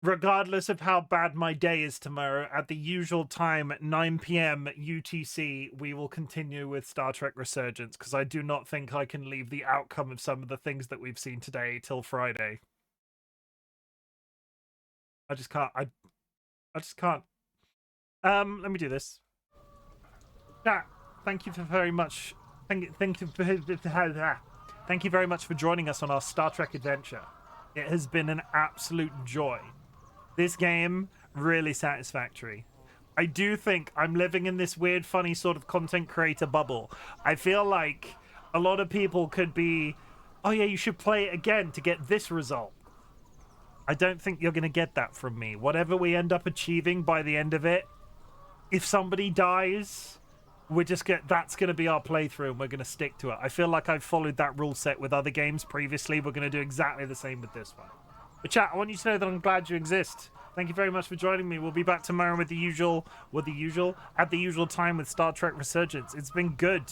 Regardless of how bad my day is tomorrow, at the usual time at 9 p.m. UTC, we will continue with Star Trek Resurgence, because I do not think I can leave the outcome of some of the things that we've seen today till Friday. I just can't. I just can't. Let me do this. Chat, thank you for very much. Thank you very much for joining us on our Star Trek adventure. It has been an absolute joy. This game, really satisfactory. I do think I'm living in this weird, funny sort of content creator bubble. I feel like a lot of people could be, oh yeah, you should play it again to get this result. I don't think you're going to get that from me. Whatever we end up achieving by the end of it, if somebody dies, that's going to be our playthrough and we're going to stick to it. I feel like I've followed that rule set with other games previously. We're going to do exactly the same with this one. But chat, I want you to know that I'm glad you exist. Thank you very much for joining me. We'll be back tomorrow at the usual time with Star Trek Resurgence. It's been good.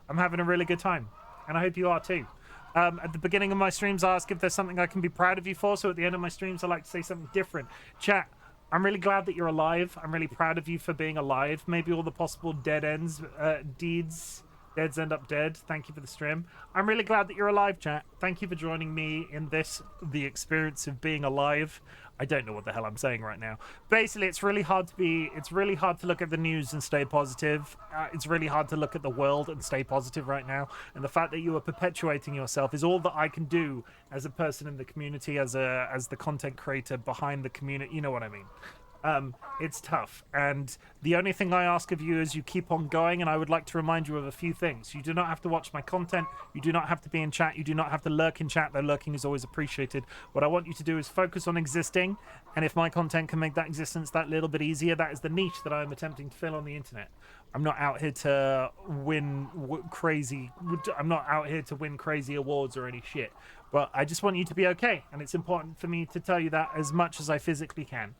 I'm having a really good time, and I hope you are too. At the beginning of my streams, I ask if there's something I can be proud of you for. So at the end of my streams, I like to say something different. Chat, I'm really glad that you're alive. I'm really proud of you for being alive. Maybe all the possible deads end up dead. Thank you for the stream. I'm really glad that you're alive, chat. Thank you for joining me in the experience of being alive. I don't know what the hell I'm saying right now. Basically, it's really hard to look at the news and stay positive. It's really hard to look at the world and stay positive right now. And the fact that you are perpetuating yourself is all that I can do as a person in the community, as the content creator behind the community. You know what I mean? It's tough, and the only thing I ask of you is you keep on going, and I would like to remind you of a few things. You do not have to watch my content, you do not have to be in chat, you do not have to lurk in chat, though lurking is always appreciated. What I want you to do is focus on existing, and if my content can make that existence that little bit easier, that is the niche that I'm attempting to fill on the internet. I'm not out here to win crazy awards or any shit, but I just want you to be okay, and it's important for me to tell you that as much as I physically can.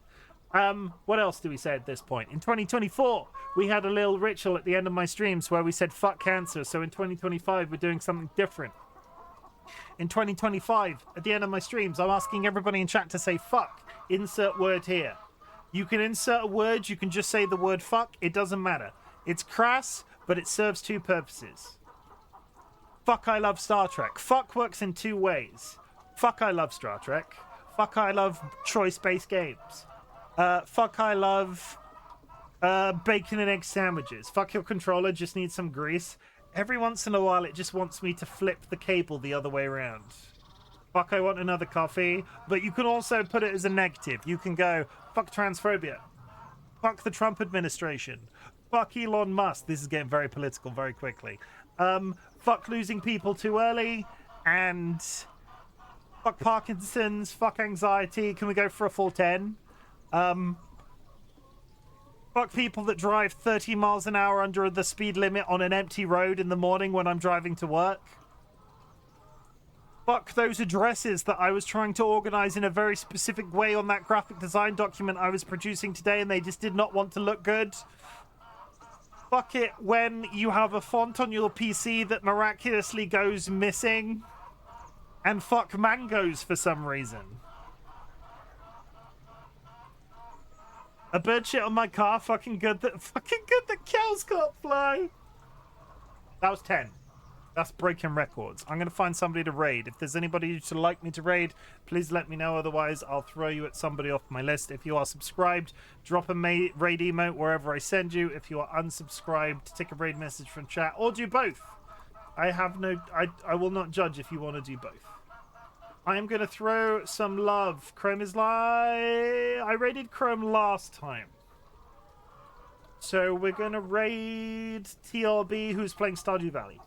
What else do we say at this point? In 2024, we had a little ritual at the end of my streams where we said fuck cancer. So in 2025, we're doing something different. In 2025, at the end of my streams, I'm asking everybody in chat to say fuck. Insert word here. You can insert a word. You can just say the word fuck. It doesn't matter. It's crass, but it serves two purposes. Fuck, I love Star Trek. Fuck works in two ways. Fuck, I love Star Trek. Fuck, I love choice-based games. Fuck, I love Bacon and egg sandwiches. Fuck your controller, just needs some grease. Every once in a while, it just wants me to flip the cable the other way around. Fuck, I want another coffee. But you can also put it as a negative. You can go, fuck transphobia. Fuck the Trump administration. Fuck Elon Musk. This is getting very political very quickly. Fuck losing people too early. And fuck Parkinson's. Fuck anxiety. Can we go for a full 10? Fuck people that drive 30 miles an hour under the speed limit on an empty road in the morning when I'm driving to work. Fuck those addresses that I was trying to organize in a very specific way on that graphic design document I was producing today and they just did not want to look good. Fuck it when you have a font on your PC that miraculously goes missing. And fuck mangoes for some reason. A bird shit on my car, fucking good that cows can't fly. That was 10. That's breaking records. I'm going to find somebody to raid. If there's anybody who'd like me to raid, please let me know. Otherwise, I'll throw you at somebody off my list. If you are subscribed, drop a raid emote wherever I send you. If you are unsubscribed, take a raid message from chat, or do both. I will not judge if you want to do both. I am going to throw some love. Chrome is live. I raided Chrome last time. So we're going to raid TLB, who's playing Stardew Valley.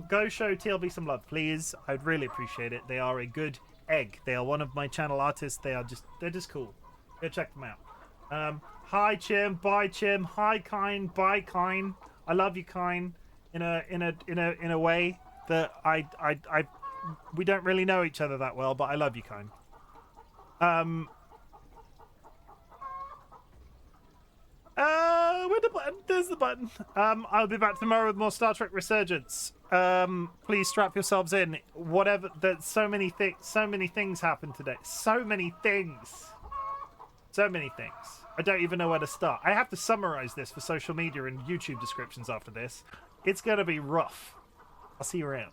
Go show TLB some love, please. I'd really appreciate it. They are a good egg. They are one of my channel artists. They're just cool. Go check them out. Hi Chim, bye Chim. Hi Kine, bye Kine. I love you Kine. In a way that we don't really know each other that well, but I love you Kine. Where's the button? There's the button. I'll be back tomorrow with more Star Trek Resurgence. Please strap yourselves in. Whatever. There's so many things happened today. So many things. I don't even know where to start. I have to summarize this for social media and YouTube descriptions after this. It's gonna be rough. I'll see you around.